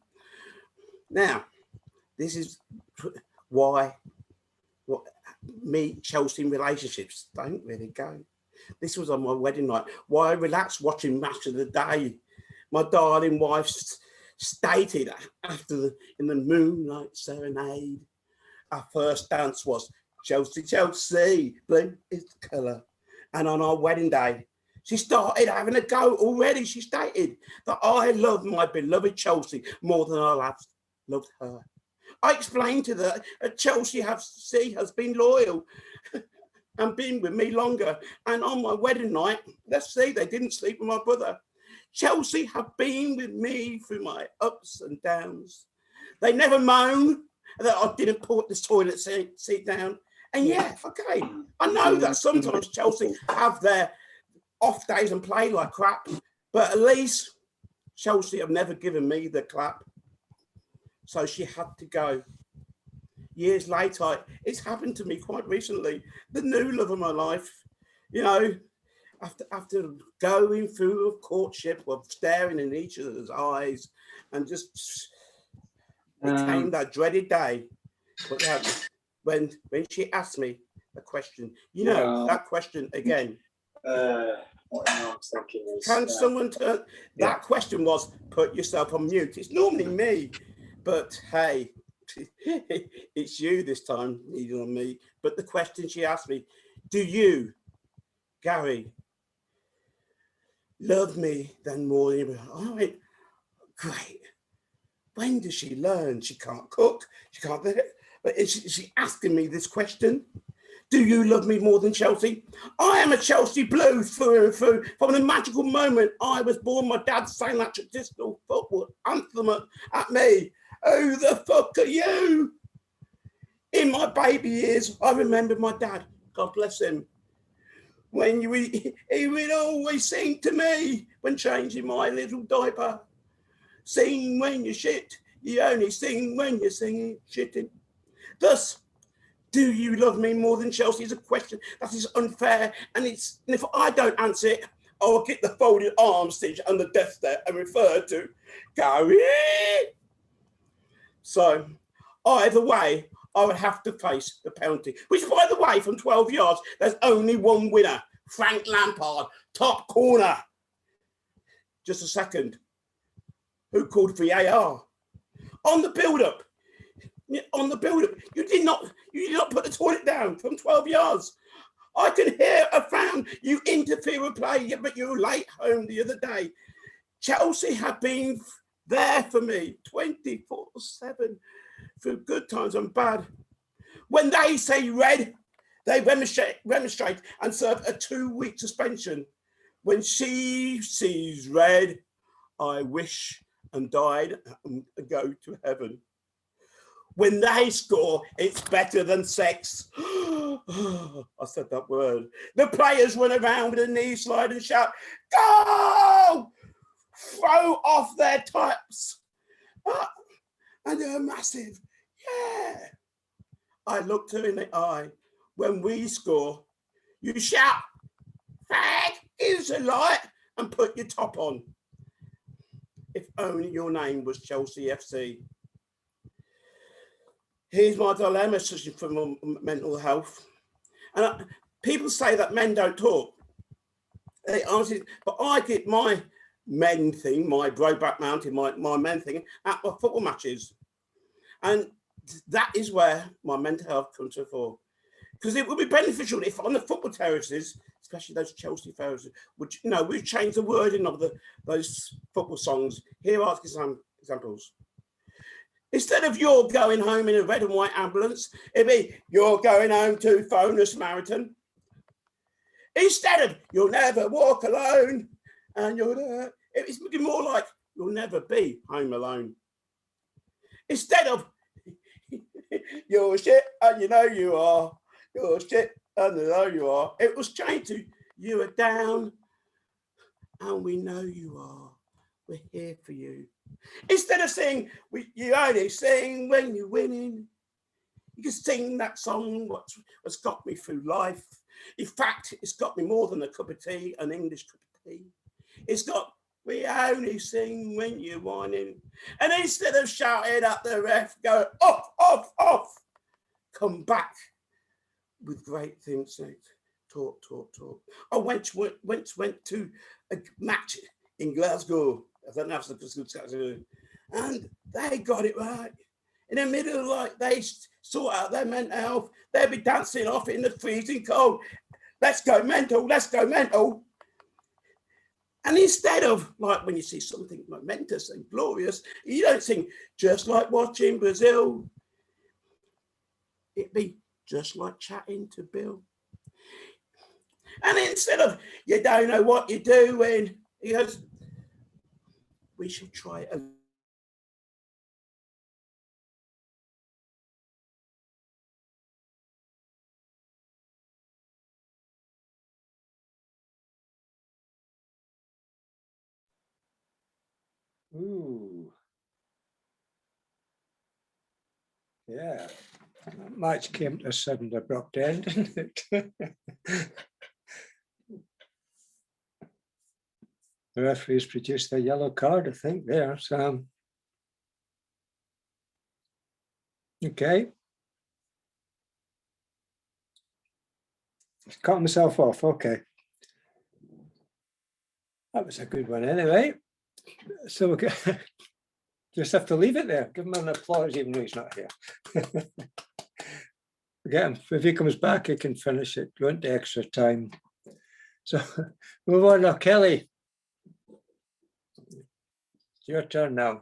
Now, this is why Chelsea relationships don't really go. This was on my wedding night. Why I relaxed watching Match of the Day. My darling wife stated in the moonlight serenade, our first dance was Chelsea, blue is the colour. And on our wedding day, she started having a go already. She stated that I love my beloved Chelsea more than I loved her. I explained to her that Chelsea has been loyal and been with me longer. And on my wedding night, let's see, they didn't sleep with my brother. Chelsea have been with me through my ups and downs. They never moan that I didn't put the toilet seat down. And yeah, okay, I know that sometimes Chelsea have their off days and play like crap. But at least Chelsea have never given me the clap. So she had to go. Years later, it's happened to me quite recently. The new love of my life, you know, after going through a courtship of staring in each other's eyes, and just it came that dreaded day. But when she asked me the question, you know, that question again. What I'm thinking is, Can someone turn? That question was, put yourself on mute. It's normally me, but hey, it's you this time, neither on me. But the question she asked me, do you, Gary, love me then more than you? I went, great. When does she learn? She can't cook. She can't. But is she asking me this question? Do you love me more than Chelsea? I am a Chelsea Blue through and through. From the magical moment I was born, my dad sang that traditional football anthem at me. Who the fuck are you? In my baby years, I remember my dad, God bless him, when he would always sing to me when changing my little diaper. Sing when you shit, you only sing when you're singing, shitting. Thus, do you love me more than Chelsea is a question that is unfair, and if I don't answer it, I will get the folded arms stitch on the desk there and refer to Gary. So either way, I would have to face the penalty, which, by the way, from 12 yards, there's only one winner, Frank Lampard, top corner. Just a second. Who called VAR? On the build-up, you did not put the toilet down from 12 yards. I can hear a frown. You interfere with play, but you were late home the other day. Chelsea have been there for me 24/7 through good times and bad. When they say red, they remonstrate and serve a 2-week suspension. When she sees red, I wish and died and go to heaven. When they score, it's better than sex. I said that word. The players run around with a knee slide and shout, go! Throw off their tops. And they're massive. Yeah. I looked her in the eye. When we score, you shout, fag, here's a light, and put your top on. If only your name was Chelsea FC. Here's my dilemma, searching for mental health. And people say that men don't talk. They honestly, but I get my men thing, my Brokeback Mountain, my men thing at my football matches. And that is where my mental health comes to the fore. Because it would be beneficial if on the football terraces, especially those Chelsea terraces, which, you know, we've changed the wording of those football songs. Here are some examples. Instead of you're going home in a red and white ambulance, it'd be you're going home to phone a Samaritan. Instead of you'll never walk alone, and it's more like you'll never be home alone. Instead of you're shit and you know you are, you're shit and you know you are, it was changed to you are down and we know you are. We're here for you. Instead of saying, you only sing when you're winning, you can sing that song, what's got me through life. In fact, it's got me more than a cup of tea, an English cup of tea. It's got, we only sing when you're whining. And instead of shouting at the ref, go off, off, off, come back with great things. Talk, talk, talk. I once went to a match in Glasgow. I don't know if it's good, and they got it right. In the middle, like they sort out their mental health, they'd be dancing off in the freezing cold. Let's go mental, let's go mental. And instead of like when you see something momentous and glorious, you don't sing just like watching Brazil. It'd be just like chatting to Bill. And instead of you don't know what you're doing, he goes, we should try a Ooh. Yeah. That match came to a sudden abrupt end, didn't it? The referees produced a yellow card, I think, there. So, okay. Cut myself off. Okay. That was a good one anyway. So we just have to leave it there. Give him an applause even though he's not here. Again, if he comes back, he can finish it. Go into extra time. So move on now, Kelly. It's your turn now.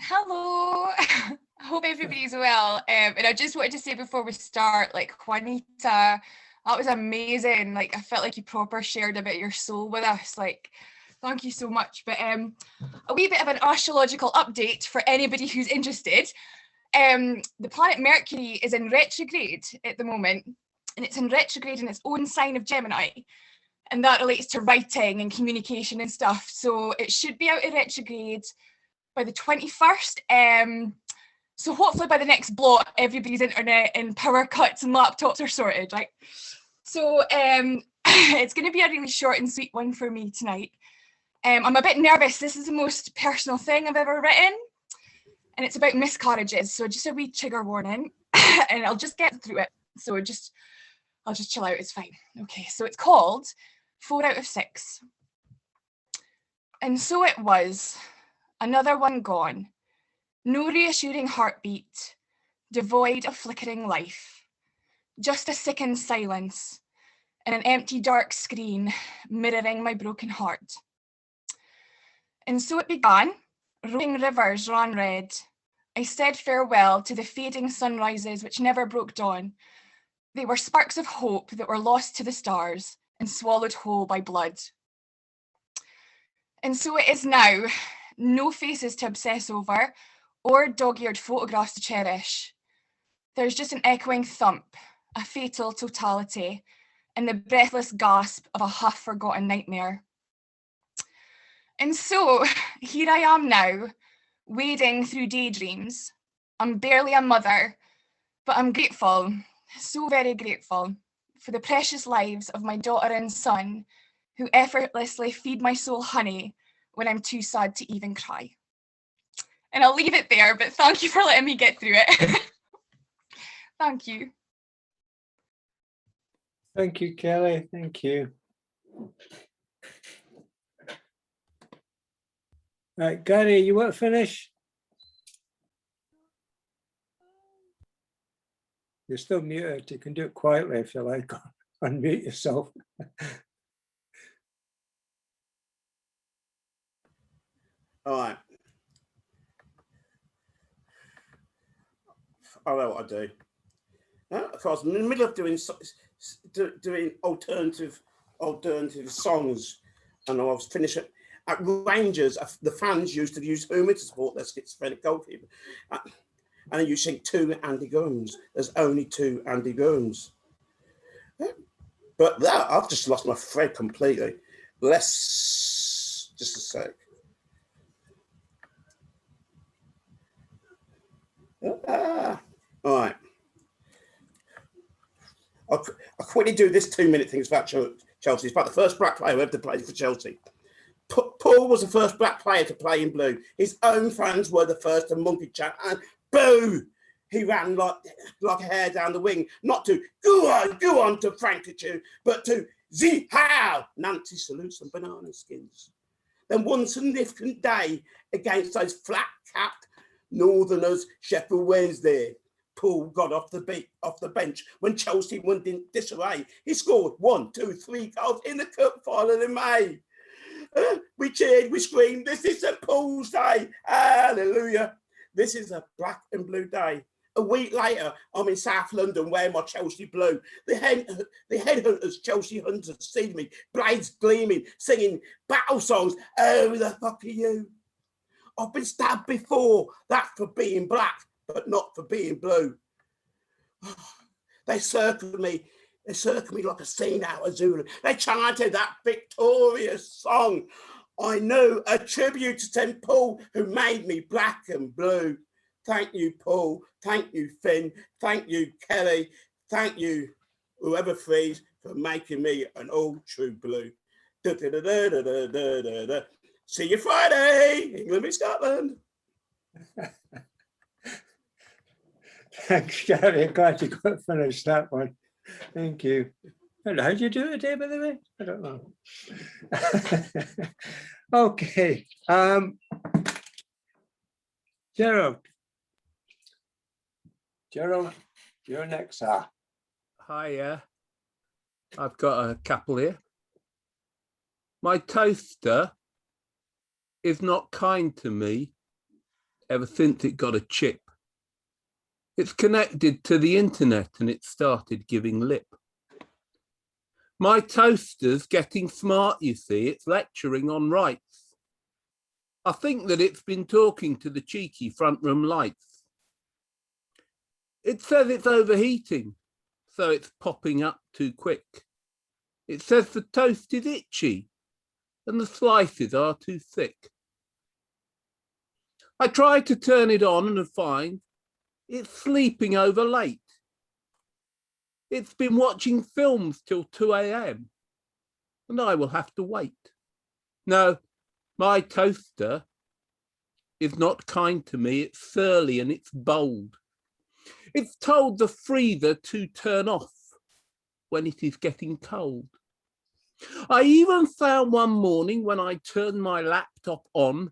Hello. I hope everybody's well. And I just wanted to say before we start, like, Juanita, that was amazing. Like, I felt like you proper shared a bit of your soul with us. Like, thank you so much. But a wee bit of an astrological update for anybody who's interested. The planet Mercury is in retrograde at the moment, and it's in retrograde in its own sign of Gemini. And that relates to writing and communication and stuff. So it should be out of retrograde by the 21st. So hopefully by the next blot, everybody's internet and power cuts and laptops are sorted, right? So it's going to be a really short and sweet one for me tonight. I'm a bit nervous. This is the most personal thing I've ever written, and it's about miscarriages. So just a wee trigger warning, and I'll just get through it. So I'll just chill out. It's fine. Okay. So it's called 4 out of 6. And so it was. Another one gone. No reassuring heartbeat, devoid of flickering life. Just a sickened silence and an empty dark screen mirroring my broken heart. And so it began. Rolling rivers ran red. I said farewell to the fading sunrises which never broke dawn. They were sparks of hope that were lost to the stars and swallowed whole by blood. And so it is now. No faces to obsess over or dog-eared photographs to cherish. There's just an echoing thump, a fatal totality, and the breathless gasp of a half-forgotten nightmare. And so here I am now, wading through daydreams. I'm barely a mother, but I'm grateful, so very grateful, for the precious lives of my daughter and son, who effortlessly feed my soul honey when I'm too sad to even cry. And I'll leave it there, but thank you for letting me get through it. Thank you. Thank you, Kelly. Thank you. Right, Gary, you want to finish? You're still muted. You can do it quietly if you like. Unmute yourself. All right. I know what I do. Of course, I'm in the middle of doing alternative songs, and I was finishing at Rangers. The fans used to use humour to support their schizophrenic goalkeeper, and you sing 2 Andy Gurns. There's only 2 Andy Gurns. But that I've just lost my thread completely. Just a sec. All right. I'll quickly do this 2-minute thing about Chelsea. It's about the first black player who ever played for Chelsea. Paul was the first black player to play in blue. His own fans were the first to monkey chat, and boo! He ran like a hare down the wing, not to go on to Frankichu, but to how Nancy salutes and banana skins. Then one significant day against those flat-capped Northerners, Sheffield Wednesday, Paul got off the bench when Chelsea went in disarray. He scored 1, 2, 3 goals in the cup final in May. We cheered, we screamed, this is St Paul's Day. Hallelujah. This is a black and blue day. A week later, I'm in South London wearing my Chelsea blue. The headhunters, Chelsea hunters, see me, blades gleaming, singing battle songs. Oh, the fuck are you? I've been stabbed before. That's for being black, but not for being blue. They circled me like a scene out of Zulu. They chanted that victorious song. I knew a tribute to St. Paul who made me black and blue. Thank you, Paul. Thank you, Finn. Thank you, Kelly. Thank you, whoever frees, for making me an all true blue. Da, da, da, da, da, da, da, da, da. See you Friday, England v Scotland. Thanks, Gary. I'm glad you got finished that one. Thank you. I don't know, how did you do it today, by the way? I don't know. Okay. Gerald. Gerald, you're next, sir. Hiya. I've got a couple here. My toaster is not kind to me ever since it got a chip. It's connected to the internet and it started giving lip. My toaster's getting smart, you see. It's lecturing on rights. I think that it's been talking to the cheeky front room lights. It says it's overheating, so it's popping up too quick. It says the toast is itchy and the slices are too thick. I try to turn it on and find it's sleeping over late. It's been watching films till 2 a.m. and I will have to wait. No, my toaster is not kind to me. It's surly and it's bold. It's told the freezer to turn off when it is getting cold. I even found one morning when I turned my laptop on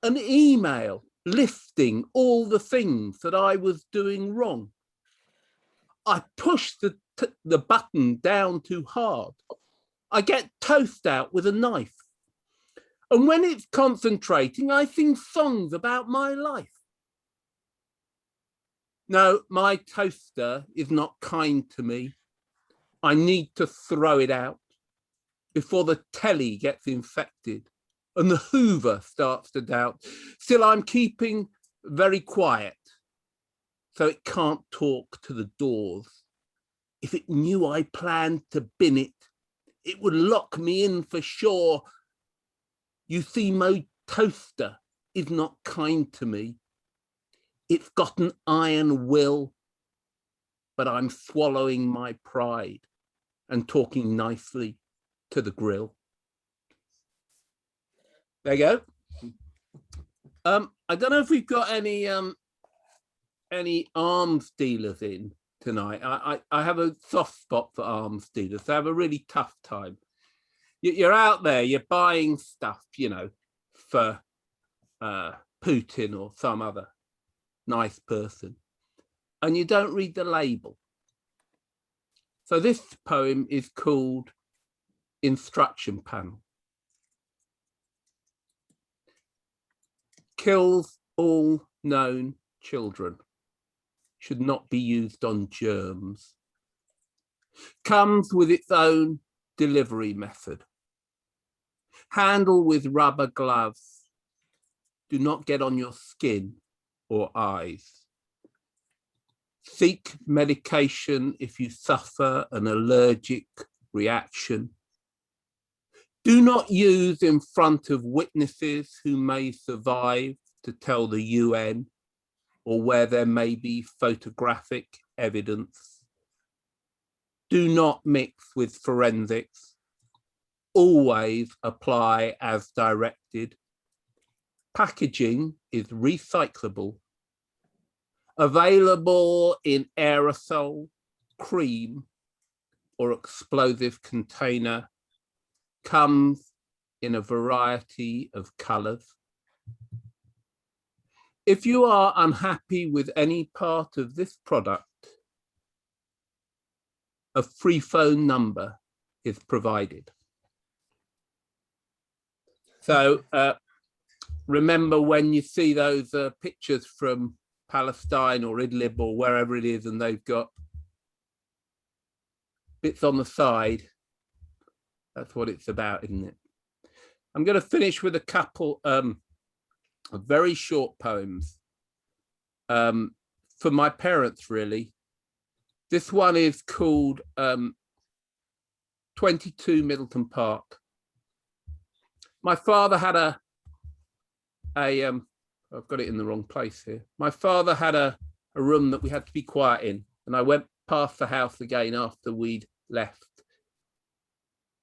an email listing all the things that I was doing wrong. I pushed the button down too hard. I get toast out with a knife. And when it's concentrating, I sing songs about my life. No, my toaster is not kind to me. I need to throw it out before the telly gets infected and the Hoover starts to doubt. Still, I'm keeping very quiet so it can't talk to the doors. If it knew I planned to bin it, it would lock me in for sure. You see, my toaster is not kind to me. It's got an iron will, but I'm swallowing my pride and talking nicely to the grill. There you go. I don't know if we've got any arms dealers in tonight. I have a soft spot for arms dealers. They have a really tough time. You're out there, you're buying stuff, you know, for Putin or some other nice person, and you don't read the label. So this poem is called Instruction Panel. Kills all known children. Should not be used on germs. Comes with its own delivery method. Handle with rubber gloves. Do not get on your skin or eyes. Seek medication if you suffer an allergic reaction. Do not use in front of witnesses who may survive to tell the UN or where there may be photographic evidence. Do not mix with forensics. Always apply as directed. Packaging is recyclable. Available in aerosol, cream, or explosive container. Comes in a variety of colors. If you are unhappy with any part of this product, a free phone number is provided. So remember when you see those pictures from Palestine or Idlib or wherever it is, and they've got bits on the side, that's what it's about, isn't it? I'm going to finish with a couple of very short poems for my parents, really. This one is called 22 Middleton Park. My father had I've got it in the wrong place here. My father had a room that we had to be quiet in, and I went past the house again after we'd left.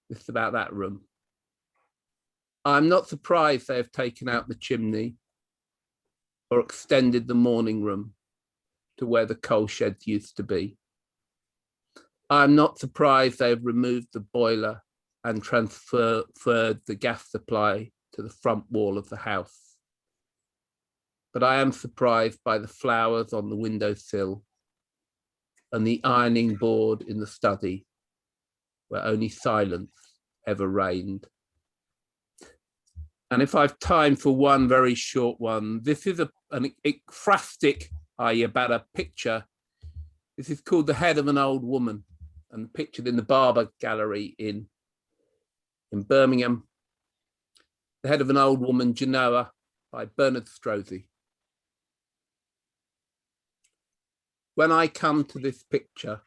This is about that room. I'm not surprised they have taken out the chimney or extended the morning room to where the coal sheds used to be. I'm not surprised they have removed the boiler and transferred the gas supply to the front wall of the house. But I am surprised by the flowers on the windowsill and the ironing board in the study, where only silence ever reigned. And if I've time for one very short one, this is an ekphrastic about a picture. This is called The Head of an Old Woman, and pictured in the Barber Gallery in Birmingham. The Head of an Old Woman, Genoa, by Bernard Strozzi. When I come to this picture,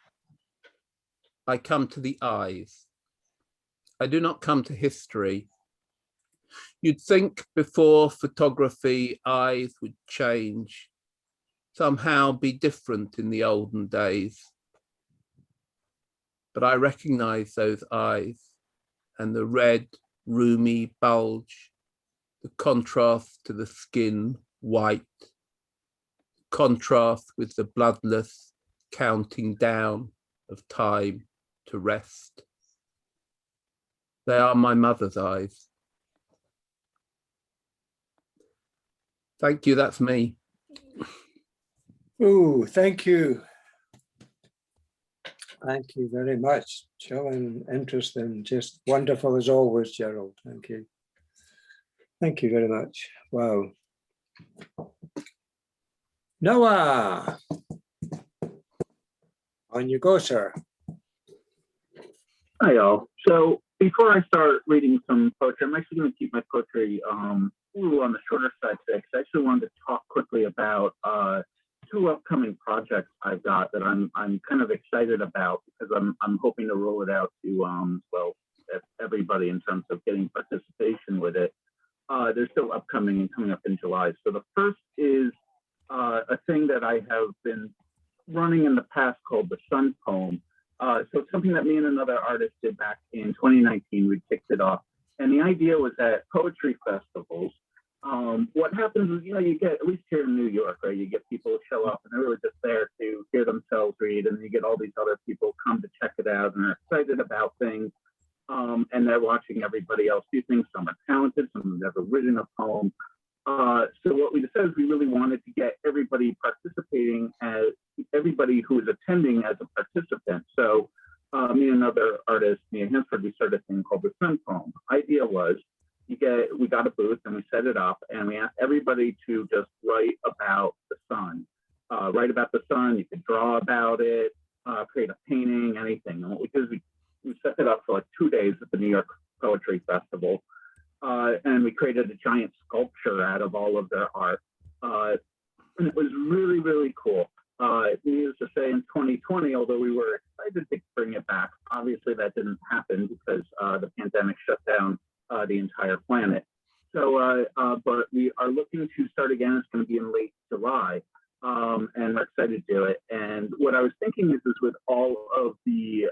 I come to the eyes. I do not come to history. You'd think before photography, eyes would change, somehow be different in the olden days. But I recognize those eyes and the red, roomy bulge, the contrast to the skin, white, contrast with the bloodless counting down of time to rest. They are my mother's eyes. Thank you, that's me. Oh, thank you. Thank you very much. Showing interest and just wonderful as always, Gerald. Thank you. Thank you very much. Wow. Noah, on you go, sir. Hi, all. So before I start reading some poetry, I'm actually going to keep my poetry on the shorter side today, because I actually wanted to talk quickly about two upcoming projects I've got that I'm kind of excited about, because I'm hoping to roll it out to well, everybody in terms of getting participation with it. They're still upcoming and coming up in July. So the first is a thing that I have been running in the past called the Sun Poem. So it's something that me and another artist did back in 2019. We kicked it off. And the idea was at poetry festivals, what happens is, you get, at least here in New York, right, you get people who show up and they're really just there to hear themselves read, and you get all these other people come to check it out and are excited about things, and they're watching everybody else do things. Some are talented, some have never written a poem. So what we decided is we really wanted to get everybody participating, as everybody who is attending as a participant. So me and another artist, Mia Hansford, we started a thing called the Sun Poem. Idea was, we got a booth and we set it up, and we asked everybody to just write about the sun. Write about the sun. You could draw about it, create a painting, anything. And what we did is we set it up for like 2 days at the New York Poetry Festival. And we created a giant sculpture out of all of their art. And it was really, really cool. Needless to say, in 2020, although we were excited to bring it back, obviously that didn't happen because the pandemic shut down the entire planet. So, but we are looking to start again. It's going to be in late July, and we're excited to do it. And what I was thinking is with all of the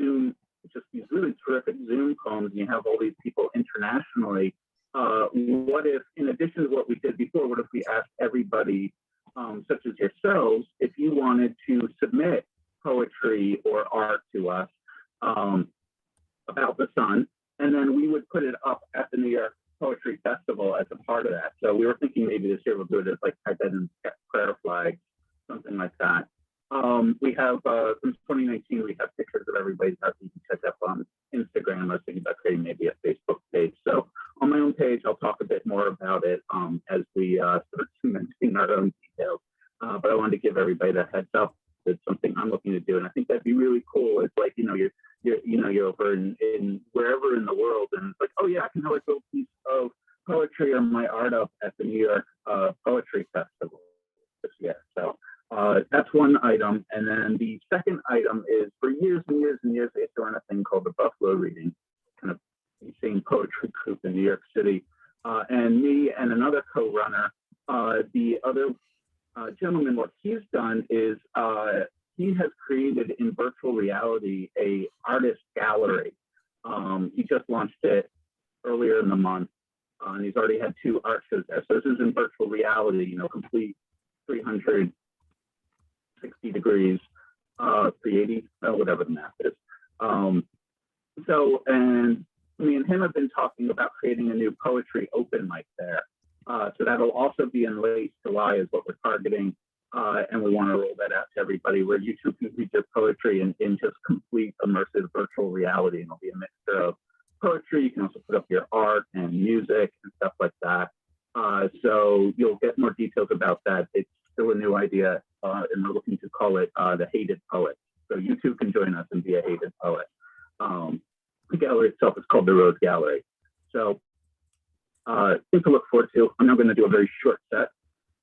Zoom, just these really terrific Zoom poems, and you have all these people internationally, what if, in addition to what we did before, what if we asked everybody, such as yourselves, if you wanted to submit poetry or art to us about the sun, and then we would put it up at the New York Poetry Festival as a part of that. So we were thinking maybe this year we'll do it as like type that in prayer flag, something like that. We have, since 2019, we have pictures of everybody's house. You can check that on Instagram. I was thinking about creating maybe a Facebook page. So on my own page, I'll talk a bit more about it as we start cementing our own details. But I wanted to give everybody that heads up. It's something I'm looking to do, and I think that'd be really cool. It's like, you're over in wherever in the world, and it's like, oh yeah, I can have a little piece of poetry or my art up at the New York Poetry Festival this year. So that's one item. And then the second item is, for years and years and years, I used to run a thing called the Buffalo Reading, kind of same poetry group in New York City. And me and another co-runner, the other gentleman, what he's done is he has created in virtual reality a artist gallery. He just launched it earlier in the month, and he's already had 2 art shows there. So this is in virtual reality, you know, complete 360 degrees, 380, whatever the math is. So, and me and him have been talking about creating a new poetry open mic there. So that'll also be in late July is what we're targeting. And we want to roll that out to everybody where you too can read your poetry in just complete immersive virtual reality. And it'll be a mixture of poetry. You can also put up your art and music and stuff like that. So you'll get more details about that. It's still a new idea, and we're looking to call it the Hated Poet. So you too can join us and be a hated poet. The gallery itself is called the Road Gallery. So things to look forward to. I'm now going to do a very short set.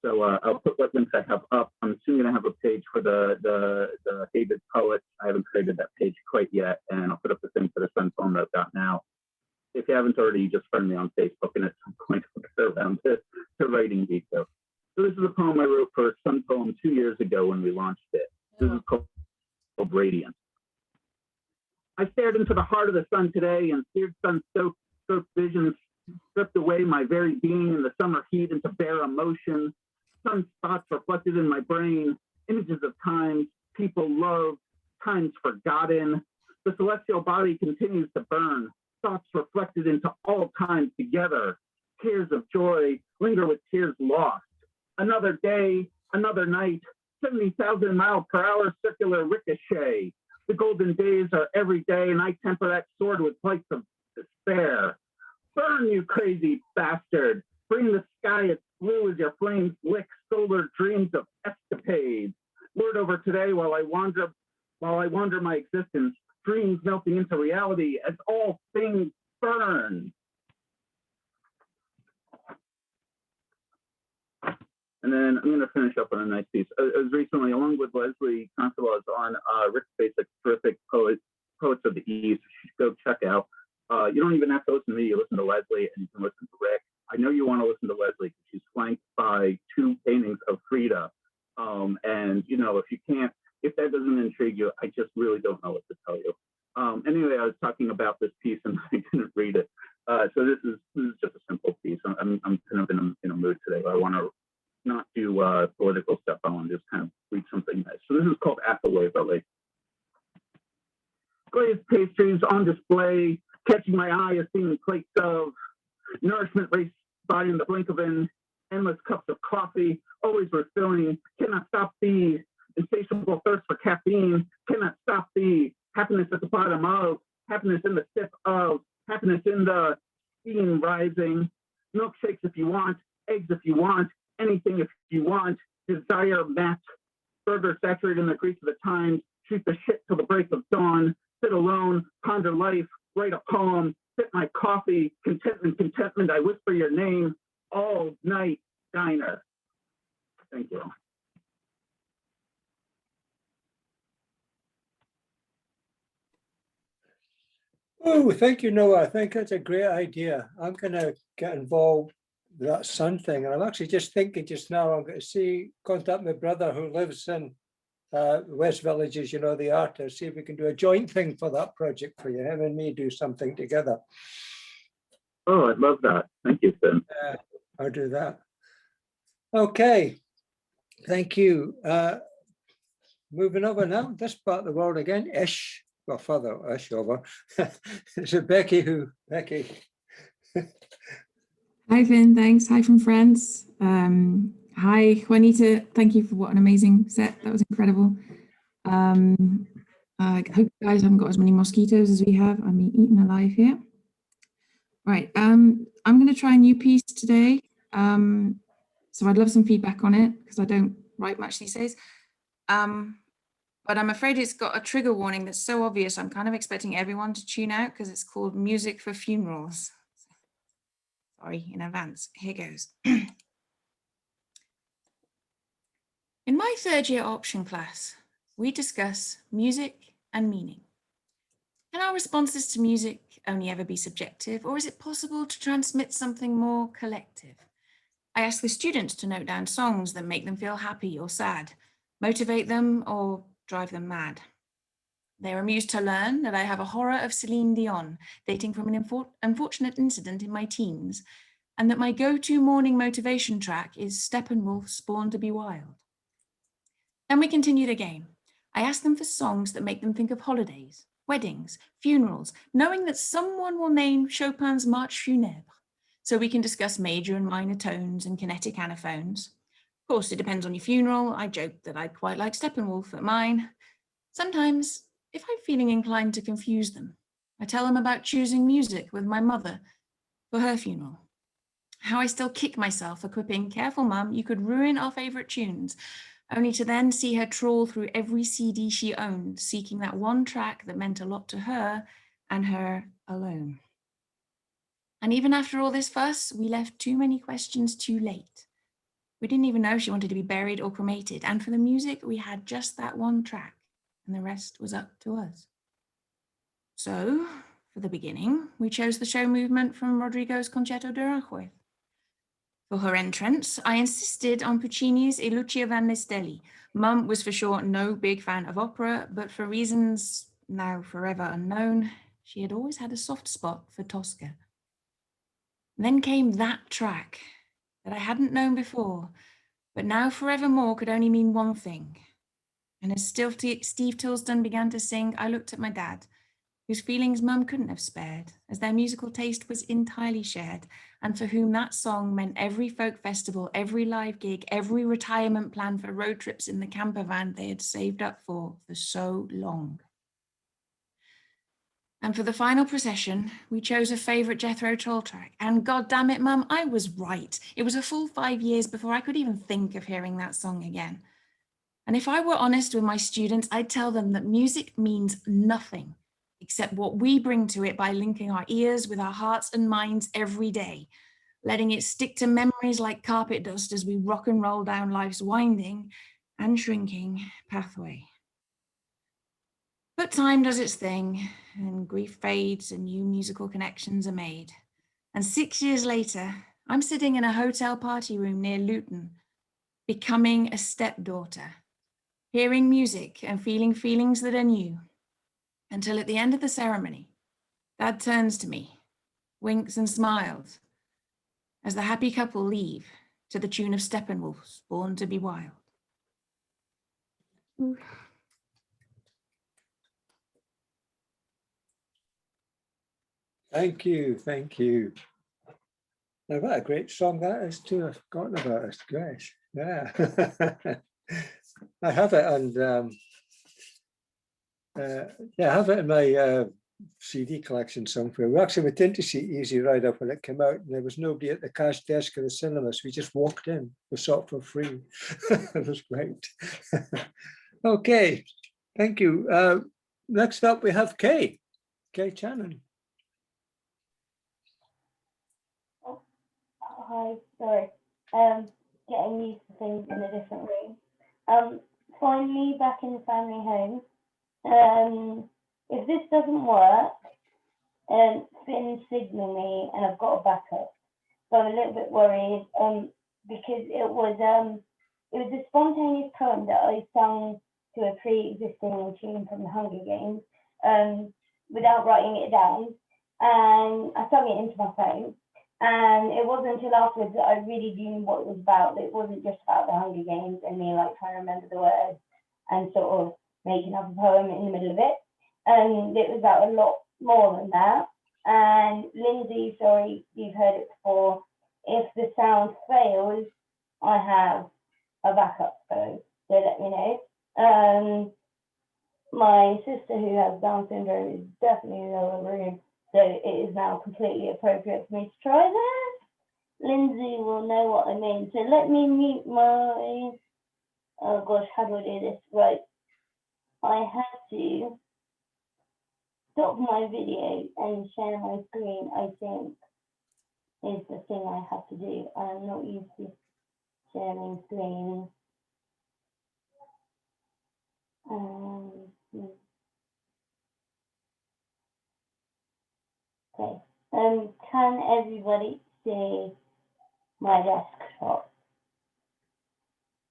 So I'll put what links I have up. I'm soon going to have a page for the Hated Poets. I haven't created that page quite yet, and I'll put up the thing for the Sun poem that I've got now. If you haven't already, just friend me on Facebook, and at some point I'll get around to writing details. So this is a poem I wrote for Sun Poem 2 years ago when we launched it. This is called Radiant. I stared into the heart of the sun today, and seared sun-soaked visions stripped away my very being in the summer heat into bare emotion. Sunspots reflected in my brain, images of times, people loved, times forgotten. The celestial body continues to burn, thoughts reflected into all times together. Tears of joy linger with tears lost. Another day, another night, 70,000 mile per hour circular ricochet. The golden days are every day, and I temper that sword with flights of despair. Burn, you crazy bastard. Bring the sky its blue as your flames lick solar dreams of escapades. Word over today while I wander my existence, dreams melting into reality as all things burn. And then I'm going to finish up on a nice piece. I was recently, along with Leslie Consolas, on Rick Space's terrific Poets of the East. You should go check out. You don't even have to listen to me. You listen to Leslie, and you can listen to Rick. I know you want to listen to Leslie because she's flanked by 2 paintings of Frida. And, you know, if that doesn't intrigue you, I just really don't know what to tell you. Anyway, I was talking about this piece and I didn't read it. So this is just a simple piece. I'm kind of in a mood today. I want to not do political stuff. I want to just kind of read something nice. So this is called Apple Waverly. Glazed pastries on display, catching my eye as seeing plates of nourishment raced by in the blink of an endless cups of coffee, always refilling, cannot stop the insatiable thirst for caffeine, cannot stop the happiness at the bottom of, happiness in the sip of, happiness in the steam rising, milkshakes if you want, eggs if you want, anything if you want, desire met, burger saturated in the grease of the times, shoot the shit till the break of dawn, sit alone, ponder life, write a poem, sip my coffee, contentment, I whisper your name, all night diner. Thank you. Oh, thank you, Noah. I think that's a great idea. I'm going to get involved with that sun thing. And I'm actually just thinking just now, I'm going to contact my brother who lives in West Villages, you know, the artist, see if we can do a joint thing for that project for you. Him and me do something together. Oh, I'd love that. Thank you, Finn. I'll do that. Okay. Thank you. Moving over now, this part of the world again, Ish. Well, further Ish over. So Becky. Hi, Finn. Thanks. Hi from France. Hi, Juanita. Thank you for what an amazing set. That was incredible. I hope you guys haven't got as many mosquitoes as we have. I'm eaten alive here. Right. I'm going to try a new piece today. So I'd love some feedback on it because I don't write much these days. But I'm afraid it's got a trigger warning that's so obvious. I'm kind of expecting everyone to tune out because it's called Music for Funerals. Sorry in advance. Here goes. In my third year option class, we discuss music and meaning and our responses to music only ever be subjective, or is it possible to transmit something more collective? I ask the students to note down songs that make them feel happy or sad, motivate them or drive them mad. They are amused to learn that I have a horror of Celine Dion, dating from an unfortunate incident in my teens, and that my go-to morning motivation track is Steppenwolf's Born to be Wild. Then we continue the game. I ask them for songs that make them think of holidays, weddings, funerals, knowing that someone will name Chopin's Marche Funèbre, so we can discuss major and minor tones and kinetic anaphones. Of course, it depends on your funeral. I joke that I'd quite like Steppenwolf at mine. Sometimes, if I'm feeling inclined to confuse them, I tell them about choosing music with my mother for her funeral. How I still kick myself for quipping, "Careful, Mum, you could ruin our favourite tunes," only to then see her trawl through every CD she owned, seeking that one track that meant a lot to her and her alone. And even after all this fuss, we left too many questions too late. We didn't even know if she wanted to be buried or cremated. And for the music, we had just that one track, and the rest was up to us. So, for the beginning, we chose the show movement from Rodrigo's Concerto de Aranjuez. For her entrance, I insisted on Puccini's E Lucia van le Stelle. Mum was for sure no big fan of opera, but for reasons now forever unknown, she had always had a soft spot for Tosca. Then came that track that I hadn't known before, but now forevermore could only mean one thing. And as Steve Tilston began to sing, I looked at my dad, whose feelings Mum couldn't have spared, as their musical taste was entirely shared, and for whom that song meant every folk festival, every live gig, every retirement plan for road trips in the camper van they had saved up for so long. And for the final procession, we chose a favourite Jethro Tull track. And God damn it, Mum, I was right. It was a full 5 years before I could even think of hearing that song again. And if I were honest with my students, I'd tell them that music means nothing except what we bring to it by linking our ears with our hearts and minds every day, letting it stick to memories like carpet dust as we rock and roll down life's winding and shrinking pathway. But time does its thing, and grief fades and new musical connections are made. And 6 years later, I'm sitting in a hotel party room near Luton, becoming a stepdaughter, hearing music and feeling feelings that are new, until at the end of the ceremony, Dad turns to me, winks and smiles, as the happy couple leave to the tune of Steppenwolf's Born to be Wild. Ooh. Thank you, thank you. Now, what a great song that is too. I've forgotten about it. Great, yeah. I have it, and yeah, I have it in my CD collection somewhere. We actually went in to see Easy Rider when it came out, and there was nobody at the cash desk of the cinema, so we just walked in. We saw it for free. It was great. Okay, thank you. Next up, we have Kay Channon. Hi, sorry. Getting used to things in a different room. Finally back in the family home. If this doesn't work, Finn signal me and I've got a backup. So I'm a little bit worried because it was a spontaneous poem that I sung to a pre-existing tune from the Hunger Games without writing it down, and I sung it into my phone. And it wasn't until afterwards that I really knew what it was about. It wasn't just about the Hunger Games and me like trying to remember the words and sort of making up a poem in the middle of it. And it was about a lot more than that. And Lindsay, sorry, you've heard it before. If the sound fails, I have a backup phone, so let me know. My sister who has Down syndrome is definitely in the other room, so it is now completely appropriate for me to try that. Lindsay will know what I mean. So let me mute my, oh gosh, how do I do this? Right, I have to stop my video and share my screen, I think, is the thing I have to do. I'm not used to sharing screen. Okay. Can everybody see my desktop?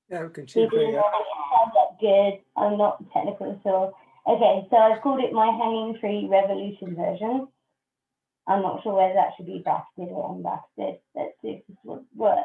Yeah, we can see People for in the you. audience sound that good. I'm not technical at all. Okay, so I've called it my Hanging Tree Revolution version. I'm not sure whether that should be basted or unbasted. Let's see if this would work.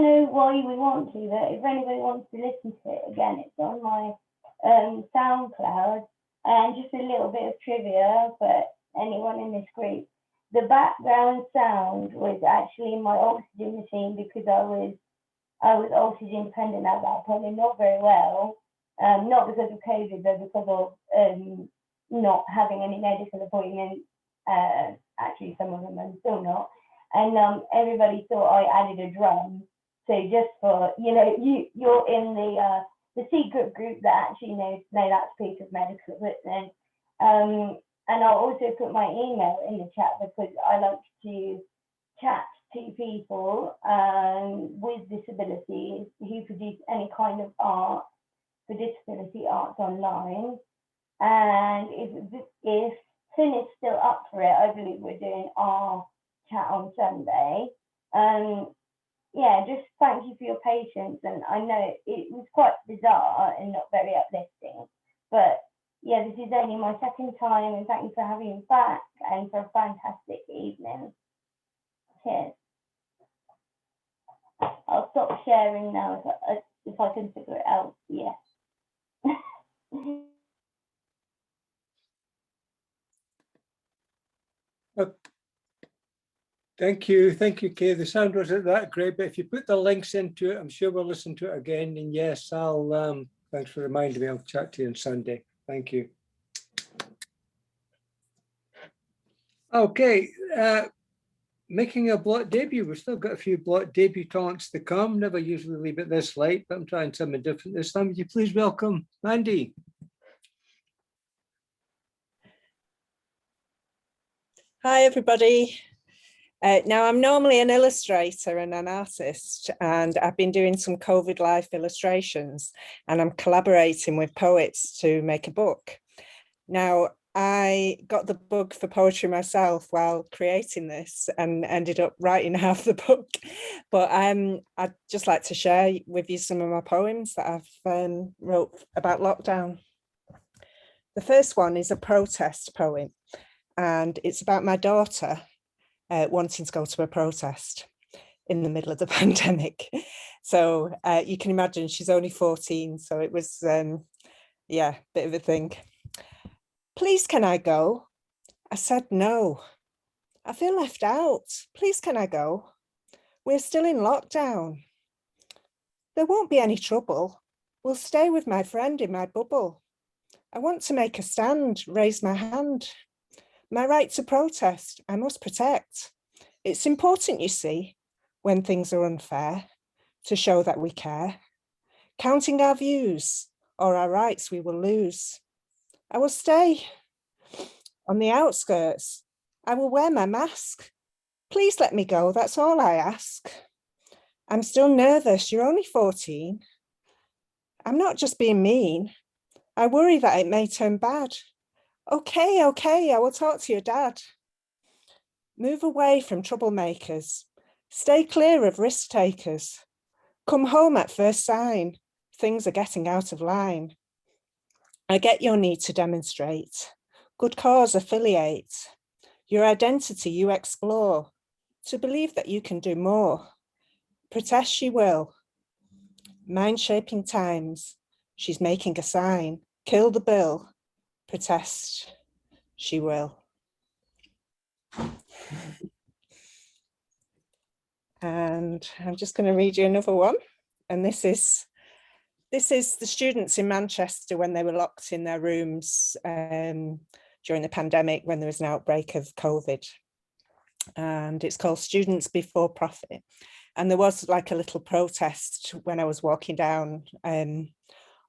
know why we want to, but if anybody wants to listen to it again, it's on my SoundCloud. And just a little bit of trivia for anyone in this group. The background sound was actually my oxygen machine, because I was oxygen dependent at that point and not very well. Not because of COVID, but because of not having any medical appointments. Actually, some of them I'm still not. And everybody thought I added a drum. So just for, you're in the secret group that actually knows, no, that's a piece of medical equipment. And I'll also put my email in the chat, because I like to chat to people with disabilities who produce any kind of art for disability arts online. And if Tin is still up for it, I believe we're doing our chat on Sunday. Yeah, just thank you for your patience. And I know it was quite bizarre and not very uplifting, but yeah, this is only my second time, and thank you for having me back and for a fantastic evening. Cheers. I'll stop sharing now if I can figure it out. Yeah. Thank you, Kay. The sound wasn't that great, but if you put the links into it, I'm sure we'll listen to it again. And yes, I'll. Thanks for reminding me. I'll chat to you on Sunday. Thank you. Okay, making a blot debut. We've still got a few blot debutantes to come. Never usually leave it this late, but I'm trying something different this time. Would you please welcome Mandy? Hi, everybody. Now, I'm normally an illustrator and an artist, and I've been doing some COVID life illustrations, and I'm collaborating with poets to make a book. Now, I got the bug for poetry myself while creating this and ended up writing half the book. But I'd just like to share with you some of my poems that I've wrote about lockdown. The first one is a protest poem, and it's about my daughter wanting to go to a protest in the middle of the pandemic. So you can imagine she's only 14, so it was, yeah, bit of a thing. Please, can I go? I said no. I feel left out. Please, can I go? We're still in lockdown. There won't be any trouble. We'll stay with my friend in my bubble. I want to make a stand, raise my hand. My right to protest, I must protect. It's important, you see, when things are unfair, to show that we care. Counting our views or our rights we will lose. I will stay on the outskirts. I will wear my mask. Please let me go, that's all I ask. I'm still nervous, you're only 14. I'm not just being mean. I worry that it may turn bad. Okay, I will talk to your dad. Move away from troublemakers. Stay clear of risk takers. Come home at first sign. Things are getting out of line. I get your need to demonstrate. Good cause affiliate. Your identity you explore. To believe that you can do more. Protest she will. Mind shaping times. She's making a sign. Kill the bill. Protest she will. And I'm just going to read you another one. And this is the students in Manchester when they were locked in their rooms during the pandemic, when there was an outbreak of COVID. And it's called Students Before Profit. And there was like a little protest when I was walking down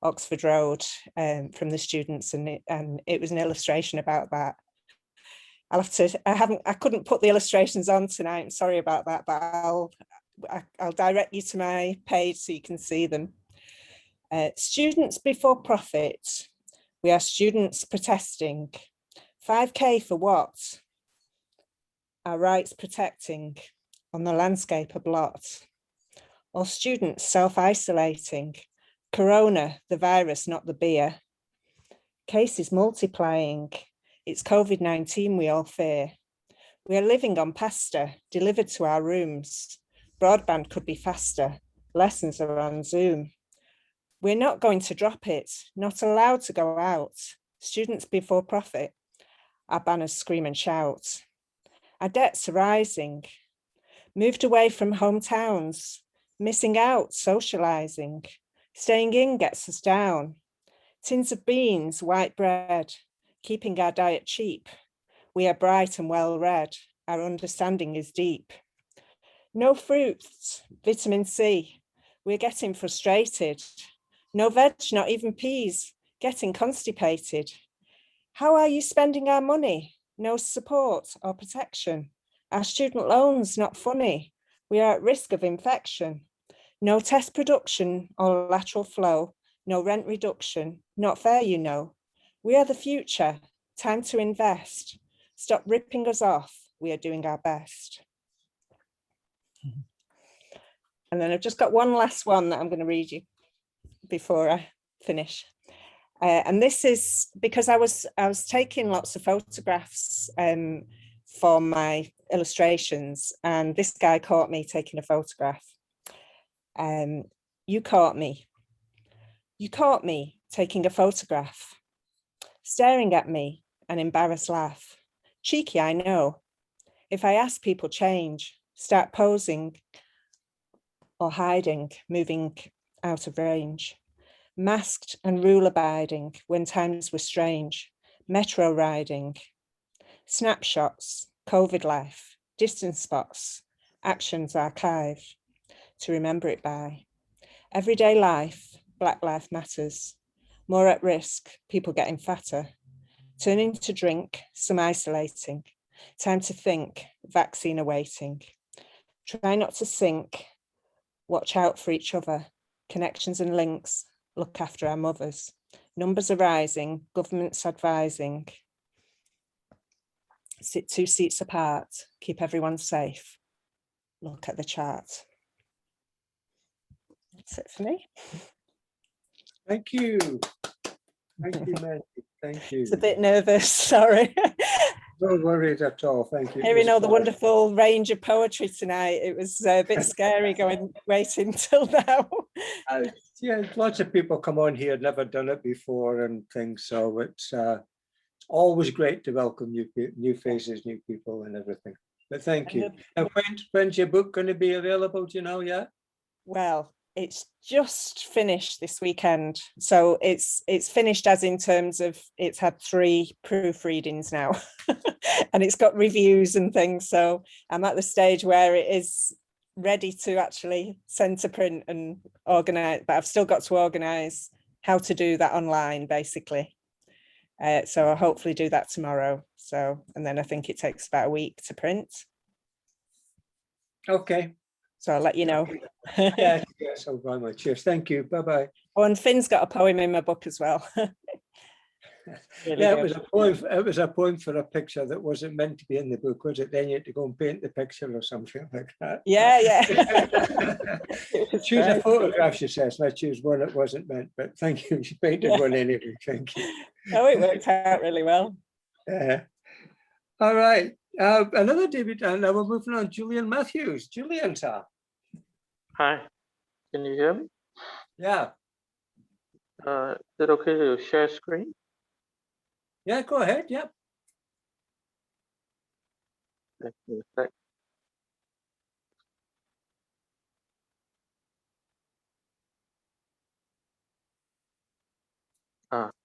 Oxford Road from the students, and it was an illustration about that. I couldn't put the illustrations on tonight, I'm sorry about that, but I'll direct you to my page so you can see them. Students Before Profit. We are students protesting. 5K for what? Our rights protecting. On the landscape a blot. All students self-isolating. Corona, the virus, not the beer. Cases multiplying. It's COVID-19 we all fear. We are living on pasta delivered to our rooms. Broadband could be faster. Lessons are on Zoom. We're not going to drop it, not allowed to go out. Students before profit. Our banners scream and shout. Our debts are rising. Moved away from hometowns, missing out, socialising. Staying in gets us down. Tins of beans, white bread, keeping our diet cheap. We are bright and well read. Our understanding is deep. No fruits, vitamin C. We're getting frustrated. No veg, not even peas, getting constipated. How are you spending our money? No support or protection. Our student loans not funny. We are at risk of infection. No test production or lateral flow. No rent reduction. Not fair, you know. We are the future. Time to invest. Stop ripping us off. We are doing our best. And then I've just got one last one that I'm going to read you before I finish. And this is because I was taking lots of photographs for my illustrations, and this guy caught me taking a photograph. You caught me. You caught me taking a photograph, staring at me, an embarrassed laugh. Cheeky, I know. If I ask people change, start posing or hiding, moving out of range. Masked and rule abiding when times were strange. Metro riding. Snapshots, COVID life, distance spots, actions archive to remember it by. Everyday life, Black Life Matters. More at risk, people getting fatter. Turning to drink, some isolating. Time to think, vaccine awaiting. Try not to sink. Watch out for each other. Connections and links. Look after our mothers. Numbers are rising. Government's advising. Sit 2 seats apart. Keep everyone safe. Look at the chart. That's it for me. Thank you. Thank you, Mandy. Thank you. It's a bit nervous, sorry. No worries at all. Thank you. Hearing all the wonderful range of poetry tonight, it was a bit scary waiting till now. Yeah, lots of people come on here, never done it before and things. So it's always great to welcome new faces, new people and everything. But thank you. And when's your book going to be available? Do you know yet? Well, it's just finished this weekend. So it's finished as in terms of it's had 3 proofreadings now and it's got reviews and things. So I'm at the stage where it is ready to actually send to print and organize, but I've still got to organize how to do that online basically. So I'll hopefully do that tomorrow. So, and then I think it takes about a week to print. Okay. So I'll let you know. Yes, I'll buy my cheers. Thank you. Bye-bye. Oh, and Finn's got a poem in my book as well. Really yeah, good. it was a poem for a picture that wasn't meant to be in the book, was it? Then you had to go and paint the picture or something like that. Yeah, yeah. Choose a photograph, she says. I choose one that wasn't meant, but thank you. She painted one anyway. Thank you. Oh, it worked out really well. All right. Another David, and now we're moving on. Julian Matthews. Julian, sir. Hi, can you hear me? Yeah. Is it okay to share screen? Yeah, go ahead. Yep. Give me a sec.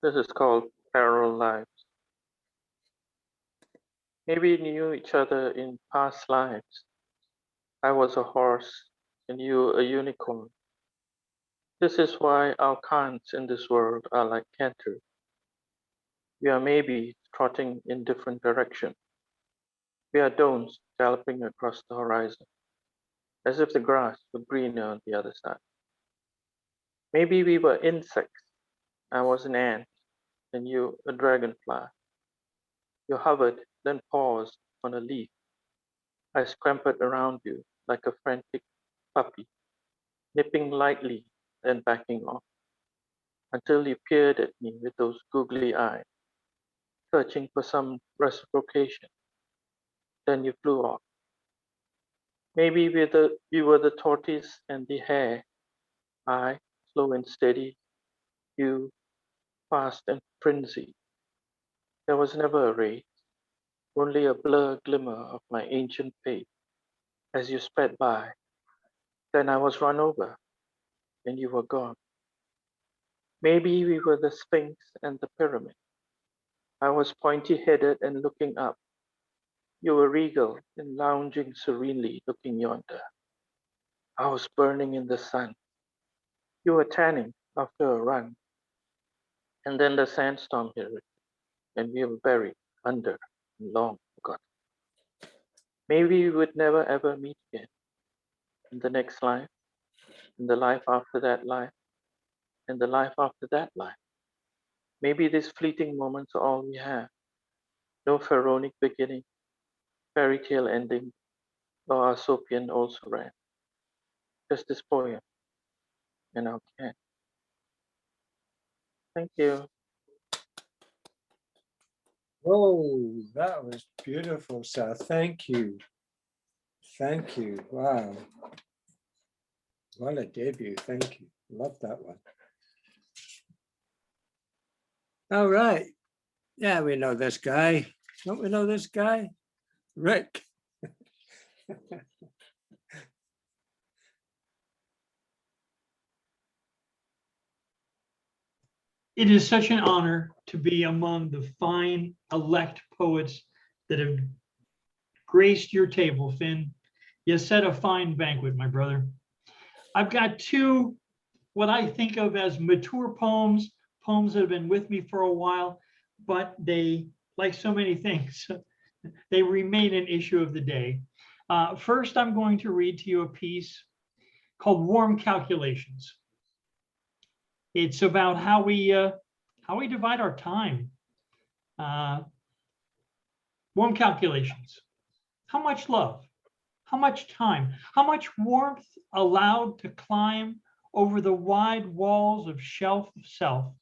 This is called Parallel Lives. Maybe we knew each other in past lives. I was a horse and you a unicorn. This is why our cants in this world are like canters. We are maybe trotting in different directions. We are don'ts galloping across the horizon, as if the grass were greener on the other side. Maybe we were insects. I was an ant and you a dragonfly. You hovered, then paused on a leaf. I scampered around you like a frantic puppy, nipping lightly, then backing off, until you peered at me with those googly eyes, searching for some reciprocation. Then you flew off. Maybe we were the tortoise and the hare, I, slow and steady, you, fast and frenzied. There was never a race, only a blur glimmer of my ancient faith as you sped by. Then I was run over, and you were gone. Maybe we were the Sphinx and the pyramid. I was pointy-headed and looking up. You were regal and lounging serenely, looking yonder. I was burning in the sun. You were tanning after a run. And then the sandstorm hit, and we were buried under and long forgotten. Maybe we would never ever meet again in the next life, in the life after that life, and the life after that life. Maybe these fleeting moments are all we have. No pharaonic beginning, fairy tale ending, or Aesopian also ran. Just this poem and our cat. Thank you. Oh, that was beautiful, Sal. Thank you. Thank you. Wow. What a debut. Thank you. Love that one. All right. Yeah, we know this guy. Don't we know this guy? Rick. It is such an honor to be among the fine elect poets that have graced your table, Finn. You set a fine banquet, my brother. I've got two, what I think of as mature poems, poems that have been with me for a while, but they, like so many things, they remain an issue of the day. First, I'm going to read to you a piece called Warm Calculations. It's about how we divide our time. Warm calculations. How much love? How much time? How much warmth allowed to climb over the wide walls of shelf of self?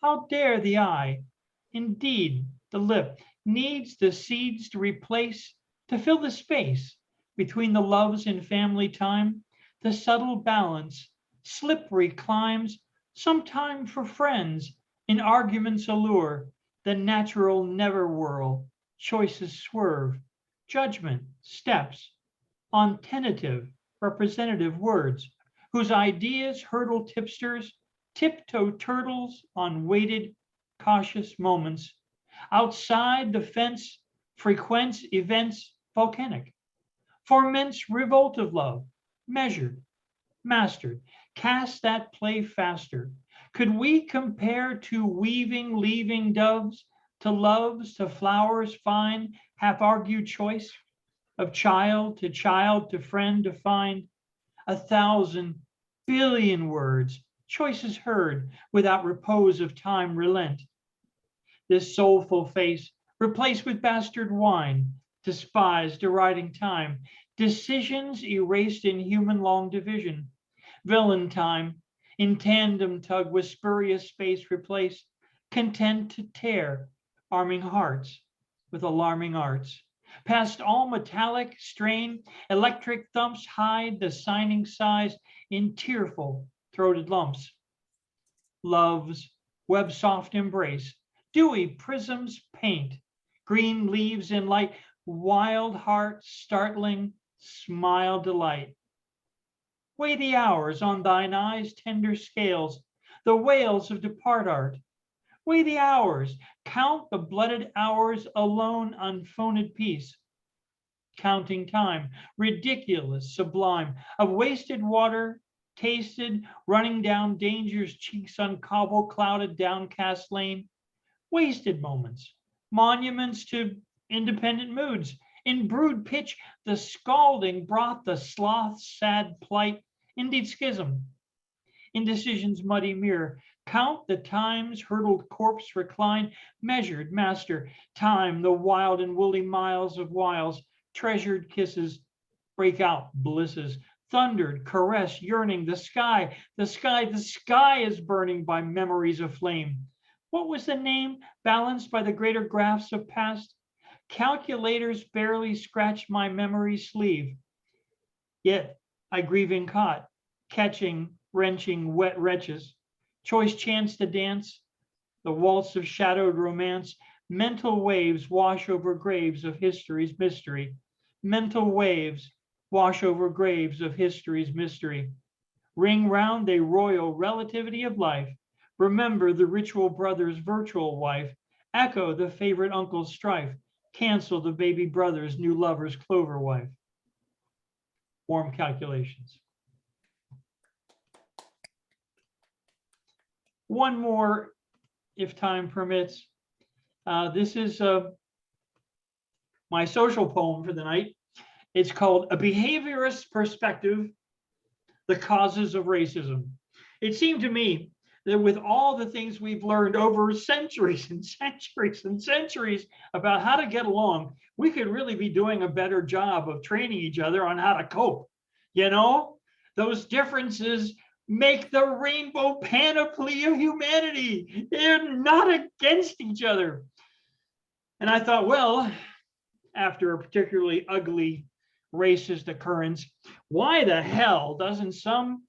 How dare the eye, indeed the lip, needs the seeds to replace, to fill the space between the loves in family time, the subtle balance, slippery climbs, sometime for friends, in arguments allure, the natural never whirl, choices swerve, judgment steps on tentative representative words, whose ideas hurdle tipsters, tiptoe turtles on weighted, cautious moments. Outside the fence frequents events volcanic, foments revolt of love, measured, mastered, cast that play faster. Could we compare to weaving, leaving doves, to loves, to flowers fine, half-argued choice of child to friend to find 1,000 billion words, choices heard without repose of time relent. This soulful face replaced with bastard wine, despised, deriding time, decisions erased in human long division, villain time, in tandem tug with spurious space replaced, content to tear, arming hearts with alarming arts. Past all metallic strain, electric thumps hide the signing sighs in tearful throated lumps. Love's web soft embrace, dewy prisms paint, green leaves in light, wild heart startling, smile delight. Weigh the hours on thine eyes' tender scales, the whales of depart art. Weigh the hours, count the blooded hours alone unphoned peace. Counting time, ridiculous, sublime, of wasted water, tasted, running down danger's cheeks on cobble clouded downcast lane. Wasted moments, monuments to independent moods. In brood pitch, the scalding brought the sloth's sad plight, indeed schism. Indecision's muddy mirror, count the times hurdled corpse recline, measured master, time, the wild and woolly miles of wiles, treasured kisses, break out blisses, thundered, caress, yearning, the sky is burning by memories of flame. What was the name balanced by the greater graphs of past? Calculators barely scratched my memory sleeve. Yet I grieving caught, catching, wrenching, wet wretches, choice chance to dance, the waltz of shadowed romance, mental waves wash over graves of history's mystery. Mental waves wash over graves of history's mystery. Ring round a royal relativity of life. Remember the ritual brother's virtual wife. Echo the favorite uncle's strife. Cancel the baby brother's new lover's clover wife. Warm calculations. One more, if time permits. This is my social poem for the night. It's called A Behaviorist Perspective, The Causes of Racism. It seemed to me that with all the things we've learned over centuries and centuries and centuries about how to get along, we could really be doing a better job of training each other on how to cope. You know, those differences make the rainbow panoply of humanity. They're not against each other. And I thought, well, after a particularly ugly racist occurrence, why the hell doesn't some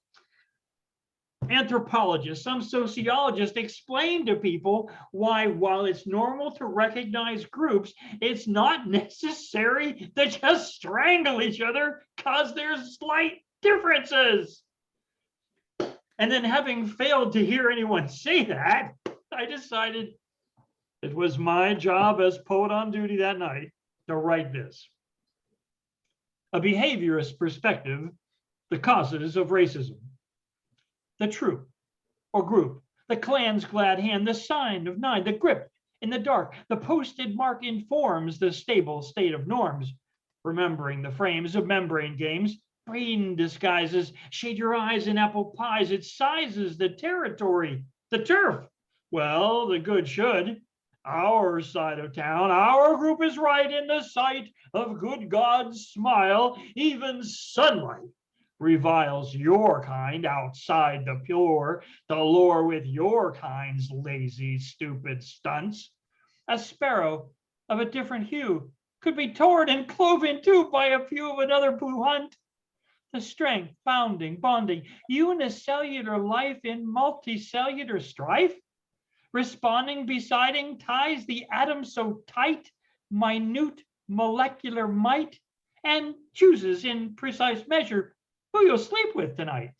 anthropologist, some sociologist explain to people why, while it's normal to recognize groups, it's not necessary to just strangle each other because there's slight differences. And then, having failed to hear anyone say that, I decided it was my job as poet on duty that night to write this. A behaviorist perspective, the causes of racism. The troop or group, the clan's glad hand, the sign of nine, the grip in the dark, the posted mark informs the stable state of norms. Remembering the frames of membrane games, brain disguises, shade your eyes in apple pies, it sizes the territory, the turf. Well, the good should. Our side of town, our group is right in the sight of good God's smile. Even sunlight reviles your kind outside the pure, to lure with your kind's lazy, stupid stunts. A sparrow of a different hue could be torn and clove in two by a few of another blue hunt. The strength, bounding, bonding, unicellular life in multicellular strife, responding, besiding, ties the atom so tight, minute molecular might, and chooses in precise measure who you'll sleep with tonight.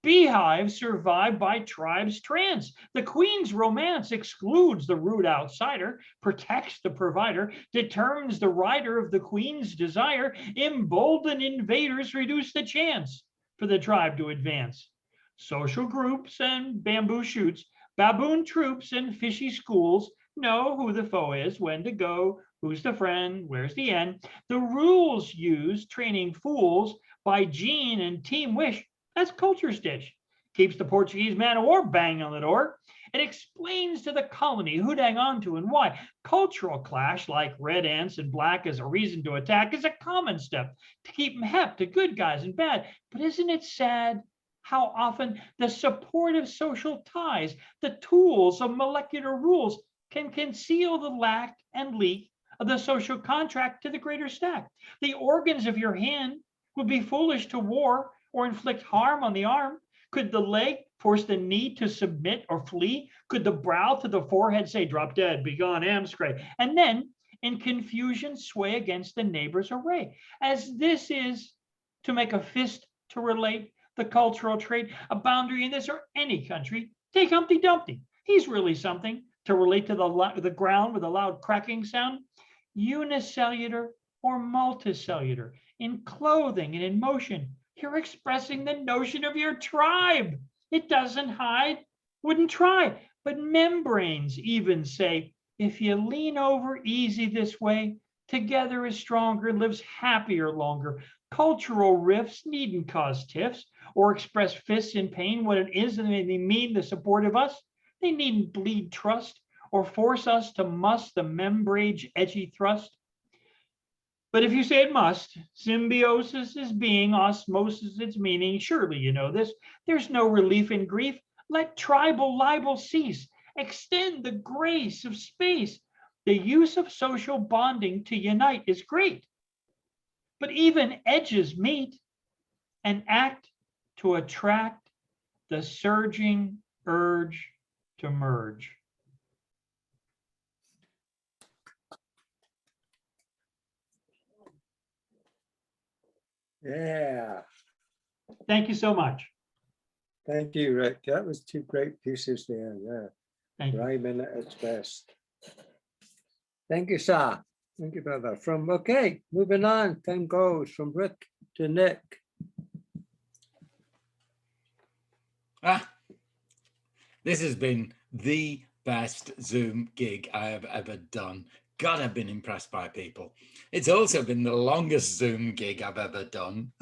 Beehives survive by tribes trance. The queen's romance excludes the rude outsider, protects the provider, determines the rider of the queen's desire. Emboldened invaders reduce the chance for the tribe to advance. Social groups and bamboo shoots, baboon troops and fishy schools know who the foe is, when to go, who's the friend, where's the end. The rules used training fools by gene and team wish. That's culture's dish. Keeps the Portuguese man of war banging on the door. It explains to the colony who'd hang on to and why. Cultural clash, like red ants and black as a reason to attack, is a common step to keep them hep to good guys and bad. But isn't it sad how often the supportive social ties, the tools of molecular rules, can conceal the lack and leak of the social contract to the greater stack? The organs of your hand would be foolish to war or inflict harm on the arm. Could the leg force the knee to submit or flee? Could the brow to the forehead say, drop dead, be gone, amscray, and then in confusion sway against the neighbor's array? As this is to make a fist to relate the cultural trait, a boundary in this or any country, take Humpty Dumpty. He's really something to relate to the ground with a loud cracking sound. Unicellular or multicellular, in clothing and in motion, you're expressing the notion of your tribe. It doesn't hide, wouldn't try. But membranes even say, if you lean over easy this way, together is stronger, lives happier longer. Cultural rifts needn't cause tiffs or express fists in pain when it is and they mean the support of us. They needn't bleed trust or force us to must the membrane edgy thrust. But if you say it must, symbiosis is being, osmosis its meaning, surely you know this. There's no relief in grief. Let tribal libel cease. Extend the grace of space. The use of social bonding to unite is great. But even edges meet and act to attract the surging urge to merge. Yeah. Thank you so much. Thank you, Rick. That was two great pieces there. Yeah. Thank you. Rhyming at its best. Thank you, sir. Thank you, brother. Okay, moving on. Time goes from Rick to Nick. This has been the best Zoom gig I have ever done. God, I've been impressed by people. It's also been the longest Zoom gig I've ever done.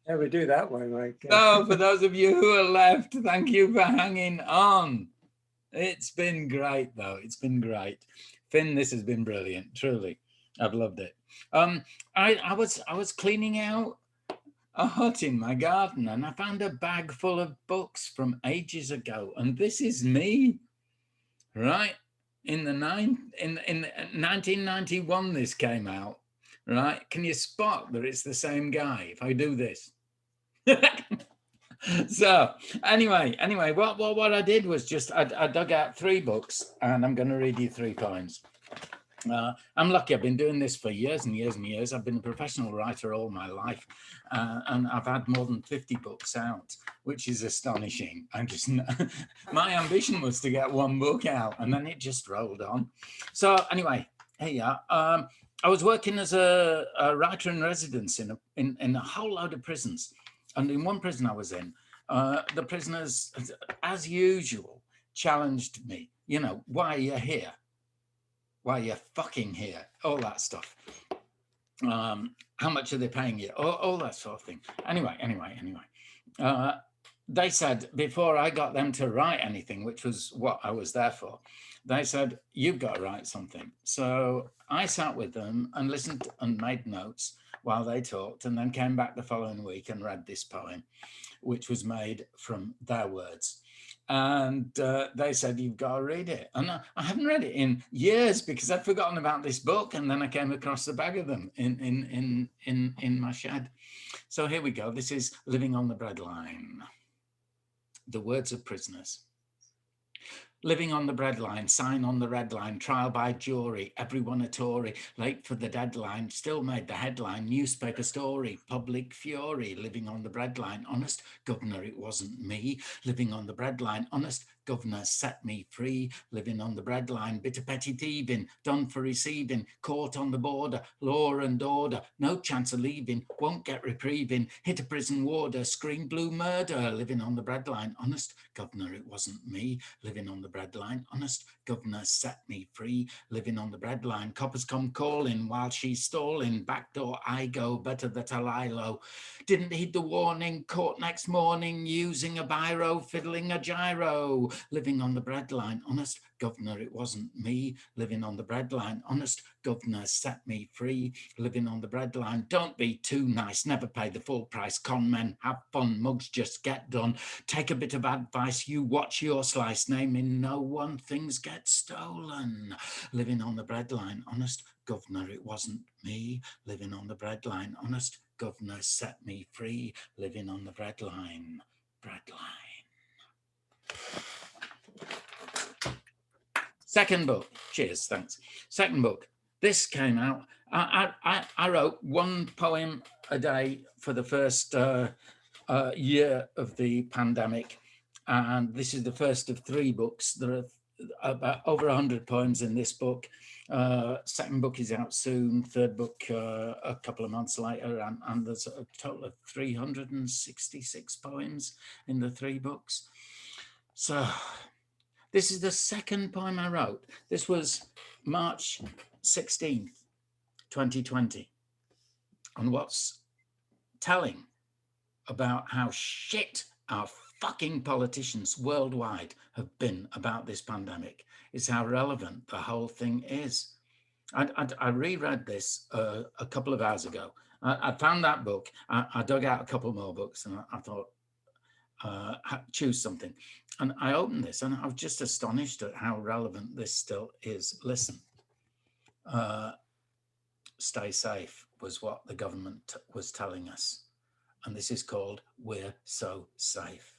Yeah, we do that one, Mike. So for those of you who are left, thank you for hanging on. It's been great, though. It's been great. Finn, this has been brilliant, truly. I've loved it. I was cleaning out a hut in my garden and I found a bag full of books from ages ago. And this is me, right? In 1991, this came out, right? Can you spot that it's the same guy if I do this? So anyway, what I did was just, I dug out 3 books and I'm going to read you 3 poems. I'm lucky. I've been doing this for years and years and years. I've been a professional writer all my life, and I've had more than 50 books out, which is astonishing. My ambition was to get 1 book out, and then it just rolled on. So anyway, here you are. I was working as a writer in residence in a whole load of prisons, and in one prison I was in, the prisoners, as usual, challenged me. You know, why are you here? Why you're fucking here, all that stuff. How much are they paying you? All that sort of thing. Anyway. They said, before I got them to write anything, which was what I was there for, they said, you've got to write something. So I sat with them and listened and made notes while they talked, and then came back the following week and read this poem, which was made from their words. And they said, you've got to read it. And I haven't read it in years because I'd forgotten about this book. And then I came across a bag of them in my shed. So here we go. This is Living on the Breadline. The words of prisoners. Living on the breadline, sign on the red line, trial by jury, everyone a Tory, late for the deadline, still made the headline, newspaper story, public fury, living on the breadline, honest governor, it wasn't me, living on the breadline, honest governor, set me free, living on the breadline, bit of petty thieving, done for receiving, caught on the border, law and order, no chance of leaving, won't get reprieving, hit a prison warder, scream blue murder, living on the breadline, honest governor, it wasn't me, living on the breadline, honest governor, set me free, living on the breadline, coppers come calling while she's stalling, back door I go, better that I lie low, didn't heed the warning, caught next morning, using a biro, fiddling a gyro, living on the breadline, honest governor, it wasn't me, living on the breadline, honest governor, set me free, living on the breadline, don't be too nice, never pay the full price, con men, have fun, mugs just get done, take a bit of advice, you watch your slice, naming no one, things get stolen, living on the breadline, honest governor, it wasn't me, living on the breadline, honest governor, set me free, living on the breadline, breadline. Second book, cheers, thanks. Second book, this came out, I wrote 1 poem a day for the first year of the pandemic, and this is the first of 3 books. There are about over 100 poems in this book. Second book is out soon, third book a couple of months later, and there's a total of 366 poems in the 3 books. So this is the second poem I wrote. This was March 16th, 2020. And what's telling about how shit our fucking politicians worldwide have been about this pandemic is how relevant the whole thing is. I reread this a couple of hours ago. I found that book. I dug out a couple more books and I thought, choose something. And I opened this and I was just astonished at how relevant this still is. Listen, stay safe was what the government was telling us. and this is called We're So Safe.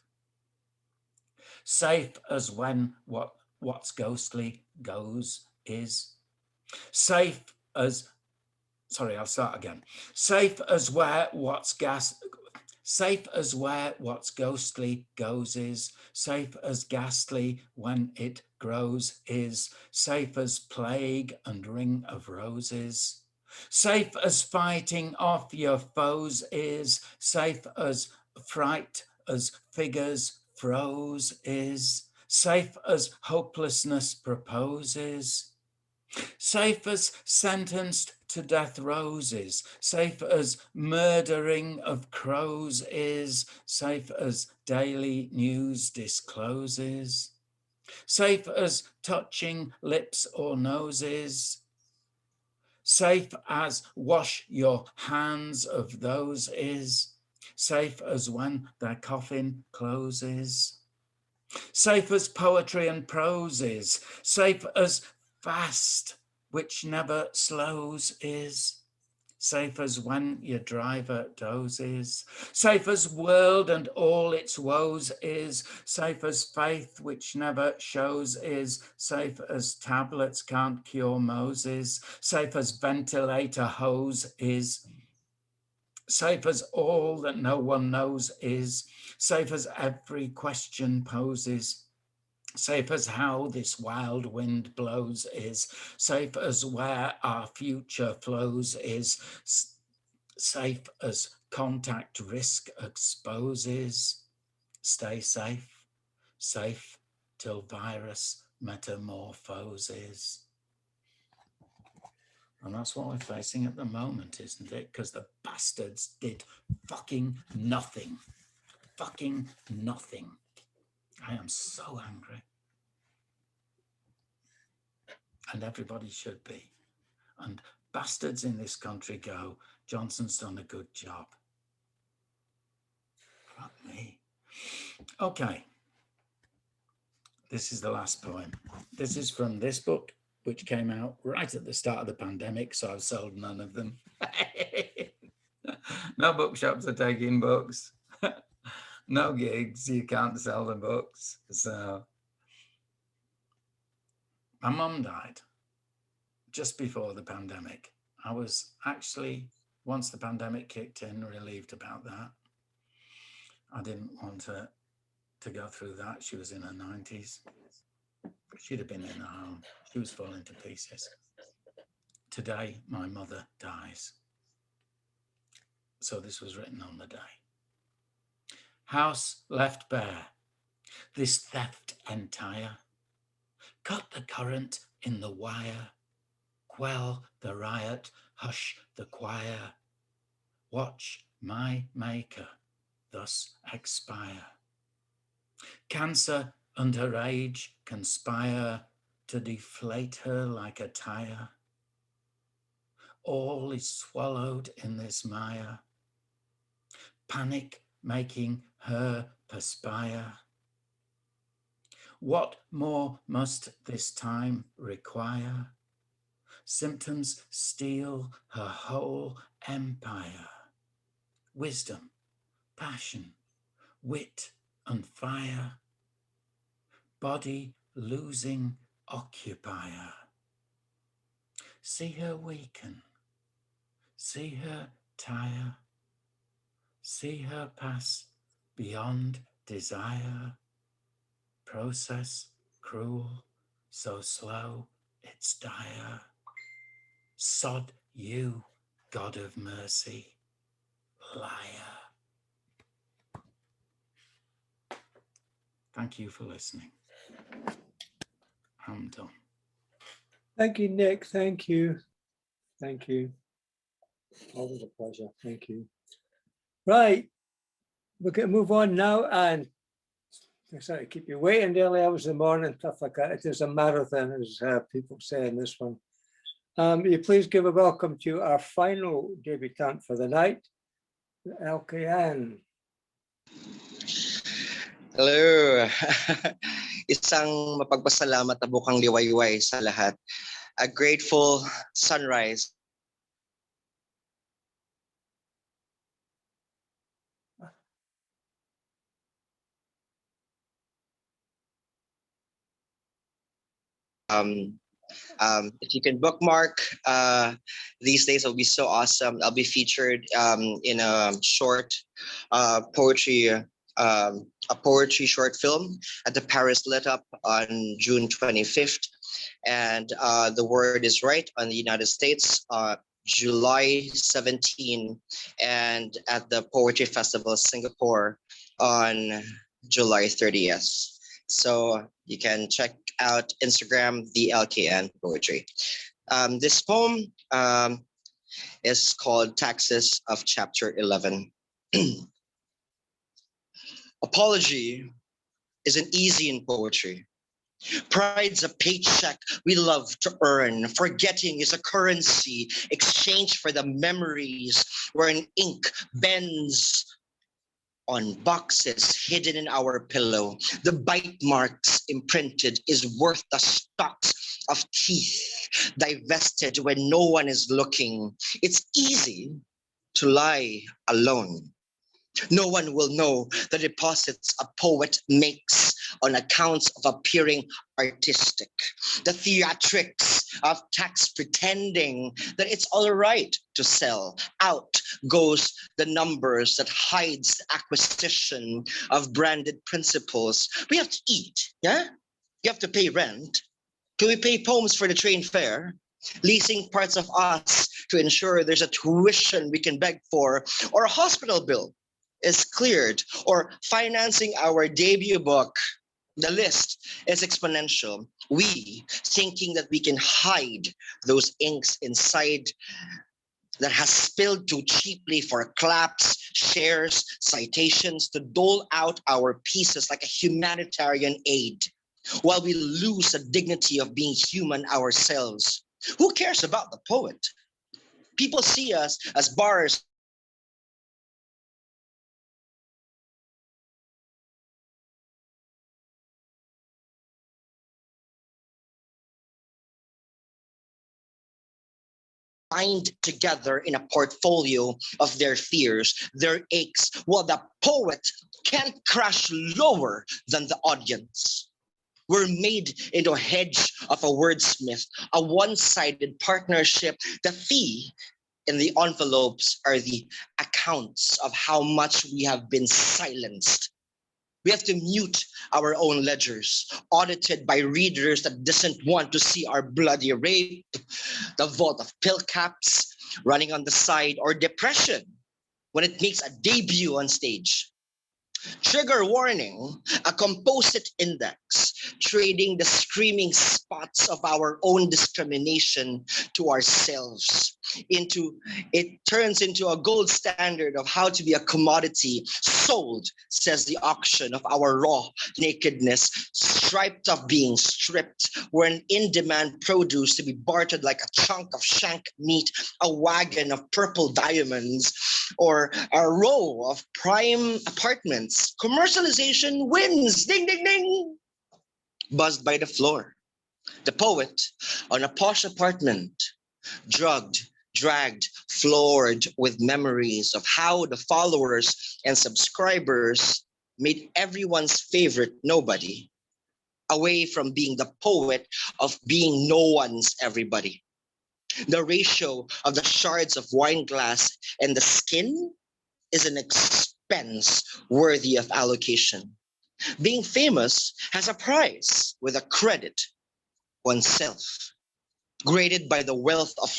Safe as when what's ghostly goes is. Safe as, sorry, I'll start again. Safe as where what's ghostly goes is. Safe as ghastly when it grows is. Safe as plague and ring of roses. Safe as fighting off your foes is. Safe as fright as figures froze is. Safe as hopelessness proposes. Safe as sentenced to death roses, safe as murdering of crows is, safe as daily news discloses, safe as touching lips or noses, safe as wash your hands of those is, safe as when their coffin closes, safe as poetry and prose is, safe as fast, which never slows is, safe as when your driver dozes, safe as world and all its woes is, safe as faith which never shows is, safe as tablets can't cure Moses, safe as ventilator hose is, safe as all that no one knows is, safe as every question poses, safe as how this wild wind blows is, safe as where our future flows is, safe as contact risk exposes. Stay safe, safe till virus metamorphoses. And that's what we're facing at the moment, isn't it? Because the bastards did fucking nothing. Fucking nothing. I am so angry. And everybody should be. And bastards in this country go, Johnson's done a good job. Fuck me. Okay. This is the last poem. This is from this book, which came out right at the start of the pandemic, so I've sold none of them. No bookshops are taking books. No gigs, you can't sell the books. So my mum died just before the pandemic. I was actually, once the pandemic kicked in, relieved about that. I didn't want her to go through that. She was in her 90s. She'd have been in a home. She was falling to pieces. Today, my mother dies. So this was written on the day. House left bare, this theft entire. Cut the current in the wire. Quell the riot, hush the choir. Watch my maker thus expire. Cancer and her age conspire to deflate her like a tire. All is swallowed in this mire. Panic making her perspire. What more must this time require? Symptoms steal her whole empire. Wisdom, passion, wit and fire. Body losing occupier. See her weaken, see her tire, see her pass beyond desire. Process cruel, so slow it's dire. Sod you, God of mercy, liar. Thank you for listening. I'm done. Thank you, Nick. Thank you. Thank you. Always a pleasure. Thank you. Right. We're going to move on now, and I sorry to keep you waiting the early hours of the morning, stuff like that. It is a marathon, as people say in this one. Will you please give a welcome to our final debutant for the night, LKN. Hello. Isang mapagpasalamat na bukang liwayway sa lahat. A grateful sunrise If you can bookmark these days, it'll be so awesome. I'll be featured in a short poetry, a poetry short film at the Paris Lit Up on June 25th. And the word is right on the United States, July 17, and at the Poetry Festival Singapore on July 30th. So you can check out Instagram, the LKN Poetry. This poem is called Taxes of Chapter 11. Apology isn't easy in poetry. Pride's a paycheck we love to earn. Forgetting is a currency exchanged for the memories wherein ink bends on boxes hidden in our pillow. The bite marks imprinted is worth the stalks of teeth divested when no one is looking. It's easy to lie alone. No one will know the deposits a poet makes on accounts of appearing artistic. The theatrics of tax pretending that it's all right to sell. Out goes the numbers that hides the acquisition of branded principles. We have to eat, yeah? You have to pay rent. Can we pay poems for the train fare? Leasing parts of us to ensure there's a tuition we can beg for, or a hospital bill is cleared, or financing our debut book. The list is exponential. We thinking that we can hide those inks inside that has spilled too cheaply for claps, shares, citations to dole out our pieces like a humanitarian aid, while we lose the dignity of being human ourselves. Who cares about the poet? People see us as bars bind together in a portfolio of their fears, their aches, while the poet can't crash lower than the audience. We're made into a hedge of a wordsmith, a one-sided partnership. The fee in the envelopes are the accounts of how much we have been silenced. We have to mute our own ledgers, audited by readers that doesn't want to see our bloody rape, the vault of pill caps running on the side, or depression when it makes a debut on stage. Trigger warning, a composite index, trading the screaming spots of our own discrimination to ourselves. It turns into a gold standard of how to be a commodity, sold, says the auction of our raw nakedness, striped of being stripped. We're an in-demand produce to be bartered like a chunk of shank meat, a wagon of purple diamonds, or a row of prime apartments. Commercialization wins, ding, ding, ding, buzzed by the floor. The poet on a posh apartment, drugged, dragged, floored with memories of how the followers and subscribers made everyone's favorite nobody, away from being the poet of being no one's everybody. The ratio of the shards of wine glass and the skin is an expense worthy of allocation. Being famous has a price with a credit oneself, graded by the wealth of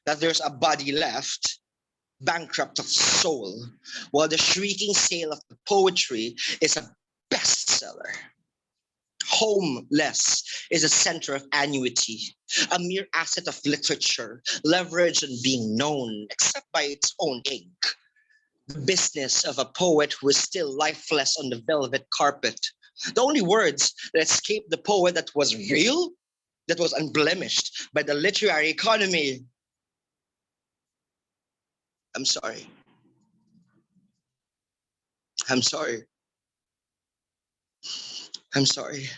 that there's a body left, bankrupt of soul, while the shrieking sale of the poetry is a bestseller. Homeless is a center of annuity, a mere asset of literature, leveraged on being known, except by its own ink. The business of a poet who is still lifeless on the velvet carpet. The only words that escaped the poet that was real, that was unblemished by the literary economy. I'm sorry. I'm sorry. I'm sorry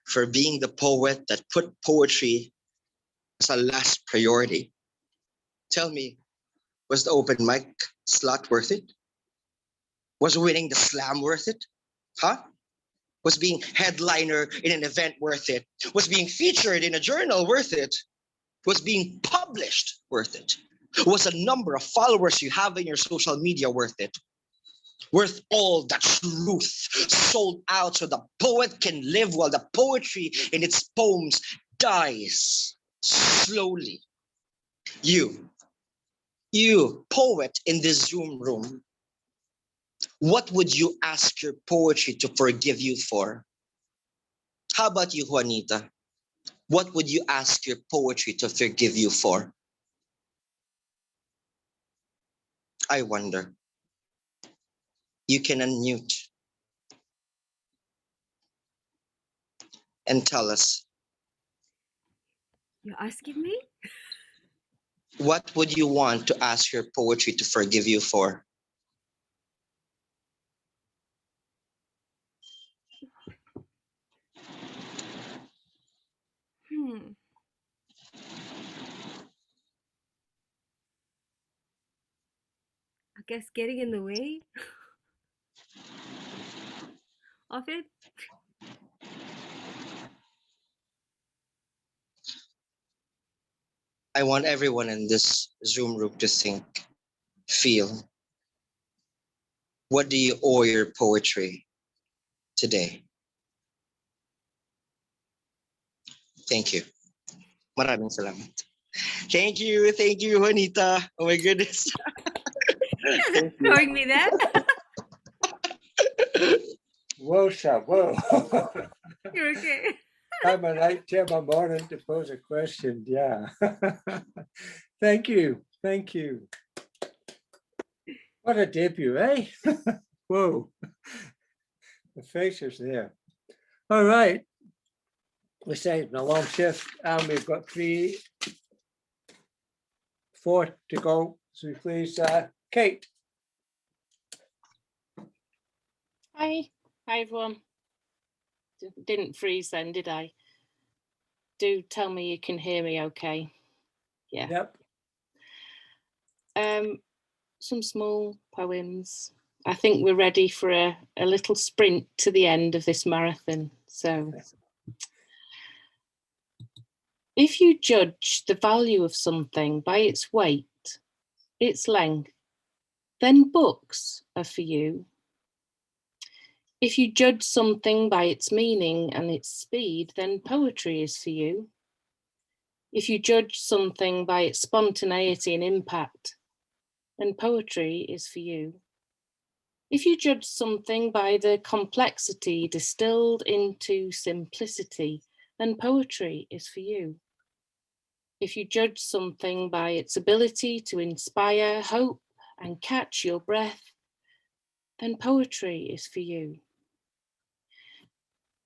for being the poet that put poetry as a last priority. Tell me, was the open mic slot worth it? Was winning the slam worth it? Huh? Was being headliner in an event worth it? Was being featured in a journal worth it? Was being published worth it? Was a number of followers you have in your social media worth it? Worth all the truth sold out so the poet can live while the poetry in its poems dies slowly. You poet in this Zoom room, what would you ask your poetry to forgive you for? How about you, Juanita? What would you ask your poetry to forgive you for? I wonder. You can unmute and tell us, You're asking me? what would you want to ask your poetry to forgive you for? I guess getting in the way of it. I want everyone in this Zoom room to think, feel, what do you owe your poetry today? Thank you. Maraming salamat. Thank you, Juanita. Oh my goodness. Throwing me there. Whoa, Sha, whoa. You're okay. I'm a night Gemma morning to pose a question. Yeah. Thank you. Thank you. What a debut, eh? Whoa. The faces there. All right. We saved an alarm shift and we've got 4 to go. So please, Kate. Hi everyone. Didn't freeze then, did I? Do tell me you can hear me okay. Yeah. Yep. Some small poems. I think we're ready for a little sprint to the end of this marathon. So if you judge the value of something by its weight, its length, then books are for you. If you judge something by its meaning and its speed, then poetry is for you. If you judge something by its spontaneity and impact, then poetry is for you. If you judge something by the complexity distilled into simplicity, then poetry is for you. If you judge something by its ability to inspire hope and catch your breath, then poetry is for you.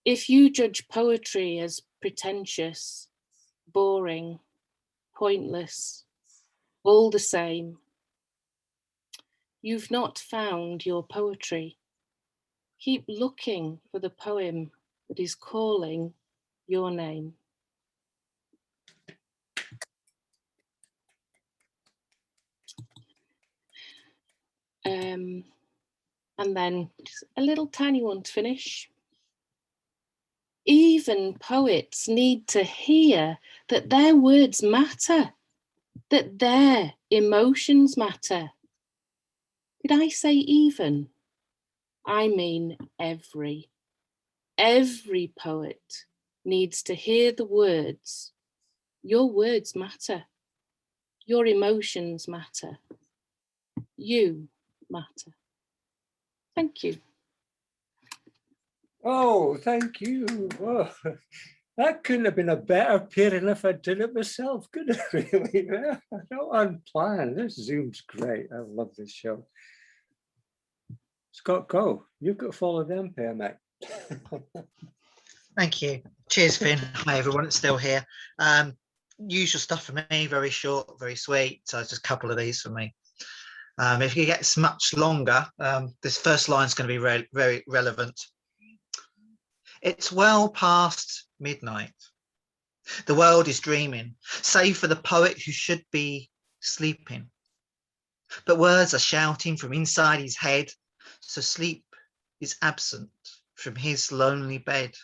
If you judge poetry as pretentious, boring, pointless, all the same, you've not found your poetry. Keep looking for the poem that is calling your name. And then just a little tiny one to finish. Even poets need to hear that their words matter, that their emotions matter. Did I say even? I mean every poet needs to hear the words. Your words matter. Your emotions matter. You matter. Thank you. Oh, thank you. Oh, that couldn't have been a better pairing if I did it myself, could it really? Not unplanned. This Zoom's great. I love this show. Scott, go. You've got to follow them, pair, mate. Thank you. Cheers, Finn. Hi, everyone. It's still here. Usual stuff for me, very short, very sweet. So just a couple of these for me. If it gets much longer, this first line is going to be very relevant. It's well past midnight. The world is dreaming, save for the poet who should be sleeping. But words are shouting from inside his head, so sleep is absent from his lonely bed.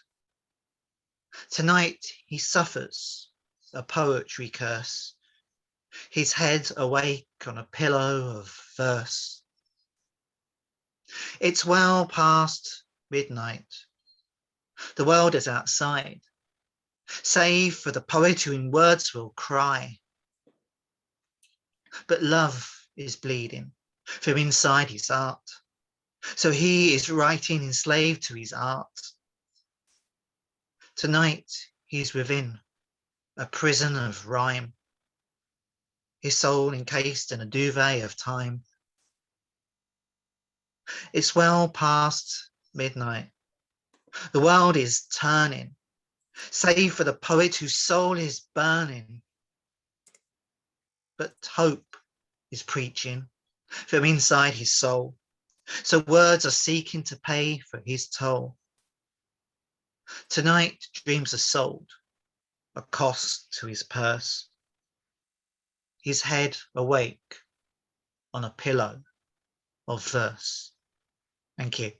Tonight he suffers a poetry curse, his head awake on a pillow of verse. It's well past midnight. The world is outside, save for the poet who in words will cry. But love is bleeding from inside his art, so he is writing enslaved to his art. Tonight he's within a prison of rhyme, his soul encased in a duvet of time. It's well past midnight. The world is turning, save for the poet whose soul is burning. But hope is preaching from inside his soul, so words are seeking to pay for his toll. Tonight dreams are sold, a cost to his purse, his head awake on a pillow of verse. Thank you.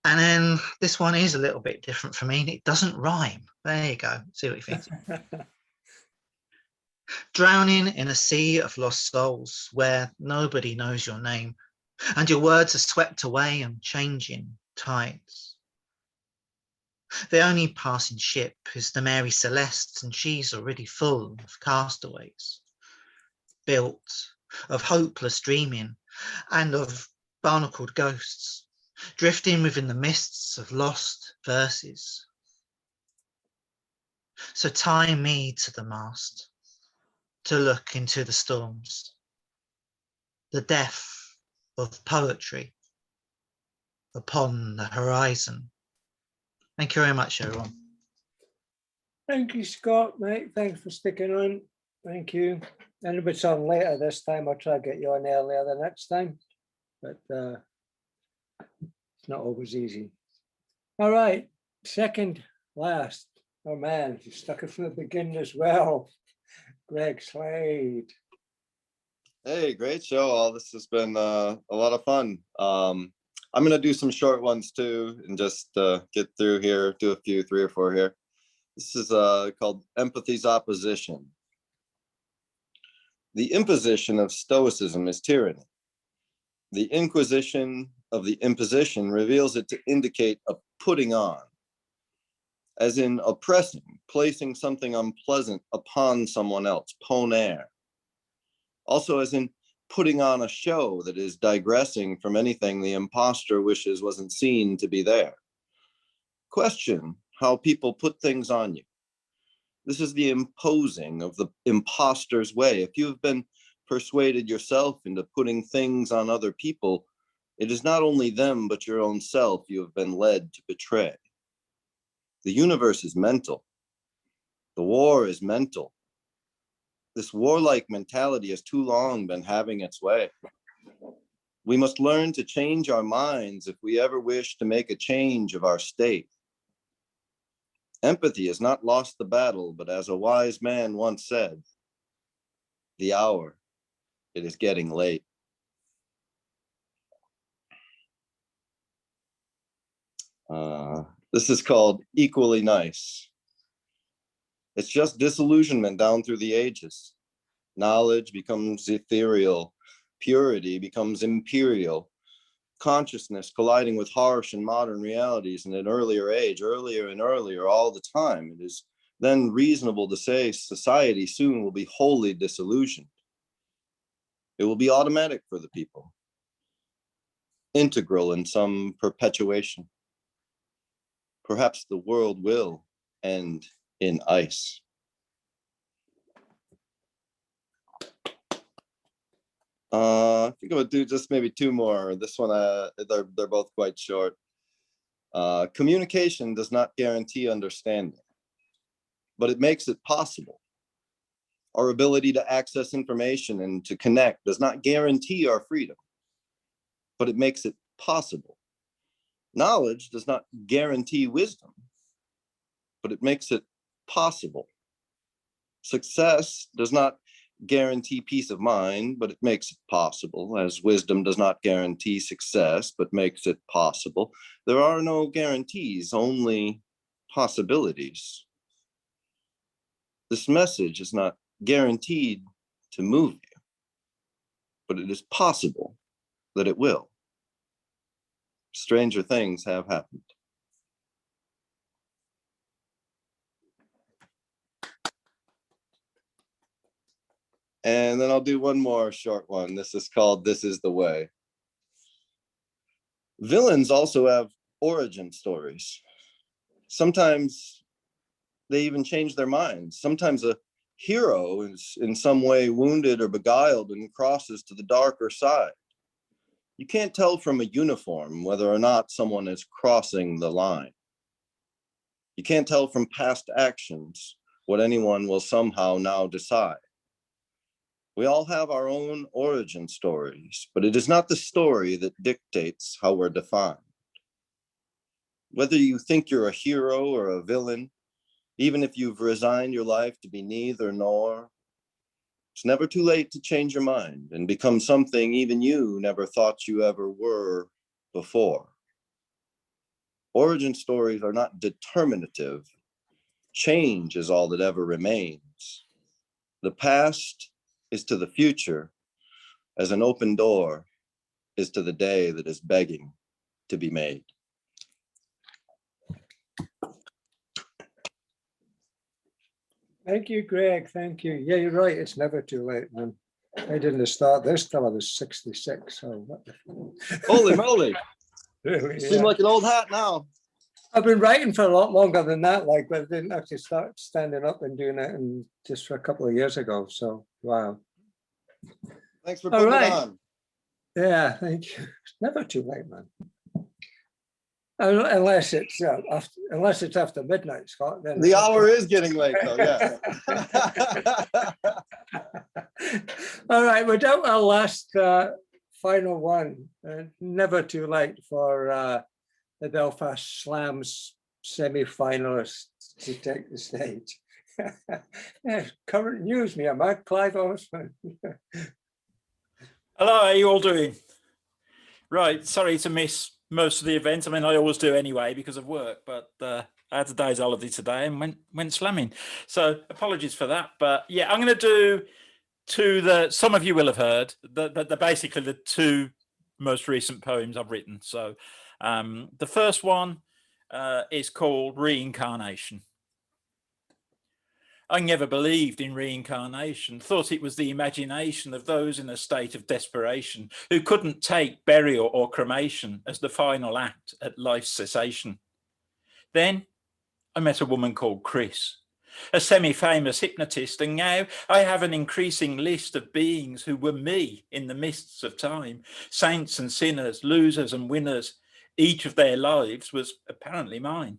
And then this one is a little bit different for me. It doesn't rhyme. There you go. See what you think. Drowning in a sea of lost souls where nobody knows your name and your words are swept away on changing tides. The only passing ship is the Mary Celeste, and she's already full of castaways, built of hopeless dreaming and of barnacled ghosts, drifting within the mists of lost verses. So tie me to the mast to look into the storms, the death of poetry upon the horizon. Thank you very much, everyone. Thank you, Scott, mate. Thanks for sticking on. Thank you. And if it's on later this time, I'll try to get you on earlier the next time. But it's not always easy. All right, second last. Oh man, you stuck it from the beginning as well. Greg Slade. Hey, great show. All this has been a lot of fun. I'm going to do some short ones too and just get through here, do a few, 3 or 4 here. This is called Empathy's Opposition. The imposition of Stoicism is tyranny. The inquisition of the imposition reveals it to indicate a putting on, as in oppressing, placing something unpleasant upon someone else, poner. Also as in putting on a show that is digressing from anything the imposter wishes wasn't seen to be there. Question how people put things on you. This is the imposing of the imposter's way. If you have been persuaded yourself into putting things on other people, it is not only them, but your own self you have been led to betray. The universe is mental. The war is mental. This warlike mentality has too long been having its way. We must learn to change our minds if we ever wish to make a change of our state. Empathy has not lost the battle, but as a wise man once said, the hour, it is getting late. This is called Equally Nice. It's just disillusionment down through the ages. Knowledge becomes ethereal. Purity becomes imperial. Consciousness colliding with harsh and modern realities in an earlier age, earlier and earlier all the time. It is then reasonable to say society soon will be wholly disillusioned. It will be automatic for the people, integral in some perpetuation. Perhaps the world will end in ice. I think I'm gonna do just maybe 2 more. This one, they're both quite short. Communication does not guarantee understanding, but it makes it possible. Our ability to access information and to connect does not guarantee our freedom, but it makes it possible. Knowledge does not guarantee wisdom, but it makes it possible. Success does not guarantee peace of mind, but it makes it possible, as wisdom does not guarantee success, but makes it possible. There are no guarantees, only possibilities. This message is not guaranteed to move you, but it is possible that it will. Stranger things have happened. And then I'll do one more short one. This is called This Is the Way. Villains also have origin stories. Sometimes they even change their minds. Sometimes a hero is in some way wounded or beguiled and crosses to the darker side. You can't tell from a uniform whether or not someone is crossing the line. You can't tell from past actions what anyone will somehow now decide. We all have our own origin stories, but it is not the story that dictates how we're defined. Whether you think you're a hero or a villain, even if you've resigned your life to be neither nor, it's never too late to change your mind and become something even you never thought you ever were before. Origin stories are not determinative. Change is all that ever remains. The past is to the future as an open door is to the day that is begging to be made. Thank you, Greg. Thank you. Yeah, you're right. It's never too late, man. I didn't start this till I was 66. So what the Holy moly. Really, You seem like an old hat now. I've been writing for a lot longer than that, like, but I didn't actually start standing up and doing it and just for a couple of years ago. So, wow. Thanks for All putting right. it on. Yeah, thank you. It's never too late, man. Unless it's after midnight, Scott. Then The hour is getting late, though. Yes. All right, we're down to our last final one. Never too late for the Belfast Slams semi-finalists to take the stage. Yeah, current news, me, Mark Clive Osman. Hello, how are you all doing? Right, sorry to miss most of the event. I mean, I always do anyway because of work, but I had a day's holiday today and went slamming. So apologies for that. But yeah, I'm going to do two that some of you will have heard. They're basically the two most recent poems I've written. So the first one is called Reincarnation. I never believed in reincarnation, thought it was the imagination of those in a state of desperation who couldn't take burial or cremation as the final act at life's cessation. Then I met a woman called Chris, a semi-famous hypnotist, and now I have an increasing list of beings who were me in the mists of time, saints and sinners, losers and winners. Each of their lives was apparently mine.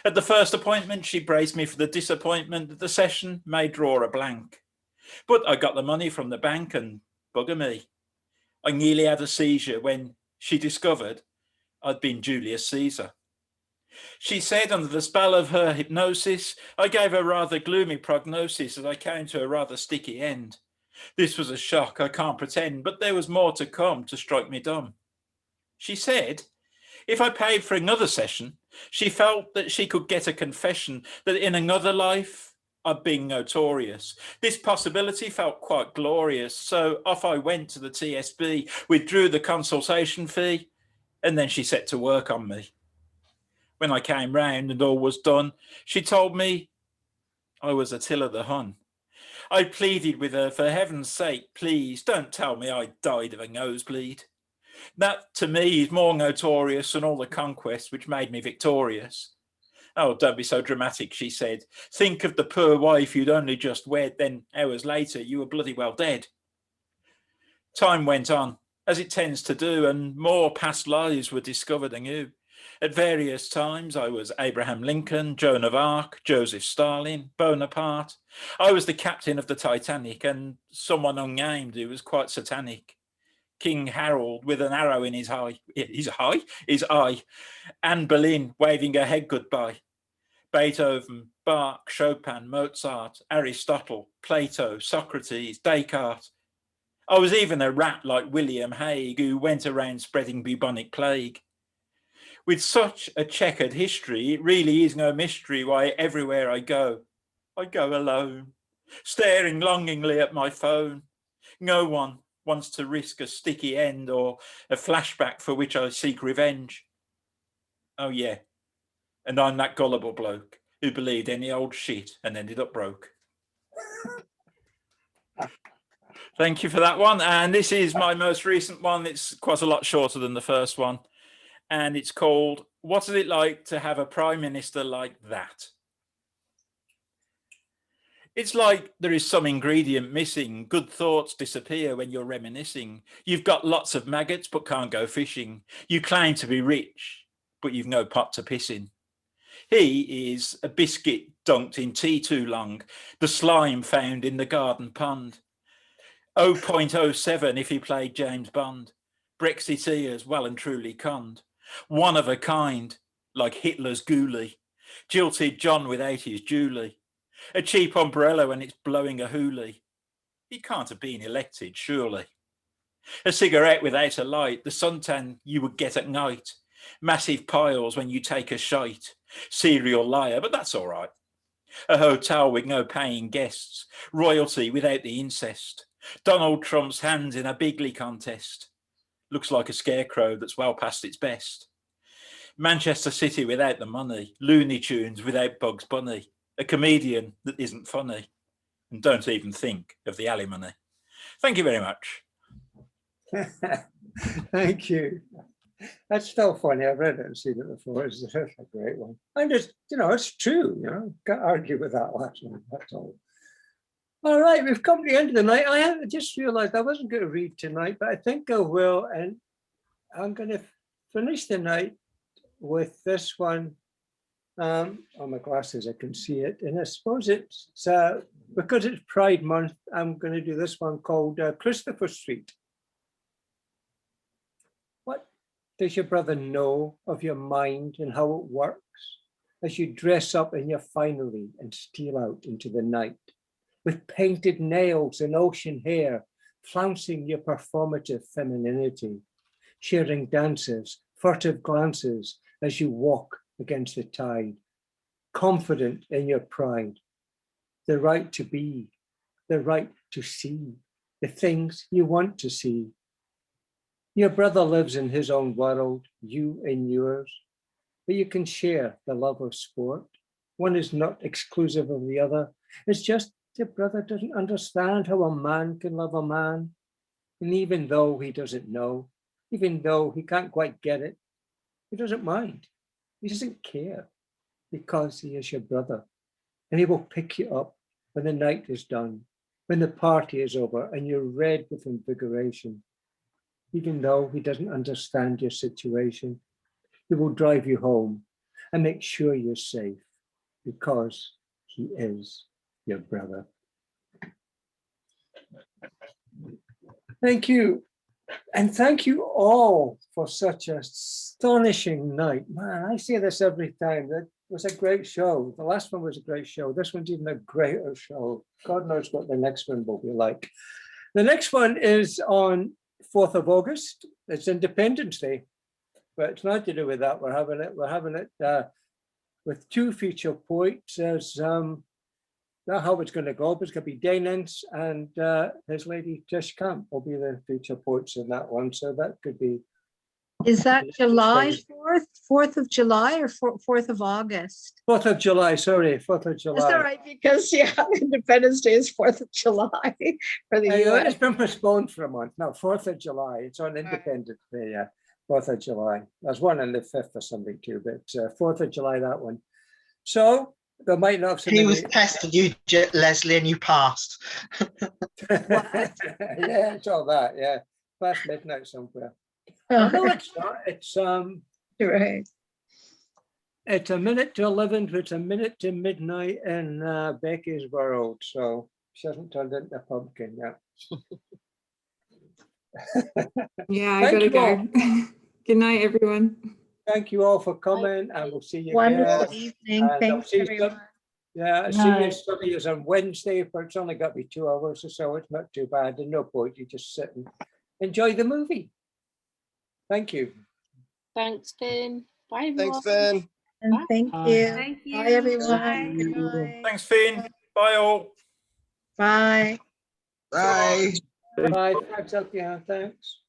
At the first appointment, she braced me for the disappointment that the session may draw a blank. But I got the money from the bank and bugger me, I nearly had a seizure when she discovered I'd been Julius Caesar. She said under the spell of her hypnosis, I gave a rather gloomy prognosis as I came to a rather sticky end. This was a shock, I can't pretend, but there was more to come to strike me dumb. She said, if I paid for another session, she felt that she could get a confession that in another life I'd been notorious. This possibility felt quite glorious, so off I went to the TSB, withdrew the consultation fee, and then she set to work on me. When I came round and all was done, she told me I was Attila the Hun. I pleaded with her, for heaven's sake, please don't tell me I died of a nosebleed. That, to me, is more notorious than all the conquests which made me victorious. Oh, don't be so dramatic, she said. Think of the poor wife you'd only just wed, then hours later you were bloody well dead. Time went on, as it tends to do, and more past lives were discovered anew. At various times, I was Abraham Lincoln, Joan of Arc, Joseph Stalin, Bonaparte. I was the captain of the Titanic, and someone unnamed who was quite satanic. King Harold with an arrow in his eye, Anne Boleyn waving her head goodbye. Beethoven, Bach, Chopin, Mozart, Aristotle, Plato, Socrates, Descartes. I was even a rat like William Hague, who went around spreading bubonic plague. With such a checkered history, it really is no mystery why everywhere I go alone, staring longingly at my phone. No one wants to risk a sticky end or a flashback for which I seek revenge. Oh yeah, and I'm that gullible bloke who believed any old shit and ended up broke. Thank you for that one. And this is my most recent one. It's quite a lot shorter than the first one. And it's called, What Is It Like to Have a Prime Minister Like That? It's like there is some ingredient missing. Good thoughts disappear when you're reminiscing. You've got lots of maggots but can't go fishing. You claim to be rich, but you've no pot to piss in. He is a biscuit dunked in tea too long, the slime found in the garden pond. 0.07 if he played James Bond. Brexiteers well and truly conned. One of a kind, like Hitler's ghoulie. Jilted John without his Julie. A cheap umbrella when it's blowing a hoolie. He can't have been elected, surely. A cigarette without a light, the suntan you would get at night. Massive piles when you take a shite. Serial liar, but that's all right. A hotel with no paying guests. Royalty without the incest. Donald Trump's hands in a bigly contest. Looks like a scarecrow that's well past its best. Manchester City without the money. Looney Tunes without Bugs Bunny. A comedian that isn't funny. And don't even think of the alimony. Thank you very much. Thank you. That's still funny. I've read it and seen it before. It's a great one. And it's, it's true. Can't argue with that last one. That's all. All right, we've come to the end of the night. I just realized I wasn't going to read tonight, but I think I will. And I'm going to finish the night with this one. On my glasses, I can see it. And I suppose it's, because it's Pride Month, I'm going to do this one called Christopher Street. What does your brother know of your mind and how it works as you dress up in your finery and steal out into the night? With painted nails and ocean hair, flouncing your performative femininity, sharing dances, furtive glances as you walk against the tide, confident in your pride, the right to be, the right to see, the things you want to see. Your brother lives in his own world, you in yours, but you can share the love of sport. One is not exclusive of the other. It's just your brother doesn't understand how a man can love a man. And even though he doesn't know, even though he can't quite get it, he doesn't mind. He doesn't care because he is your brother. And he will pick you up when the night is done, when the party is over and you're red with invigoration. Even though he doesn't understand your situation, he will drive you home and make sure you're safe because he is your brother. Thank you. And thank you all for such an astonishing night. Man, I say this every time. That was a great show. The last one was a great show. This one's even a greater show. God knows what the next one will be like. The next one is on 4th of August. It's Independence Day, but it's not to do with that. We're having it with two feature poets. As not how it's going to go, but it's going to be Daynance and his lady Tish Camp will be the feature poets in that one. So that could be. Is that July 4th, 4th of July or 4th of August? 4th of July, sorry, 4th of July. That's all right, because Independence Day is 4th of July for the US. It's been postponed for a month. No, 4th of July. It's on Independence Day, yeah. 4th of July. There's one on the 5th or something too, but 4th of July, that one. So there might not have so He many... was tested you, Leslie, and you passed. Yeah, it's all that, yeah. Past midnight somewhere. Oh, no, it's not. It's right. It's a minute to 11, it's a minute to midnight in Becky's world. So she hasn't turned into a pumpkin yet. Yeah, I gotta go. Good night, everyone. Thank you all for coming, and we'll see you Wonderful again. evening. And I'll Thanks, see everyone. some, yeah, I'll see you some of you on Wednesday, but it's only got to be 2 hours or so. It's not too bad. There's no point. You just sit and enjoy the movie. Thank you. Thanks, Finn. Bye, everyone. Thanks, Finn. And thank you. Thank you. Bye, everyone. Bye. Good night. Thanks, Finn. Bye, all. Bye. Bye. Bye. Thanks, Althea. Thanks.